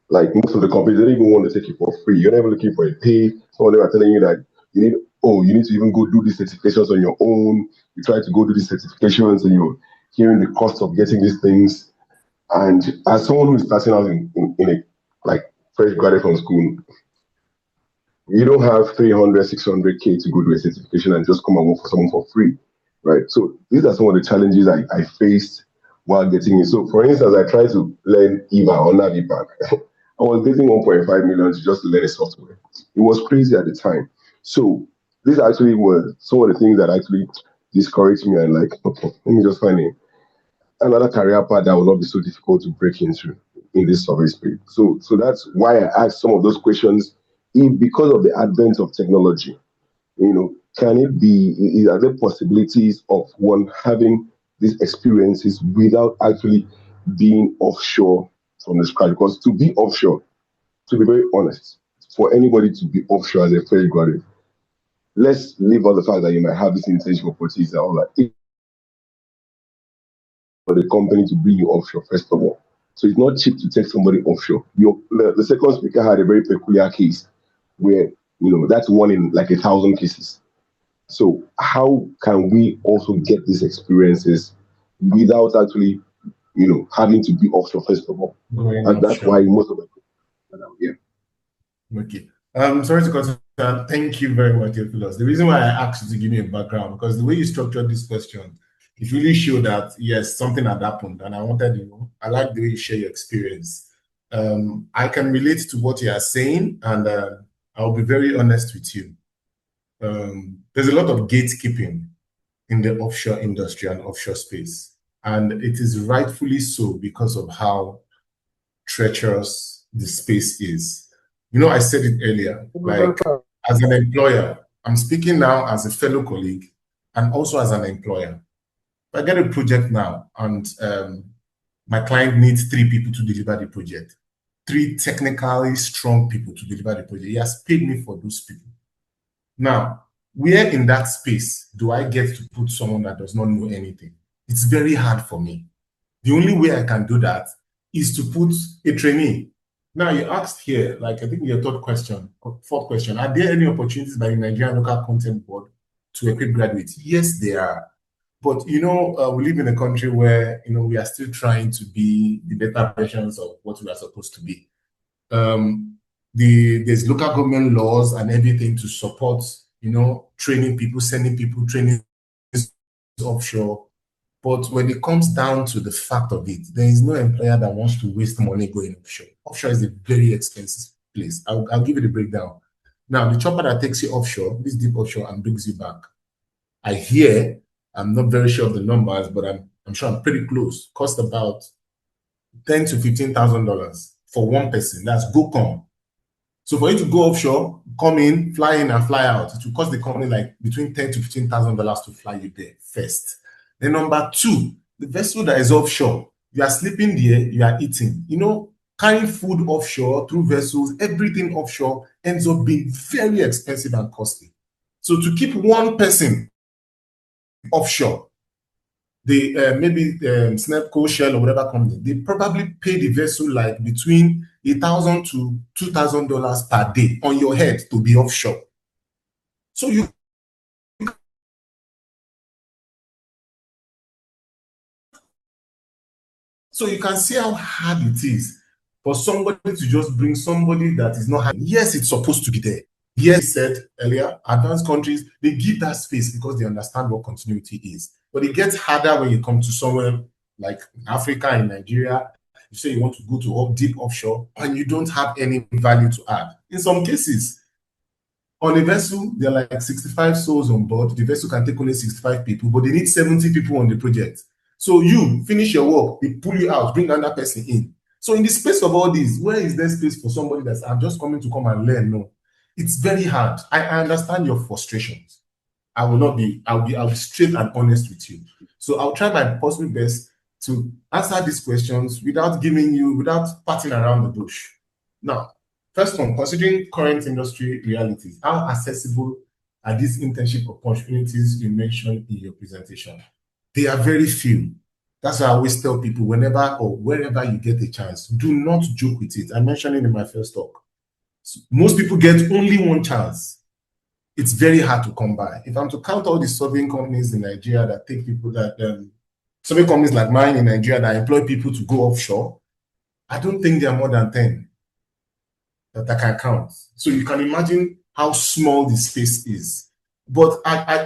Like most of the companies, they don't even want to take you for free. You're never looking for a pay. Some of them are telling you that you need to even go do these certifications on your own. You try to go do these certifications and you're hearing the cost of getting these things. And as someone who's starting out in a fresh graduate from school, You don't have 300, 600K to go do a certification and just come and work for someone for free, right? So these are some of the challenges I faced while getting in. So for instance, I tried to learn EVA or Navipack. I was getting 1.5 million to just learn a software. It was crazy at the time. So this actually was some of the things that actually discouraged me and like, okay, let me just find another career path that will not be so difficult to break into in this survey space. So that's why I asked some of those questions. If because of the advent of technology, can it be? Are there possibilities of one having these experiences without actually being offshore from the scratch? Because to be offshore, to be very honest, for anybody to be offshore as a fresh graduate, let's leave out the fact that you might have this internship opportunities and all that. For the company to bring you offshore, first of all. So it's not cheap to take somebody offshore. The second speaker had a very peculiar case where, that's one in like 1,000 cases. So how can we also get these experiences without actually, having to be offshore, first of all? And that's why most of them, yeah. Okay. Sorry to cut you. Thank you very much, Theophilus. The reason why I asked you to give me a background, because the way you structured this question, it really showed that, yes, something had happened. And I wanted, I like the way you share your experience. I can relate to what you are saying, and I'll be very honest with you. There's a lot of gatekeeping in the offshore industry and offshore space. And it is rightfully so because of how treacherous the space is. I said it earlier, like as an employer, I'm speaking now as a fellow colleague and also as an employer. If I get a project now and my client needs 3 people to deliver the project, 3 technically strong people to deliver the project. He has paid me for those people. Now, where in that space do I get to put someone that does not know anything? It's very hard for me. The only way I can do that is to put a trainee. Now, you asked here, like I think your fourth question, are there any opportunities by the Nigerian Local Content Board to equip graduates? Yes, there are. But, we live in a country where, we are still trying to be the better versions of what we are supposed to be. There's local government laws and everything to support, training people, sending people, training offshore. But when it comes down to the fact of it, there is no employer that wants to waste money going offshore. Offshore is a very expensive place. I'll give you the breakdown. Now, the chopper that takes you offshore, this deep offshore, and brings you back, I hear, I'm not very sure of the numbers, but I'm sure I'm pretty close, cost about $10,000 to $15,000 for one person. That's go come. So for you to go offshore, come in, and fly out, it will cost the company like between $10,000 to $15,000 to fly you there first. Then number 2, the vessel that is offshore, you are sleeping there, you are eating. Carrying food offshore through vessels, everything offshore ends up being very expensive and costly. So to keep one person offshore, they maybe Snapco, Shell, or whatever company, they probably pay the vessel like between $1,000 to $2,000 per day on your head to be offshore. So you can see how hard it is for somebody to just bring somebody that is not hard. Yes, it's supposed to be there. Yes, I said earlier, advanced countries, they give that space because they understand what continuity is. But it gets harder when you come to somewhere like Africa and Nigeria. You say you want to go to deep offshore and you don't have any value to add. In some cases, on a vessel, there are like 65 souls on board. The vessel can take only 65 people, but they need 70 people on the project. So you finish your work, they pull you out, bring another person in. So in the space of all this, where is there space for somebody that's I'm just coming to come and learn? No, it's very hard. I understand your frustrations. I'll be straight and honest with you. So I'll try my possible best to answer these questions without patting around the bush. Now, first one, considering current industry realities, how accessible are these internship opportunities you mentioned in your presentation? They are very few. That's why I always tell people, whenever or wherever you get a chance, do not joke with it. I mentioned it in my first talk. So most people get only one chance. It's very hard to come by. If I'm to count all the surveying companies in Nigeria that take people survey companies like mine in Nigeria that employ people to go offshore, I don't think there are more than 10 that I can count. So you can imagine how small the space is. But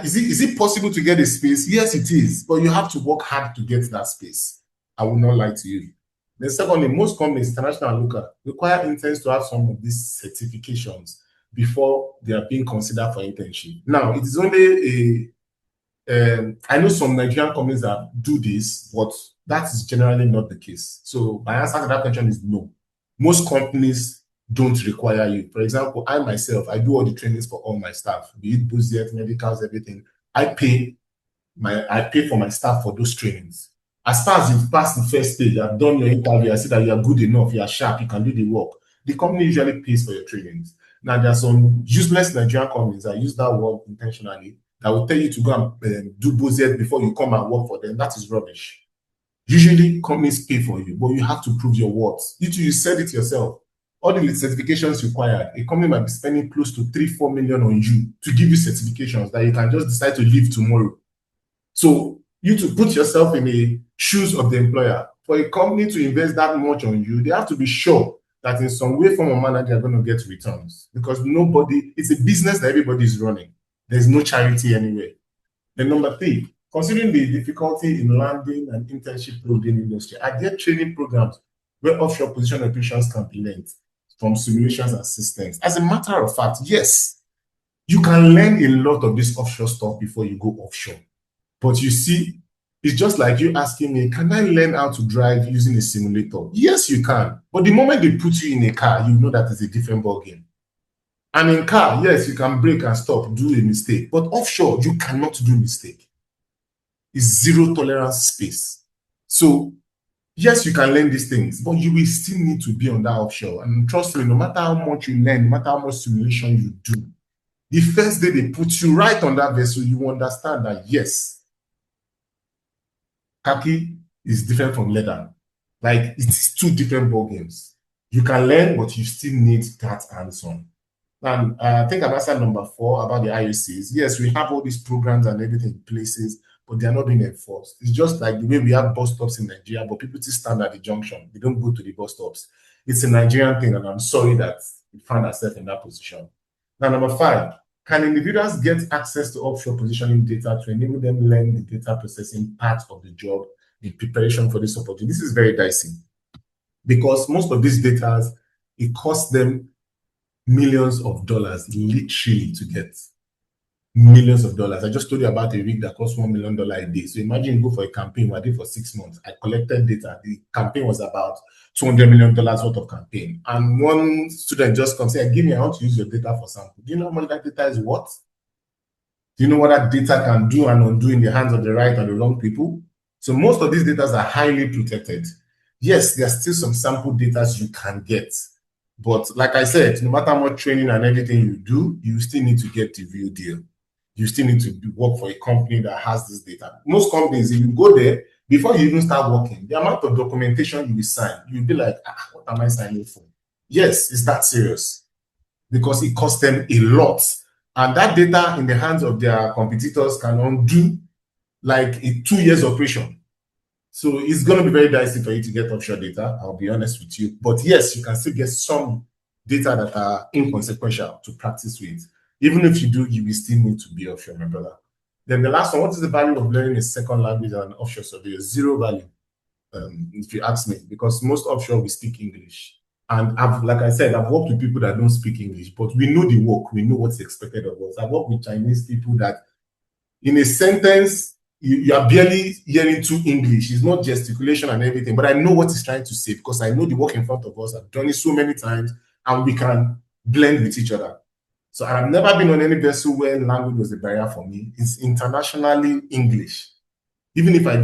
is it possible to get a space? Yes, it is. But you have to work hard to get that space. I will not lie to you. Then secondly, most companies, international and local, require interns to have some of these certifications before they are being considered for internship. Now, it is only I know some Nigerian companies that do this, but that is generally not the case. So my answer to that question is no. Most companies don't require you. For example, I myself, I do all the trainings for all my staff, be it Buziet, medicals, everything. I pay for my staff for those trainings. As far as you've passed the first stage, I've done your interview, I see that you are good enough, you are sharp, you can do the work. The company usually pays for your trainings. Now, there are some useless Nigerian companies that use that word intentionally that will tell you to go and do Buziet before you come and work for them. That is rubbish. Usually, companies pay for you, but you have to prove your worth. You said it yourself. All the certifications required, a company might be spending close to 3-4 million on you to give you certifications that you can just decide to leave tomorrow. So you to put yourself in the shoes of the employer. For a company to invest that much on you, they have to be sure that in some way, form, or manner, they are going to get returns. Because it's a business that everybody is running. There's no charity anywhere. Then number 3, considering the difficulty in landing an internship role in the industry, are there training programs where offshore position operations can be learned from simulations and systems? As a matter of fact, yes, you can learn a lot of this offshore stuff before you go offshore. But you see, it's just like you asking me, can I learn how to drive using a simulator? Yes, you can. But the moment they put you in a car, you know that it's a different ballgame. And in car, yes, you can brake and stop, do a mistake. But offshore, you cannot do mistake. It's zero tolerance space. So, yes, you can learn these things, but you will still need to be on that offshore. And trust me, no matter how much you learn, no matter how much simulation you do, the first day they put you right on that vessel, you understand that, yes, khaki is different from leather. Like, it's 2 different ball games. You can learn, but you still need that hands-on. And I think I've answered number 4 about the IUCs. Yes, we have all these programs and everything in places, but they are not being enforced. It's just like the way we have bus stops in Nigeria, but people still stand at the junction. They don't go to the bus stops. It's a Nigerian thing, and I'm sorry that we find ourselves in that position. Now, number 5, can individuals get access to offshore positioning data to enable them learn the data processing part of the job in preparation for this opportunity? This is very dicey because most of these data, it costs them millions of dollars literally to get. Millions of dollars. I just told you about a rig that costs $1 million a day. So imagine you go for a campaign where I did for 6 months. I collected data. The campaign was about $200 million worth of campaign. And one student just comes and said, give me, I want to use your data for sample. Do you know how much that data is worth? Do you know what that data can do and undo in the hands of the right and the wrong people? So most of these data are highly protected. Yes, there are still some sample data you can get. But like I said, no matter how much training and everything you do, you still need to get the real deal. You still need to work for a company that has this data. Most companies, if you go there, before you even start working, the amount of documentation you will sign, you'll be like, what am I signing for? Yes, it's that serious because it costs them a lot. And that data in the hands of their competitors can undo like a 2 years operation. So it's going to be very dicey for you to get offshore data, I'll be honest with you. But yes, you can still get some data that are inconsequential to practice with. Even if you do, you will still need to be offshore, my brother. Then the last one, what is the value of learning a second language as an offshore surveyor? Zero value, if you ask me, because most offshore we speak English. And like I said, I've worked with people that don't speak English, but we know the work, we know what's expected of us. I've worked with Chinese people that in a sentence, you are barely hearing through English. It's not gesticulation and everything, but I know what he's trying to say because I know the work in front of us. I've done it so many times, and we can blend with each other. So I've never been on any vessel where language was a barrier for me. It's internationally English. Even if I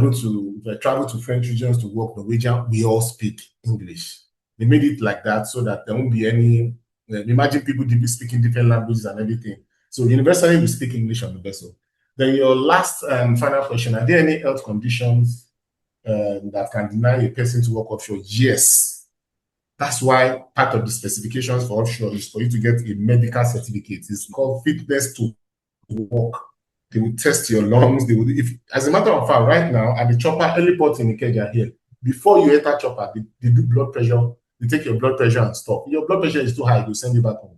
travel to French regions to work Norwegian, we all speak English. They made it like that so that there won't be any. Imagine people speaking different languages and everything. So universally, we speak English on the vessel. Then your last and final question, are there any health conditions that can deny a person to work offshore? Yes. That's why part of the specifications for offshore is for you to get a medical certificate. It's called fitness to work. They will test your lungs. As a matter of fact, right now, at the chopper, heliports in Ikeja here, before you enter chopper, they do blood pressure. They take your blood pressure and stop. Your blood pressure is too high, they'll send you back home.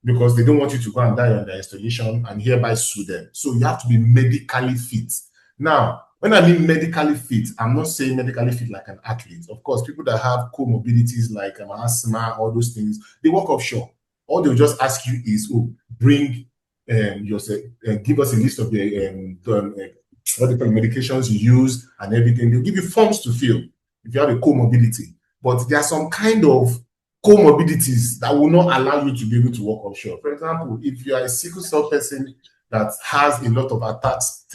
because they don't want you to go and die on their installation and hereby sue them. So you have to be medically fit. Now, when I mean medically fit, I'm not saying medically fit like an athlete. Of course, people that have comorbidities like asthma, all those things, they work offshore. All they'll just ask you is, oh, bring yourself, give us a list of the what the medications you use and everything. They'll give you forms to fill if you have a comorbidity. But there are some kind of comorbidities that will not allow you to be able to work offshore. For example, if you are a sickle cell person that has a lot of attacks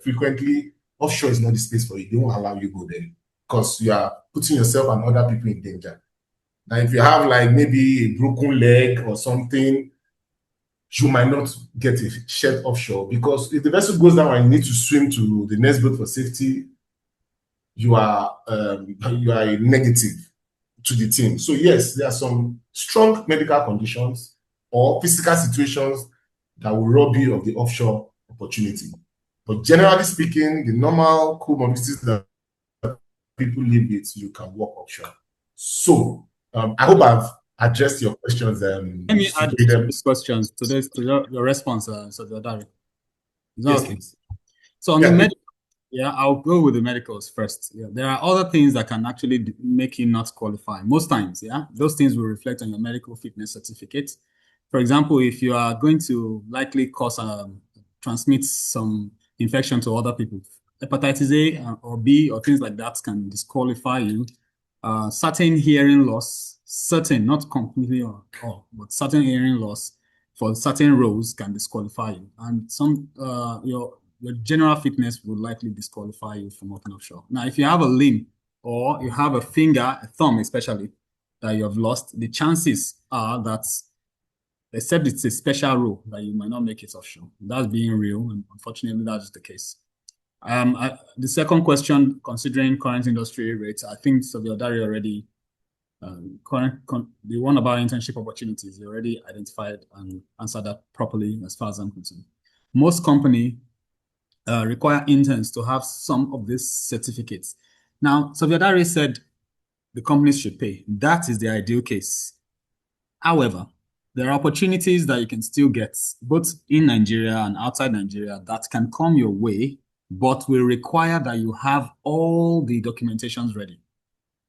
frequently, offshore is not the space for you. They won't allow you go there because you are putting yourself and other people in danger. Now, if you have like maybe a broken leg or something, you might not get a shed offshore, because if the vessel goes down and you need to swim to the next boat for safety, you are a negative to the team. So yes, there are some strong medical conditions or physical situations that will rob you of the offshore opportunity. But generally speaking, the normal comorbidities that people live with, you can work offshore. So I hope I've addressed your questions. Let me add these questions to your response, so that yes, okay. please. So on the medical, I'll go with the medicals first. Yeah, there are other things that can actually make you not qualify. Most times, those things will reflect on your medical fitness certificate. For example, if you are going to likely transmit some infection to other people, hepatitis A or B or things like that can disqualify you. Certain hearing loss, not completely all, but certain hearing loss for certain roles can disqualify you, and some your general fitness will likely disqualify you from working offshore. Now, if you have a limb or you have a finger, a thumb especially, that you have lost, the chances are that, except it's a special rule, that you might not make it offshore. That's being real, and unfortunately, that's the case. The second question, considering current industry rates, I think Sobiodari already, the one about internship opportunities, you already identified and answered that properly as far as I'm concerned. Most companies require interns to have some of these certificates. Now, Sobiodari said the companies should pay. That is the ideal case. However, there are opportunities that you can still get, both in Nigeria and outside Nigeria, that can come your way, but will require that you have all the documentations ready.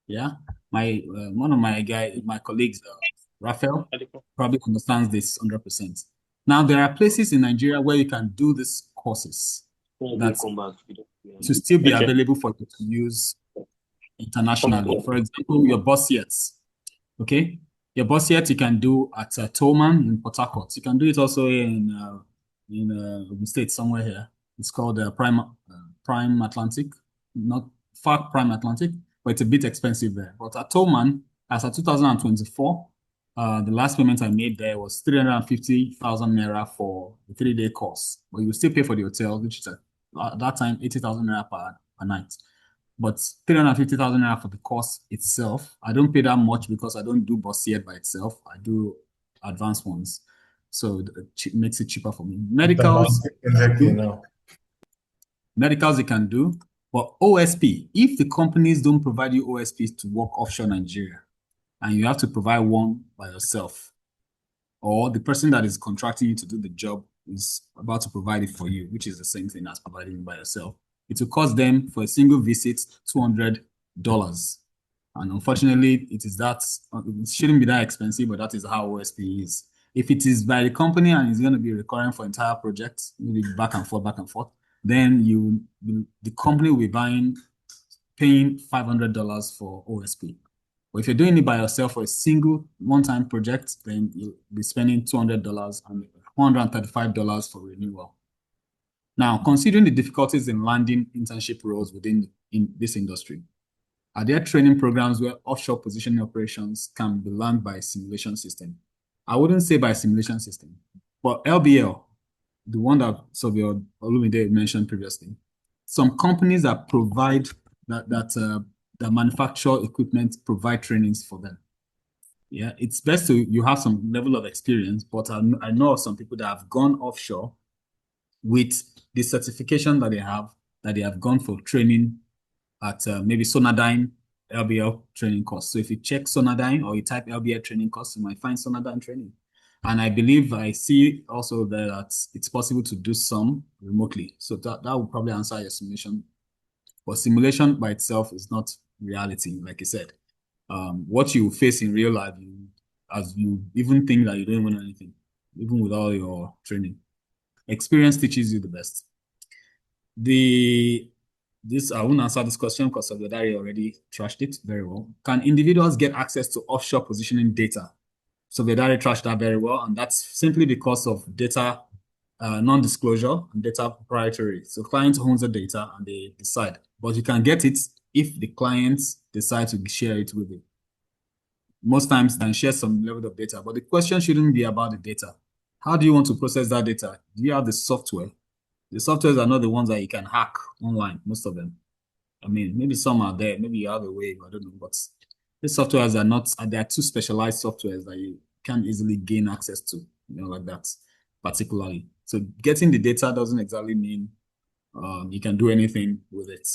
Yeah, one of my colleagues, Raphael, probably understands this 100%. Now, there are places in Nigeria where you can do these courses to still be available for you to use internationally. For example, your boss yets. Okay, your boss yet you can do at Tolman in Port Harcourt. You can do it also in the state somewhere here. It's called Prime Atlantic, not far Prime Atlantic, but it's a bit expensive there. But at Tolman, as of 2024, the last payment I made there was 350,000 naira for the 3-day course. But you still pay for the hotel, which is at that time 80,000 naira per night. But 350,000 naira for the course itself. I don't pay that much because I don't do boss yet by itself. I do advanced ones, so it makes it cheaper for me. Medicals, medicals you can do, but OSP, if the companies don't provide you OSPs to work offshore Nigeria, and you have to provide one by yourself, or the person that is contracting you to do the job is about to provide it for you, which is the same thing as providing it by yourself, it will cost them for a single visit $200. And unfortunately, it shouldn't be that expensive, but that is how OSP is. If it is by the company and it's going to be recurring for entire projects, maybe back and forth, then the company will be paying $500 for OSP. But if you're doing it by yourself for a single one-time project, then you'll be spending $200 and $135 for renewal. Now, considering the difficulties in landing internship roles in this industry, are there training programs where offshore positioning operations can be learned by a simulation system? I wouldn't say by a simulation system, but LBL, the one that Sobio Olumide mentioned previously, some companies that provide that manufacture equipment provide trainings for them. Yeah, it's best you have some level of experience, but I know of some people that have gone offshore with the certification that they have gone for training at maybe Sonadyne LBL training course. So if you check Sonadyne or you type LBL training course, you might find Sonadyne training. And I believe I see also that it's possible to do some remotely. So that would probably answer your simulation. But simulation by itself is not reality, like you said. What you face in real life, as you even think that you don't even know anything, even with all your training. Experience teaches you the best. I won't answer this question because Sovedari already trashed it very well. Can individuals get access to offshore positioning data? Sovedari trashed that very well, and that's simply because of data non-disclosure and data proprietary. So client owns the data and they decide, but you can get it if the clients decide to share it with you. Most times they can share some level of data, but the question shouldn't be about the data. How do you want to process that data? Do you have the software? The softwares are not the ones that you can hack online, most of them. I mean, maybe some are there, maybe you have a way, I don't know, but these softwares are not, they are too specialized softwares that you can't easily gain access to, like that, particularly. So getting the data doesn't exactly mean you can do anything with it,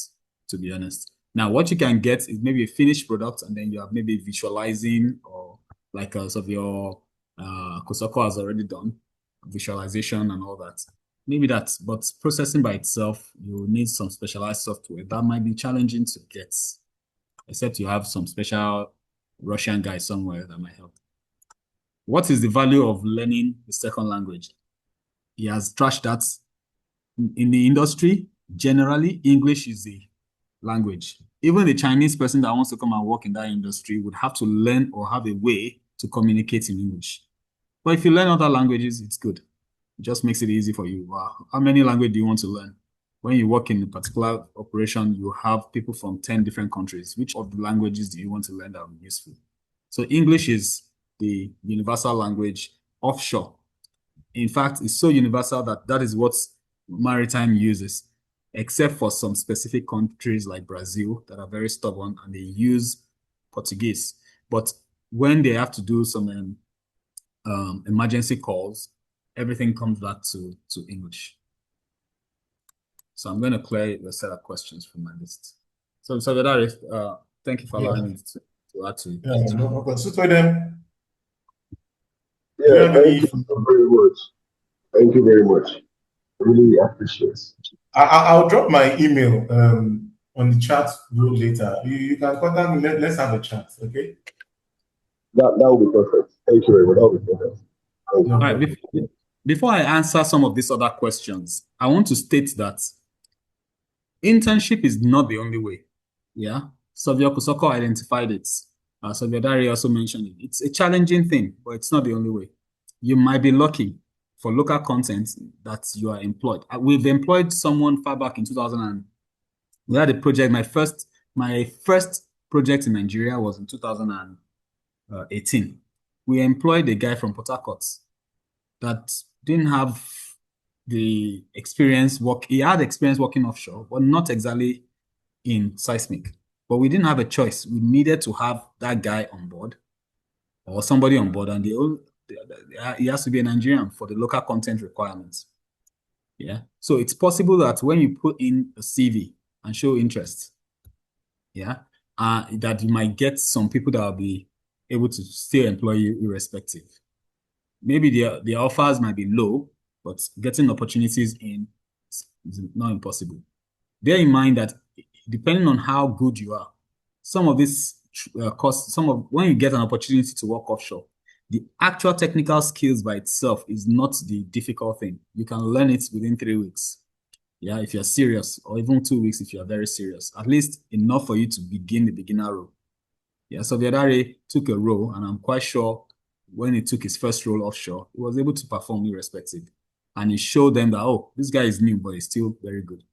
to be honest. Now, what you can get is maybe a finished product, and then you have maybe visualizing, or like some of your Kosoko has already done, visualization and all that. Maybe that, but processing by itself, you need some specialized software that might be challenging to get, except you have some special Russian guy somewhere that might help. What is the value of learning the second language? He has trashed that. In the industry, generally, English is the language. Even the Chinese person that wants to come and work in that industry would have to learn or have a way to communicate in English. But if you learn other languages, it's good. It just makes it easy for you. Wow. How many languages do you want to learn? When you work in a particular operation, you have people from 10 different countries. Which of the languages do you want to learn that will be useful? So English is the universal language offshore. In fact, it's so universal that is what maritime uses, except for some specific countries like Brazil that are very stubborn and they use Portuguese. But when they have to do some emergency calls, everything comes back to English. So I'm going to clear the set of questions from my list. So Vedari, thank you for allowing me to add to it. Yeah, no problem. So to them. Yeah, thank you very much. Thank you very much. Really appreciate it. I'll drop my email on the chat room later. You can contact me. Let's have a chat, okay? That will be perfect. Thank you very much. That will be perfect. All right. Before I answer some of these other questions, I want to state that internship is not the only way. Yeah. Savio Kusoko identified it. Savio Dari also mentioned it. It's a challenging thing, but it's not the only way. You might be lucky for local content that you are employed. We've employed someone far back in 2000. We had a project. My first project in Nigeria was in 2018. We employed a guy from Port Harcourt that didn't have the experience he had experience working offshore, but not exactly in seismic. But we didn't have a choice. We needed to have that guy on board or somebody on board, and he has to be a Nigerian for the local content requirements. Yeah. So it's possible that when you put in a CV and show interest, yeah, that you might get some people that will be able to still employ you irrespective. Maybe the offers might be low, but getting opportunities in is not impossible. Bear in mind that depending on how good you are, some of this costs, when you get an opportunity to work offshore, the actual technical skills by itself is not the difficult thing. You can learn it within 3 weeks. Yeah, if you're serious, or even 2 weeks if you're very serious, at least enough for you to begin the beginner role. Yeah, so Viadare took a role, and I'm quite sure when he took his first role offshore, he was able to perform irrespective. And he showed them that, oh, this guy is new, but he's still very good.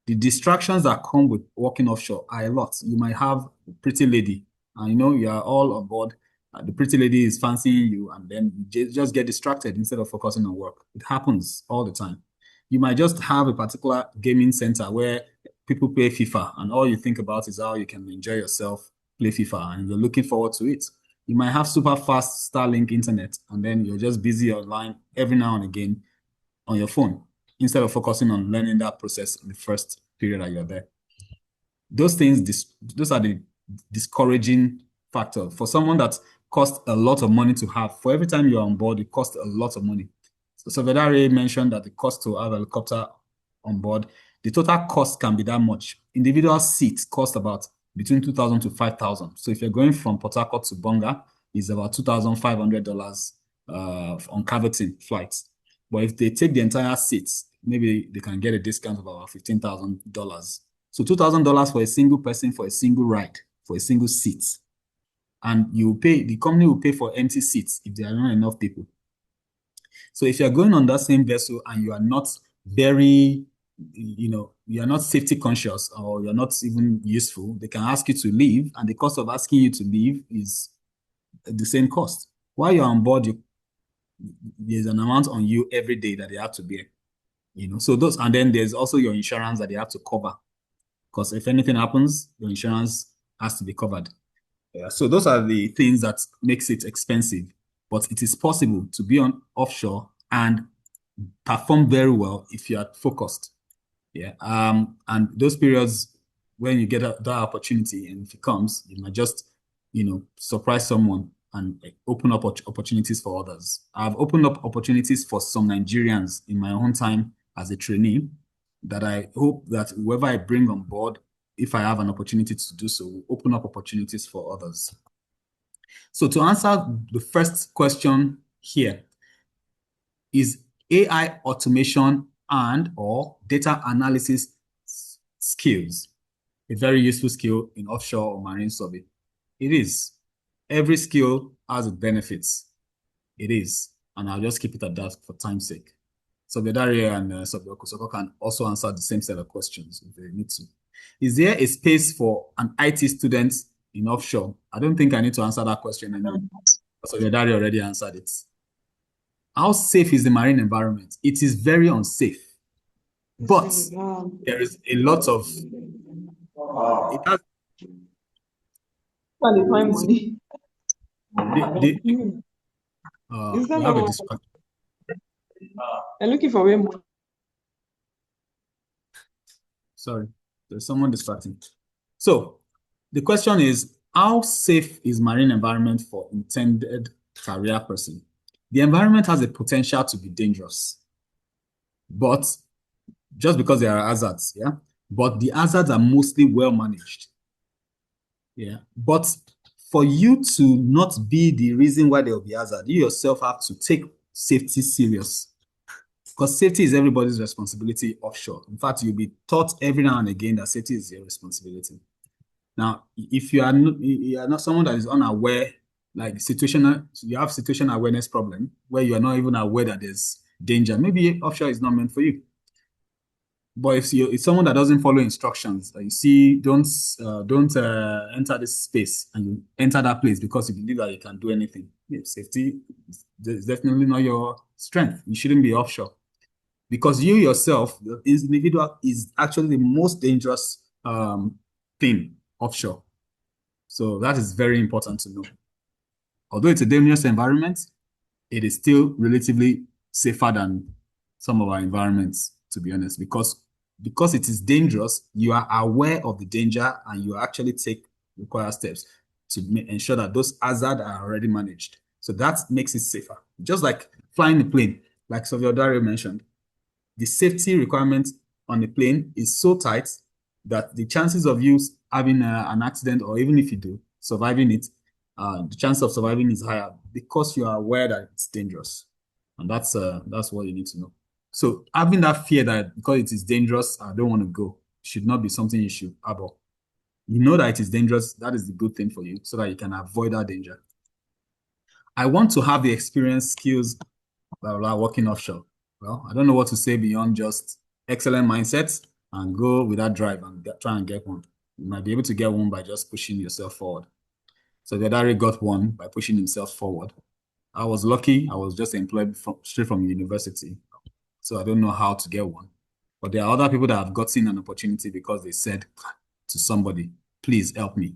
The distractions that come with working offshore are a lot. You might have a pretty lady, and you are all on board. The pretty lady is fancying you, and then you just get distracted instead of focusing on work. It happens all the time. You might just have a particular gaming center where people play FIFA, and all you think about is how you can enjoy yourself, play FIFA, and you're looking forward to it. You might have super fast Starlink internet, and then you're just busy online every now and again on your phone, instead of focusing on learning that process in the first period that you're there. Those are the discouraging factor for someone that cost a lot of money to have. For every time you're on board, it costs a lot of money. So Vedare mentioned that the cost to have a helicopter on board, the total cost can be that much. Individual seats cost about between 2,000 to 5,000. So if you're going from Port Harcourt to Bonga, it's about $2,500 on Caverton flights. But if they take the entire seats, maybe they can get a discount of about $15,000. So $2,000 for a single person for a single ride, for a single seat. And the company will pay for empty seats if there are not enough people. So if you're going on that same vessel and you are not very, you are not safety conscious or you're not even useful, they can ask you to leave, and the cost of asking you to leave is the same cost. While you're on board, there's an amount on you every day that they have to bear. So and then there's also your insurance that they have to cover, because if anything happens, your insurance has to be covered. Yeah, so those are the things that makes it expensive, but it is possible to be on offshore and perform very well if you are focused. Yeah, and those periods when you get that opportunity, and if it comes, you might just, surprise someone and open up opportunities for others. I've opened up opportunities for some Nigerians in my own time as a trainee that I hope that whoever I bring on board, if I have an opportunity to do so, will open up opportunities for others. So to answer the first question here, is AI automation and or data analysis skills a very useful skill in offshore or marine survey? It is. Every skill has its benefits. It is. And I'll just keep it at that for time's sake. So Vedare and Sobioko can also answer the same set of questions if they need to. Is there a space for an IT student in offshore? I don't think I need to answer that question anymore. So Vedare already answered it. How safe is the marine environment? It is very unsafe. But there is a lot of... It has... we have a distraction. I'm looking for way. Sorry, there's someone distracting. So the question is, how safe is marine environment for intended career person? The environment has a potential to be dangerous, but just because there are hazards, yeah. But the hazards are mostly well managed, yeah. But for you to not be the reason why there will be hazard, you yourself have to take safety serious, because safety is everybody's responsibility offshore. In fact, you'll be taught every now and again that safety is your responsibility. Now, if you are not someone that is unaware, like you have situational awareness problem where you are not even aware that there's danger, maybe offshore is not meant for you. But if it's someone that doesn't follow instructions, you see, don't enter this space, and you enter that place because you believe that you can do anything. Yeah, safety is definitely not your strength. You shouldn't be offshore, because you yourself, the individual, is actually the most dangerous thing offshore. So that is very important to know. Although it's a dangerous environment, it is still relatively safer than some of our environments, to be honest, because it is dangerous, you are aware of the danger and you actually take required steps to ensure that those hazards are already managed. So that makes it safer. Just like flying a plane, like Soviodare mentioned, the safety requirement on the plane is so tight that the chances of you having an accident, or even if you do, surviving it, the chance of surviving is higher because you are aware that it's dangerous. And that's what you need to know. So having that fear that because it is dangerous, I don't want to go, should not be something you should harbor. You know that it is dangerous, that is the good thing for you, so that you can avoid that danger. I want to have the experience, skills, blah, blah, working offshore. Well, I don't know what to say beyond just excellent mindsets and go with that drive and try and get one. You might be able to get one by just pushing yourself forward. So Vedare got one by pushing himself forward. I was lucky. I was just employed straight from university. So I don't know how to get one. But there are other people that have gotten an opportunity because they said to somebody, please help me.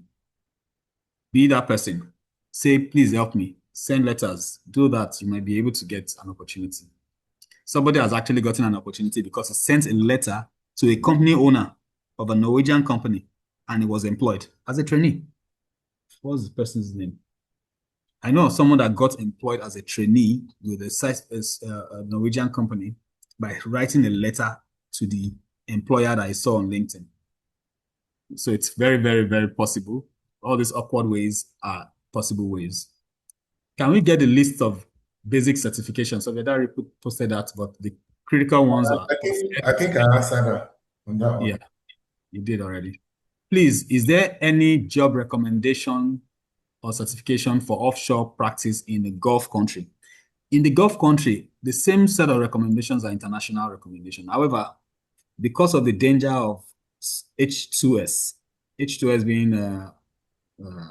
Be that person. Say, please help me. Send letters. Do that. You might be able to get an opportunity. Somebody has actually gotten an opportunity because he sent a letter to a company owner of a Norwegian company, and he was employed as a trainee. What was the person's name? I know someone that got employed as a trainee with a Norwegian company by writing a letter to the employer that I saw on LinkedIn. So it's very, very, very possible. All these awkward ways are possible ways. Can we get a list of basic certifications? So we already posted that, but the critical ones are. I think I answered that on that one. Yeah, you did already. Please, is there any job recommendation or certification for offshore practice in a Gulf country? In the Gulf country, the same set of recommendations are international recommendations. However, because of the danger of H2S, H2S being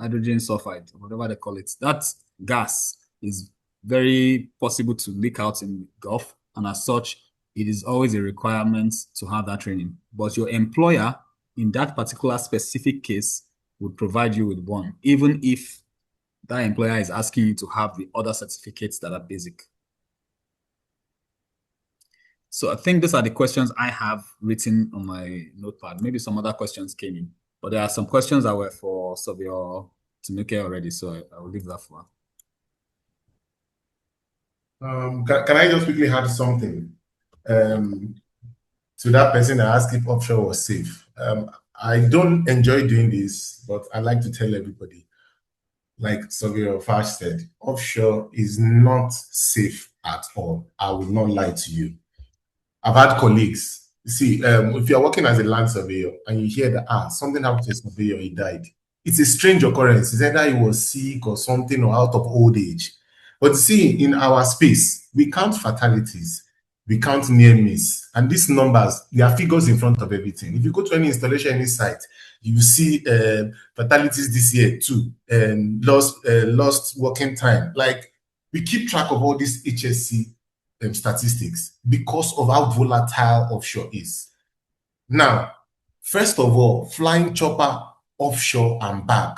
hydrogen sulfide, whatever they call it, that gas is very possible to leak out in the Gulf, and as such, it is always a requirement to have that training. But your employer, in that particular specific case, would provide you with one, even if that employer is asking you to have the other certificates that are basic. So I think these are the questions I have written on my notepad. Maybe some other questions came in, but there are some questions that were for Surveyor Tinuke already, so I will leave that for her. Can I just quickly add something to that person that asked if offshore was safe? I don't enjoy doing this, but I like to tell everybody, like Surveyor Fash said, offshore is not safe at all. I will not lie to you. I've had colleagues. See, if you're working as a land surveyor and you hear that something happened to a surveyor, he died, it's a strange occurrence. It's either he was sick or something or out of old age. But see, in our space, we count fatalities, we count near miss, and these numbers, they are figures in front of everything. If you go to any installation, any site, you see fatalities this year too, lost working time. Like, we keep track of all these HSC statistics because of how volatile offshore is. Now, first of all, flying chopper offshore and back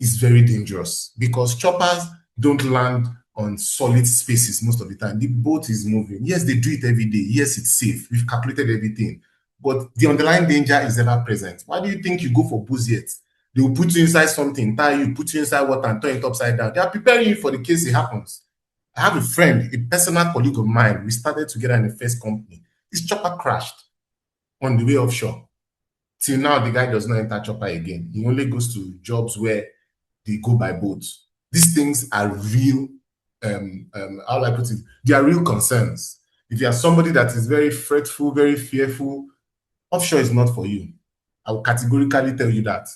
is very dangerous because choppers don't land on solid spaces most of the time. The boat is moving. Yes, they do it every day. Yes, it's safe. We've calculated everything. But the underlying danger is ever present. Why do you think you go for booze yet? They will put you inside something, tie you, put you inside water, and turn it upside down. They are preparing you for the case it happens. I have a friend, a personal colleague of mine. We started together in the first company. His chopper crashed on the way offshore. Till now, the guy does not enter chopper again. He only goes to jobs where they go by boat. These things are real, how will I put it? They are real concerns. If you are somebody that is very fretful, very fearful, offshore is not for you. I will categorically tell you that.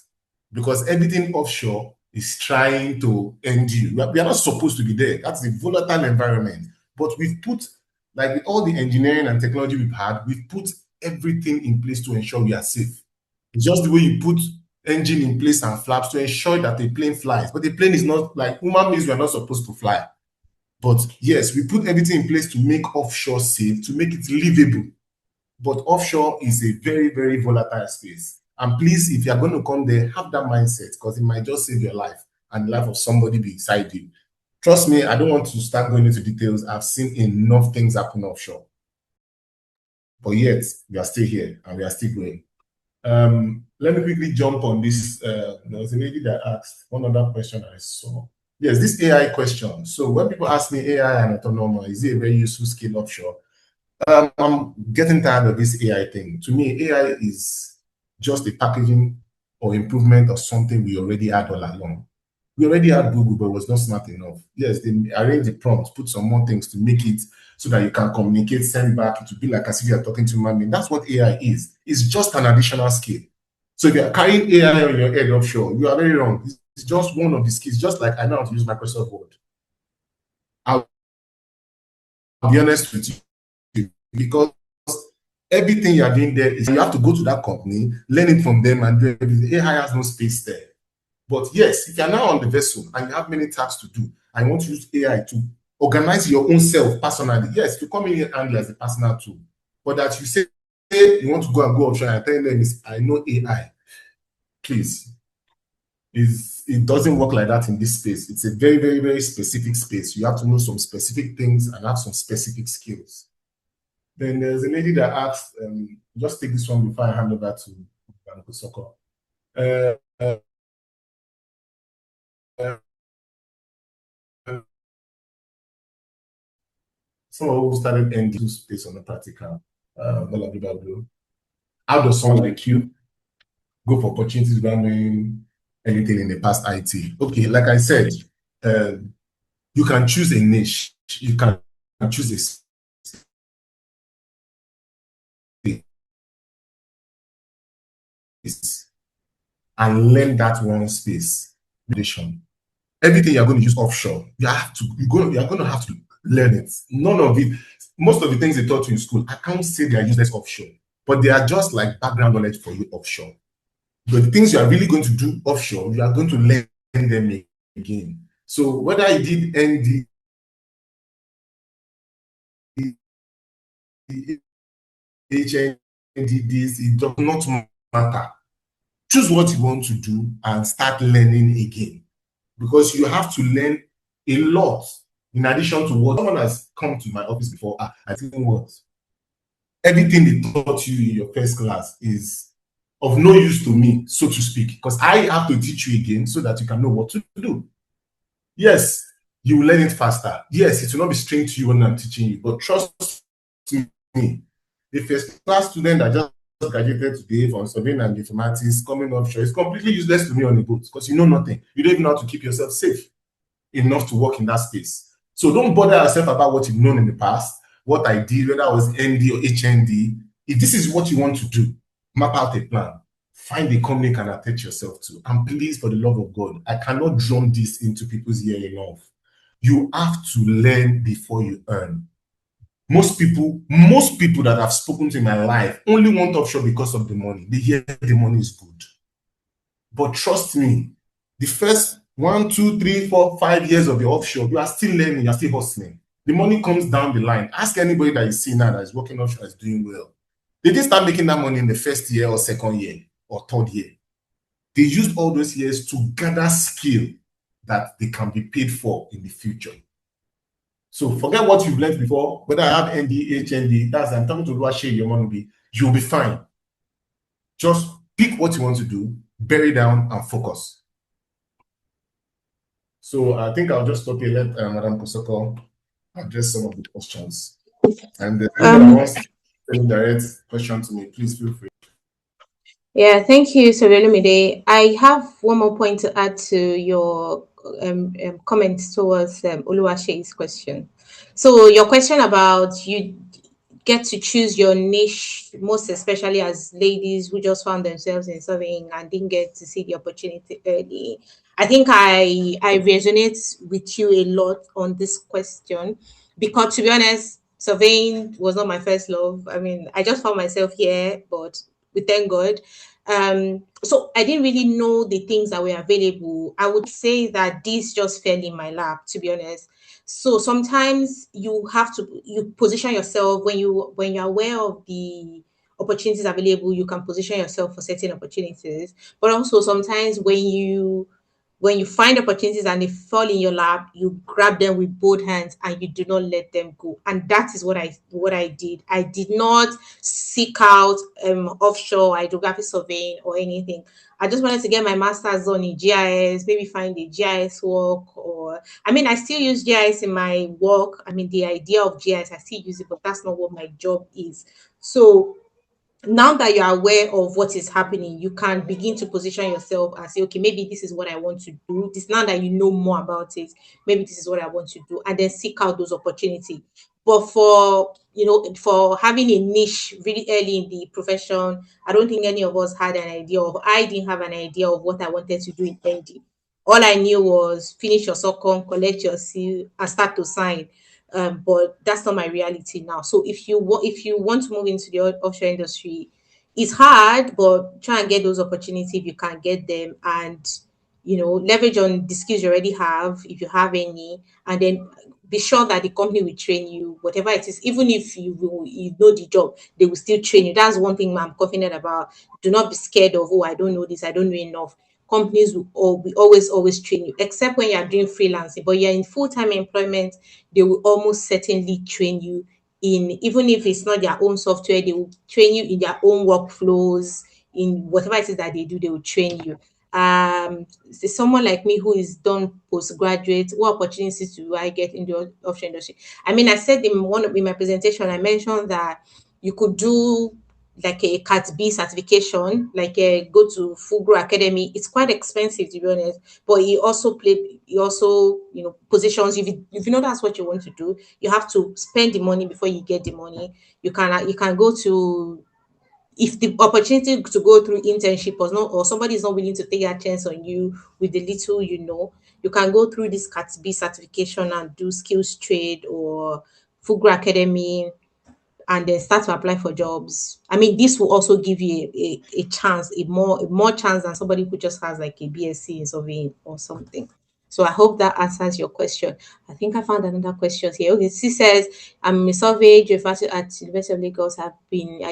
Because everything offshore is trying to end you. We are not supposed to be there. That's a volatile environment. But we've put, like with all the engineering and technology we've had, we've put everything in place to ensure we are safe. It's just the way you put engine in place and flaps to ensure that the plane flies. But the plane is not, like human beings, we are not supposed to fly. But yes, we put everything in place to make offshore safe, to make it livable. But offshore is a very, very volatile space. And please, if you're going to come there, have that mindset because it might just save your life and the life of somebody beside you. Trust me, I don't want to start going into details. I've seen enough things happen offshore. But yet, we are still here and we are still going. Let me quickly jump on this. There was a lady that asked one other question I saw. Yes, this AI question. So when people ask me AI and autonomous, is it a very useful skill offshore? I'm getting tired of this AI thing. To me, AI is just a packaging or improvement of something we already had all along. We already had Google, but it was not smart enough. Yes, they arrange the prompts, put some more things to make it so that you can communicate, send back. It will be like as if you're talking to human being. That's what AI is. It's just an additional skill. So if you're carrying AI on your head offshore, you are very wrong. It's just one of the skills, just like I know how to use Microsoft Word. I'll be honest with you, because everything you are doing there is you have to go to that company, learn it from them, and do everything. AI has no space there. But yes, if you're now on the vessel and you have many tasks to do, and you want to use AI to organize your own self personally, yes, to come in handy as a personal tool. But that you say you want to go offshore and tell them I know AI, please. It doesn't work like that in this space. It's a very, very, very specific space. You have to know some specific things and have some specific skills. Then there's a lady that asked, just take this one before I hand over to Uncle Soko. some of us started ND based on the practical. How does someone like you go for opportunities without knowing anything in the past IT? Okay, like I said, you can choose a niche. You can choose a space and learn that one space. Everything you're going to use offshore, you're going to have to learn it. None of it, most of the things they taught you in school, I can't say they are useless offshore, but they are just like background knowledge for you offshore. But the things you are really going to do offshore, you are going to learn them again. So whether I did ND, HND, this, it does not matter. Choose what you want to do and start learning again, because you have to learn a lot in addition to what someone has come to my office before. I think what everything they taught you in your first class is of no use to me, so to speak, because I have to teach you again so that you can know what to do. Yes, you will learn it faster. Yes, it will not be strange to you when I'm teaching you, but trust me, the first class student that just graduated today from surveying and informatics coming offshore is completely useless to me on the boat, because you know nothing. You don't even know how to keep yourself safe enough to work in that space. So don't bother yourself about what you've known in the past, what I did, whether I was ND or HND. If this is what you want to do, map out a plan. Find a company you can attach yourself to. And please, for the love of God, I cannot drum this into people's ear enough. You have to learn before you earn. Most people that I've spoken to in my life only want offshore because of the money. They hear the money is good. But trust me, the first 1, 2, 3, 4, 5 years of your offshore, you are still learning, you are still hustling. The money comes down the line. Ask anybody that you see now that is working offshore, is doing well. They didn't start making that money in the first year or second year or third year. They used all those years to gather skill that they can be paid for in the future. So forget what you've learned before, whether I have ND, HND, I'm talking to Luashe, your money, you'll be fine. Just pick what you want to do, bury down, and focus. So I think I'll just stop here, let Madam Kosoko address some of the questions. And if anyone wants to direct question to me, please feel free. Yeah, thank you, Sorelumide. I have one more point to add to your comments towards Oluwase's question. So your question about you get to choose your niche, most especially as ladies who just found themselves in surveying and didn't get to see the opportunity early. I think I resonate with you a lot on this question, because to be honest, surveying was not my first love. I mean, I just found myself here, but we thank God. So I didn't really know the things that were available. I would say that this just fell in my lap, to be honest. So sometimes you have to position yourself when you're aware of the opportunities available. You can position yourself for certain opportunities, but also sometimes when you find opportunities and they fall in your lap, you grab them with both hands and you do not let them go. And that is what I did. I did not seek out offshore hydrographic surveying or anything. I just wanted to get my master's done in GIS, maybe find a GIS work, or I mean, I still use GIS in my work. I mean, the idea of GIS, I still use it, but that's not what my job is. So now that you're aware of what is happening, you can begin to position yourself and say, okay, maybe this is what I want to do. This, now that you know more about it, maybe this is what I want to do, and then seek out those opportunities. But for having a niche really early in the profession, I don't think any of us had an idea of. I didn't have an idea of what I wanted to do in ND. All I knew was finish your SOCOM, collect your seal, and start to sign. But that's not my reality now. So if you want to move into the offshore industry, it's hard, but try and get those opportunities if you can get them, and leverage on the skills you already have if you have any, and then be sure that the company will train you, whatever it is. Even if you know the job, they will still train you. That's one thing I'm confident about. Do not be scared of, oh, I don't know this, I don't know enough. Companies will always train you, except when you're doing freelancing. But you're in full-time employment, they will almost certainly train you in, even if it's not their own software, they will train you in their own workflows, in whatever it is that they do, they will train you. Someone like me who is done postgraduate, what opportunities do I get in the offshore industry? I mean, I said in my presentation, I mentioned that you could do like a Cat B certification, like go to Fugro Academy. It's quite expensive, to be honest, but he also positions you. If you know that's what you want to do, you have to spend the money before you get the money. You can go to, if the opportunity to go through internship was not, or somebody is not willing to take that chance on you with the little you can go through this Cat B certification and do skills trade or Fugro Academy, and then start to apply for jobs. I mean, this will also give you a chance, a more chance than somebody who just has like a BSc in surveying or something. So I hope that answers your question. I think I found another question here. Okay, she says, I'm a survey geographic at University of Lagos. I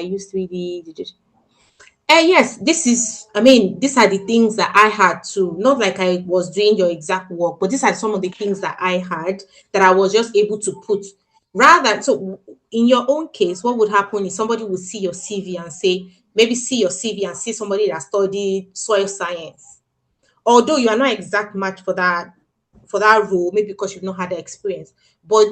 used 3D. Yes, these are the things that I had to, not like I was doing your exact work, but these are some of the things that I had that I was just able to put. So in your own case, what would happen is somebody would see your CV and say, maybe see your CV and see somebody that studied soil science. Although you are not exact match for that role, maybe because you've not had the experience. But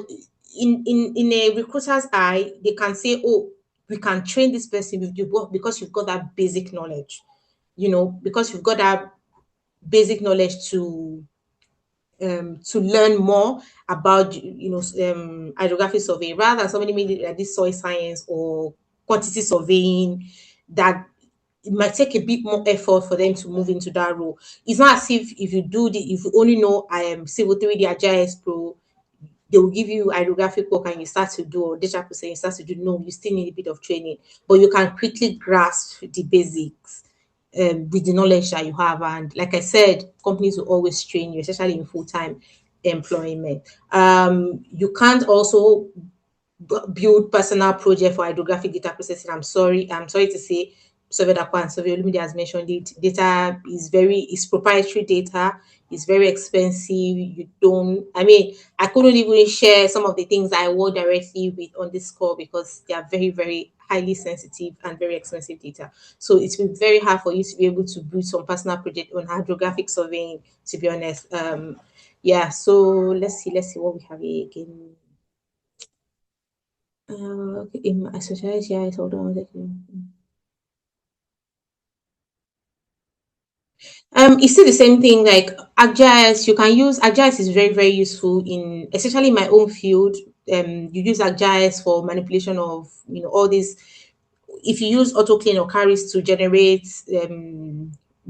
in a recruiter's eye, they can say, oh, we can train this person with you because you've got that basic knowledge, because you've got that basic knowledge to learn more about hydrographic survey, rather than somebody made it like this soil science or quantity surveying, that it might take a bit more effort for them to move into that role. It's not as if you only know I am Civil 3D GIS Pro, they will give you hydrographic work and you start to do, or data processing, you start to do. No, you still need a bit of training, but you can quickly grasp the basics with the knowledge that you have. And like I said, companies will always train you, especially in full-time employment. You can't also build personal project for hydrographic data processing. I'm sorry to say, Survey Dakwa and Survey Olumide has mentioned it. Data is proprietary data. It's very expensive. I couldn't even share some of the things I work directly with on this call because they are very, very highly sensitive and very expensive data. So it's been very hard for you to be able to build some personal project on hydrographic surveying, to be honest. So let's see what we have here again. Okay, in my exercise, hold on. It's still the same thing. Like ArcGIS, you can use ArcGIS is very, very useful especially in my own field. You use ArcGIS for manipulation of all these. If you use AutoClean or Caris to generate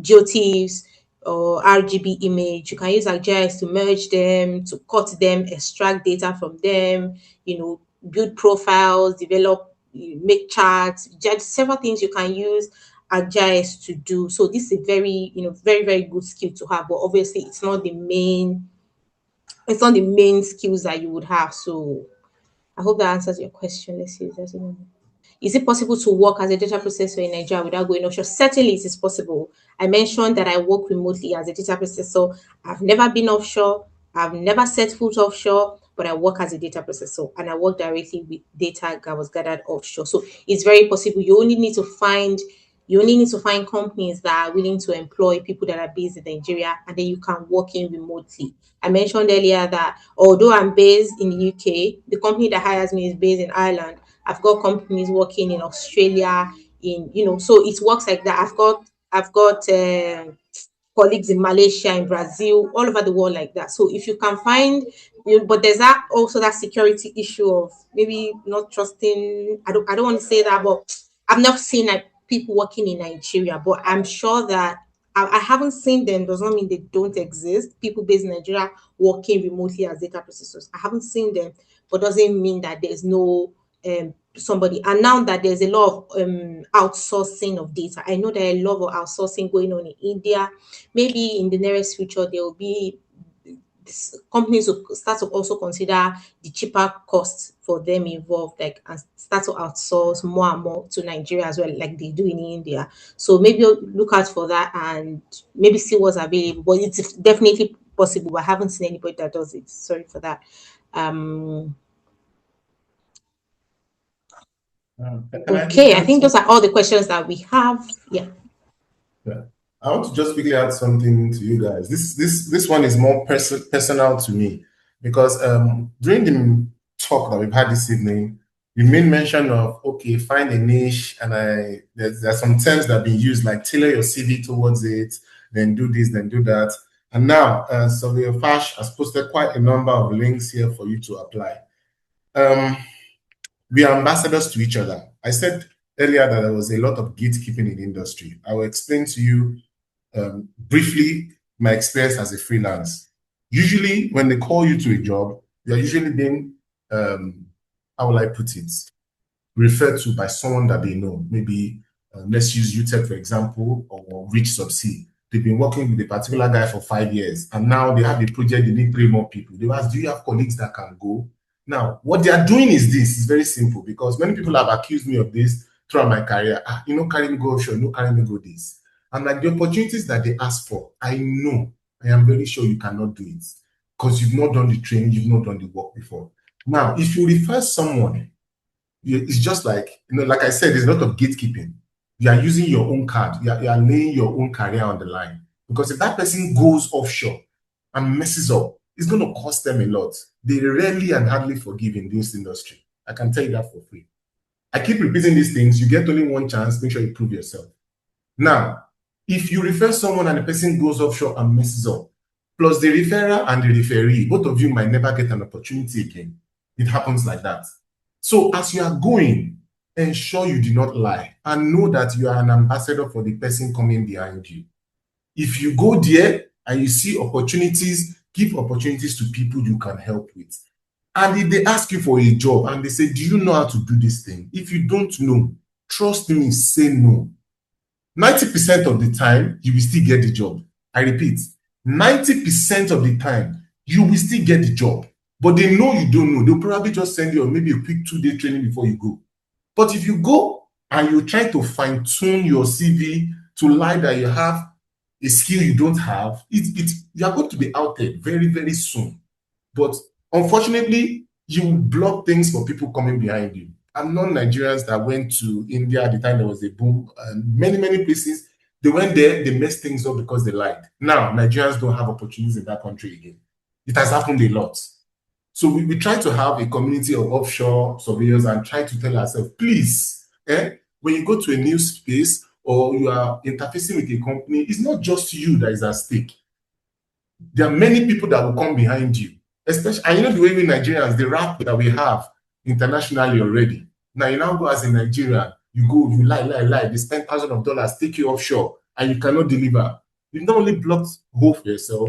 GeoTIFFs or RGB image, you can use ArcGIS to merge them, to cut them, extract data from them, build profiles, make charts, several things you can use ArcGIS to do. So this is a very, very, very good skill to have, but obviously it's not the main skills that you would have. So I hope that answers your question. Let's see if there's any. Is it possible to work as a data processor in Nigeria without going offshore? Certainly it is possible. I mentioned that I work remotely as a data processor. I've never been offshore. I've never set foot offshore, but I work as a data processor and I work directly with data that was gathered offshore. So it's very possible. You only need to find companies that are willing to employ people that are based in Nigeria, and then you can work in remotely. I mentioned earlier that although I'm based in the UK, the company that hires me is based in Ireland. I've got companies working in Australia, so it works like that. I've got colleagues in Malaysia, in Brazil, all over the world like that. So if you can find, but there's that security issue of maybe not trusting. I don't want to say that, but I've not seen like people working in Nigeria, but I'm sure that I haven't seen them. Does not mean they don't exist. People based in Nigeria working remotely as data processors. I haven't seen them, but doesn't mean that there's no somebody. And now that there's a lot of outsourcing of data, I know there are a lot of outsourcing going on in India. Maybe in the nearest future there will be companies will start to also consider the cheaper costs for them involved, like, and start to outsource more and more to Nigeria as well, like they do in India. So maybe look out for that and maybe see what's available. But it's definitely possible. But I haven't seen anybody that does it. Sorry for that. Okay, I think those are all the questions that we have. Yeah. I want to just quickly add something to you guys. This one is more personal to me because during the talk that we've had this evening, you made mention of okay, find a niche, and there's some terms that have been used like tailor your CV towards it, then do this, then do that. And now, Surveyor Fash has posted quite a number of links here for you to apply. We are ambassadors to each other. I said earlier that there was a lot of gatekeeping in the industry. I will explain to you briefly my experience as a freelance. Usually, when they call you to a job, you're usually being, how will I put it, referred to by someone that they know. Maybe let's use UTEC, for example, or Rich Subsea. They've been working with a particular guy for 5 years, and now they have a project, they need 3 more people. They ask, do you have colleagues that can go? Now, what they are doing is this. It's very simple because many people have accused me of this throughout my career. Carry me go offshore, carry me go this. And like the opportunities that they ask for, I am very sure you cannot do it because you've not done the training, you've not done the work before. Now, if you refer someone, it's just like, like I said, there's a lot of gatekeeping. You are using your own card. You are laying your own career on the line. Because if that person goes offshore and messes up, it's going to cost them a lot. They rarely and hardly forgive in this industry. I can tell you that for free. I keep repeating these things. You get only one chance. Make sure you prove yourself. Now, if you refer someone and the person goes offshore and messes up, plus the referrer and the referee, both of you might never get an opportunity again. It happens like that. So as you are going, ensure you do not lie and know that you are an ambassador for the person coming behind you. If you go there and you see opportunities, give opportunities to people you can help with. And if they ask you for a job and they say, do you know how to do this thing? If you don't know, trust me, say no. 90% of the time, you will still get the job. I repeat, 90% of the time, you will still get the job. But they know you don't know. They'll probably just send you maybe a quick 2-day training before you go. But if you go and you try to fine-tune your CV to lie that you have a skill you don't have, you are going to be outed very, very soon. But unfortunately, you block things for people coming behind you. I've known Nigerians that went to India at the time there was a boom, and many, many places. They went there, they messed things up because they lied. Now, Nigerians don't have opportunities in that country again. It has happened a lot. So we try to have a community of offshore surveyors and try to tell ourselves, please, when you go to a new space or you are interfacing with a company, it's not just you that is at stake. There are many people that will come behind you. Especially, and the way we Nigerians, the rap that we have internationally already. Now you now go as a Nigerian, you go, you lie. They spend thousands of dollars, take you offshore, and you cannot deliver. You've not only blocked hope for yourself,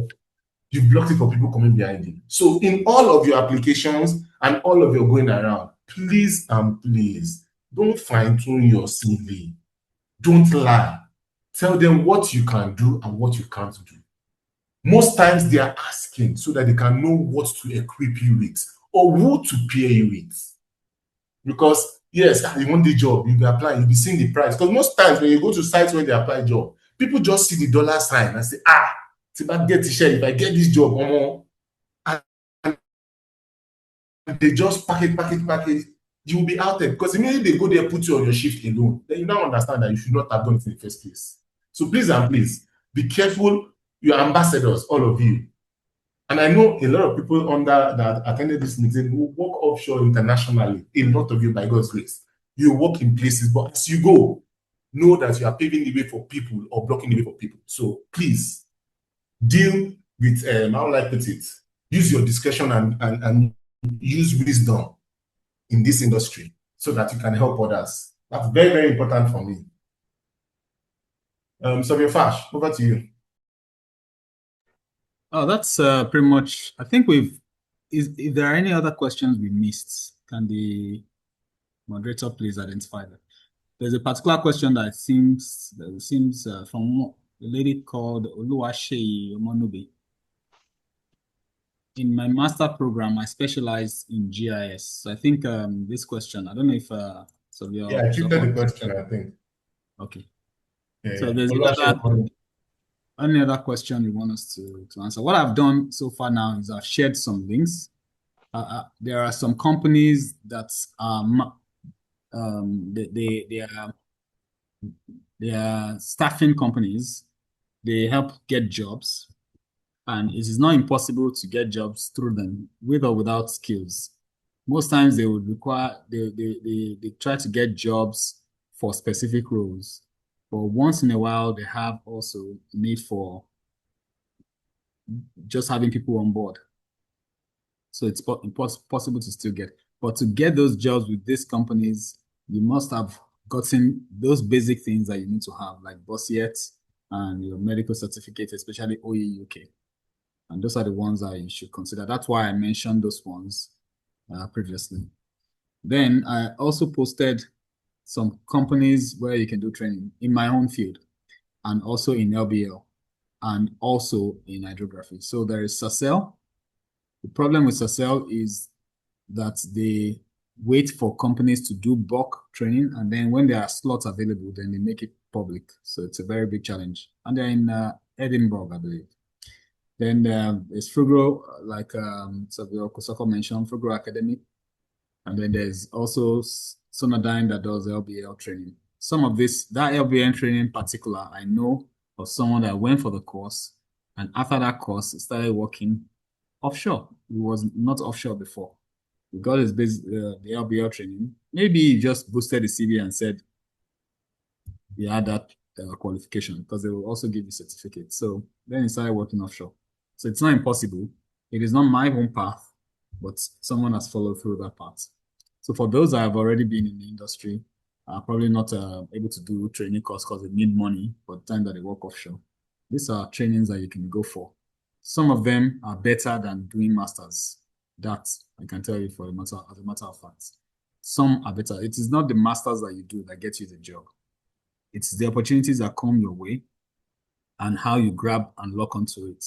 you've blocked it for people coming behind you. So in all of your applications and all of your going around, please and please, don't fine-tune your CV. Don't lie. Tell them what you can do and what you can't do. Most times they are asking so that they can know what to equip you with or who to pair you with. Because, yes, you want the job, you be applying, you'll be seeing the price. Because most times when you go to sites where they apply job, people just see the dollar sign and say, if I get if I get this job, and they just package, you will be out there. Because immediately they go there, put you on your shift alone, then you now understand that you should not have done it in the first place. So please and please, be careful. You are ambassadors, all of you. And I know a lot of people that attended this meeting who work offshore internationally, a lot of you by God's grace. You work in places, but as you go, know that you are paving the way for people or blocking the way for people. So please, deal with, how will I put it? Use your discretion and use wisdom in this industry so that you can help others. That's very, very important for me. Surveyor Fash, over to you. Oh, that's pretty much. I think if there are any other questions we missed, can the moderator please identify that? There's a particular question that seems from a lady called Oluwaseyi Omonubi. In my master program, I specialized in GIS. So I think this question, I don't know if I tweeted the question, I think. Okay. Yeah, so there's any other question you want us to answer? What I've done so far now is I've shared some links. There are some companies that they are staffing companies They help get jobs, and it is not impossible to get jobs through them, with or without skills. Most times they would require, they try to get jobs for specific roles. But once in a while, they have also need for just having people on board. So it's possible to still get. But to get those jobs with these companies, you must have gotten those basic things that you need to have, like Bossiet and your medical certificate, especially OE UK. And those are the ones that you should consider. That's why I mentioned those ones previously. Then I also posted some companies where you can do training in my own field, and also in LBL, and also in hydrography. So there is Sacel. The problem with Sacel is that they wait for companies to do bulk training, and then when there are slots available, then they make it public. So it's a very big challenge. And they're in Edinburgh, I believe. Then there's Frugro, like Savio Kosoko mentioned, Frugro Academy. And then there's also Sonadyne that does LBL training. Some of this, that LBL training in particular, I know of someone that went for the course, and after that course, he started working offshore. He was not offshore before. He got his the LBL training. Maybe he just boosted the CV and said he had that qualification, because they will also give you certificate. So then he started working offshore. So it's not impossible. It is not my own path, but someone has followed through that path. So for those that have already been in the industry, are probably not able to do training course because they need money for the time that they work offshore. These are trainings that you can go for. Some of them are better than doing masters. That I can tell you as a matter of fact. Some are better. It is not the masters that you do that get you the job. It's the opportunities that come your way and how you grab and lock onto it.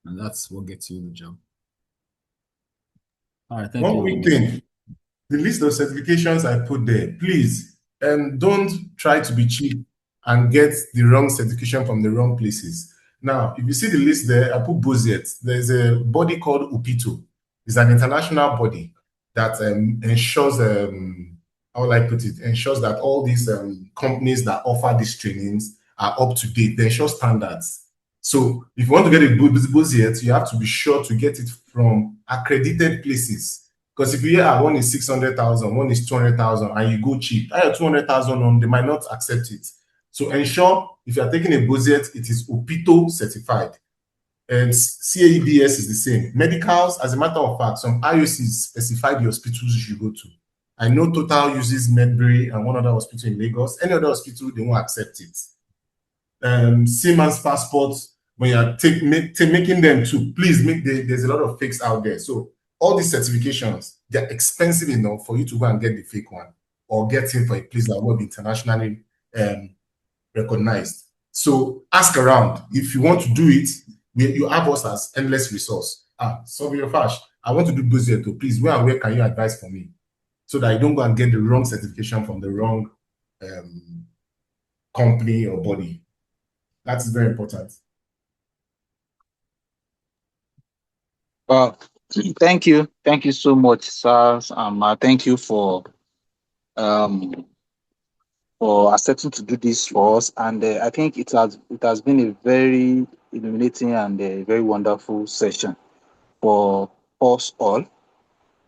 And that's what gets you the job. All right, thank you. One quick thing. The list of certifications I put there, please, don't try to be cheap and get the wrong certification from the wrong places. Now, if you see the list there, I put Boziet. There's a body called UPITO. It's an international body that ensures, how will I put it, ensures that all these companies that offer these trainings are up to date. They ensure standards. So if you want to get a Boziet, you have to be sure to get it from accredited places. Because if you hear one is 600,000, one is 200,000, and you go cheap, I have 200,000 on, they might not accept it. So ensure if you are taking a Boziet, it is UPITO certified. And CAEBS is the same. Medicals, as a matter of fact, some IOCs specify the hospitals you should go to. I know Total uses Medbury and one other hospital in Lagos. Any other hospital, they won't accept it. Seaman's passports, when you are making them too, please there's a lot of fakes out there. So all these certifications, they're expensive enough for you to go and get the fake one or get in for a place that will be internationally recognized. So ask around. If you want to do it, you have us as endless resource. Surveyor Fash, I want to do Boziet, please, where can you advise for me? So that I don't go and get the wrong certification from the wrong company or body. That is very important. Thank you so much, sir. Thank you for accepting to do this for us, and I think it has been a very illuminating and a very wonderful session for us all.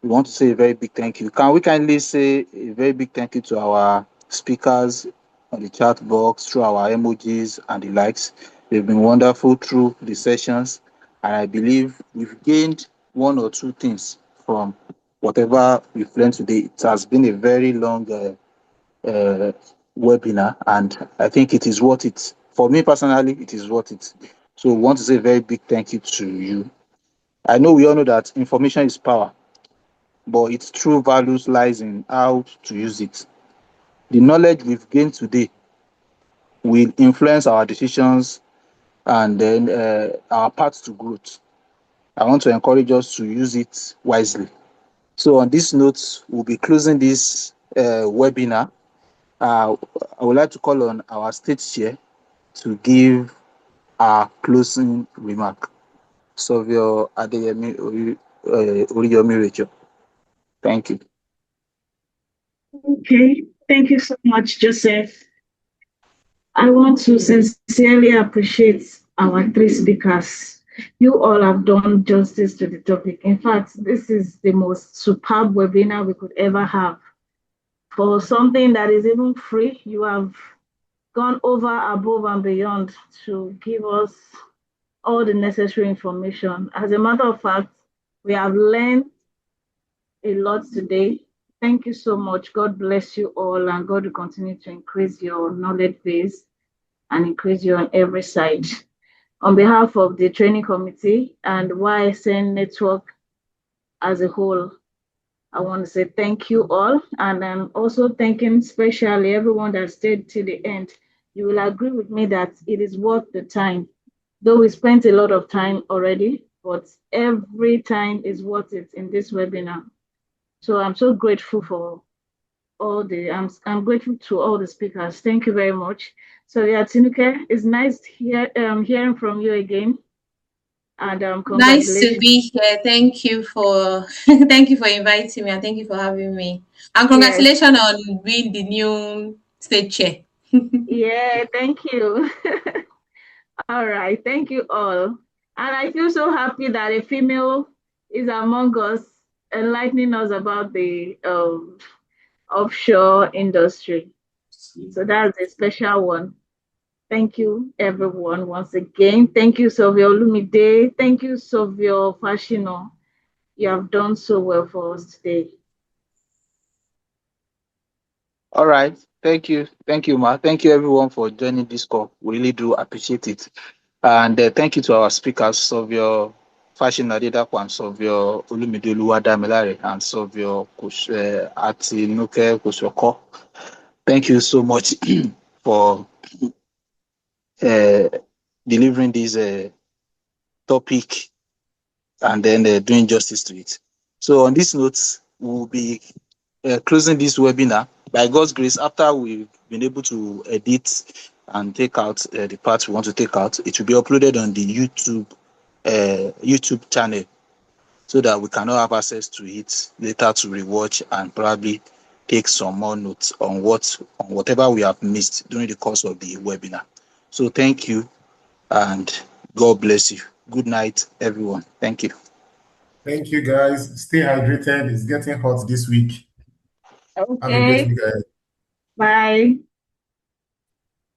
We want to say a very big thank you. Can we kindly say a very big thank you to our speakers on the chat box, through our emojis and the likes? They've been wonderful through the sessions, and I believe we've gained one or two things from whatever we've learned today. It has been a very long webinar, and I think it is worth it. For me personally, it is worth it. So we want to say a very big thank you to you. I know we all know that information is power, but its true values lies in how to use it. The knowledge we've gained today will influence our decisions and then our path to growth. I want to encourage us to use it wisely. So on this note, we'll be closing this webinar. I would like to call on our state chair to give our closing remark. Surveyor Adeyemi Oriyomi Rachel. Thank you. Okay, thank you so much, Joseph. I want to sincerely appreciate our three speakers. You all have done justice to the topic. In fact, this is the most superb webinar we could ever have. For something that is even free, you have gone over, above, and beyond to give us all the necessary information. As a matter of fact, we have learned a lot today. Thank you so much. God bless you all, and God will continue to increase your knowledge base and increase you on every side. On behalf of the training committee and YSN network as a whole, I want to say thank you all. And I'm also thanking especially everyone that stayed till the end. You will agree with me that it is worth the time. Though we spent a lot of time already, but every time is worth it in this webinar. So I'm so grateful for all the, I'm grateful to all the speakers. Thank you very much. So yeah, Tinuke, it's nice hearing from you again. And Nice to congratulations. be here. Thank you for thank you for inviting me and thank you for having me. And congratulations on being the new state chair. Yeah, thank you. All right, thank you all. And I feel so happy that a female is among us, enlightening us about the offshore industry. So that's a special one. Thank you, everyone, once again. Thank you, Sylvia Olumide. Thank you, Sylvia Fashino. You have done so well for us today. All right. Thank you. Thank you, Ma. Thank you, everyone, for joining this call. We really do appreciate it. And thank you to our speakers, of your Fashion Adedapo and of your Olumide Oluwadamilare and of your Atinuke Kosoko. Thank you so much for delivering this topic and then doing justice to it. So on this note, we'll be closing this webinar. By God's grace, after we've been able to edit and take out the parts we want to take out, it will be uploaded on the YouTube channel so that we can all have access to it later to rewatch and probably take some more notes on whatever we have missed during the course of the webinar. So thank you and God bless you. Good night, everyone. Thank you. Thank you, guys. Stay hydrated. It's getting hot this week. Okay. Have a great week, guys. Bye.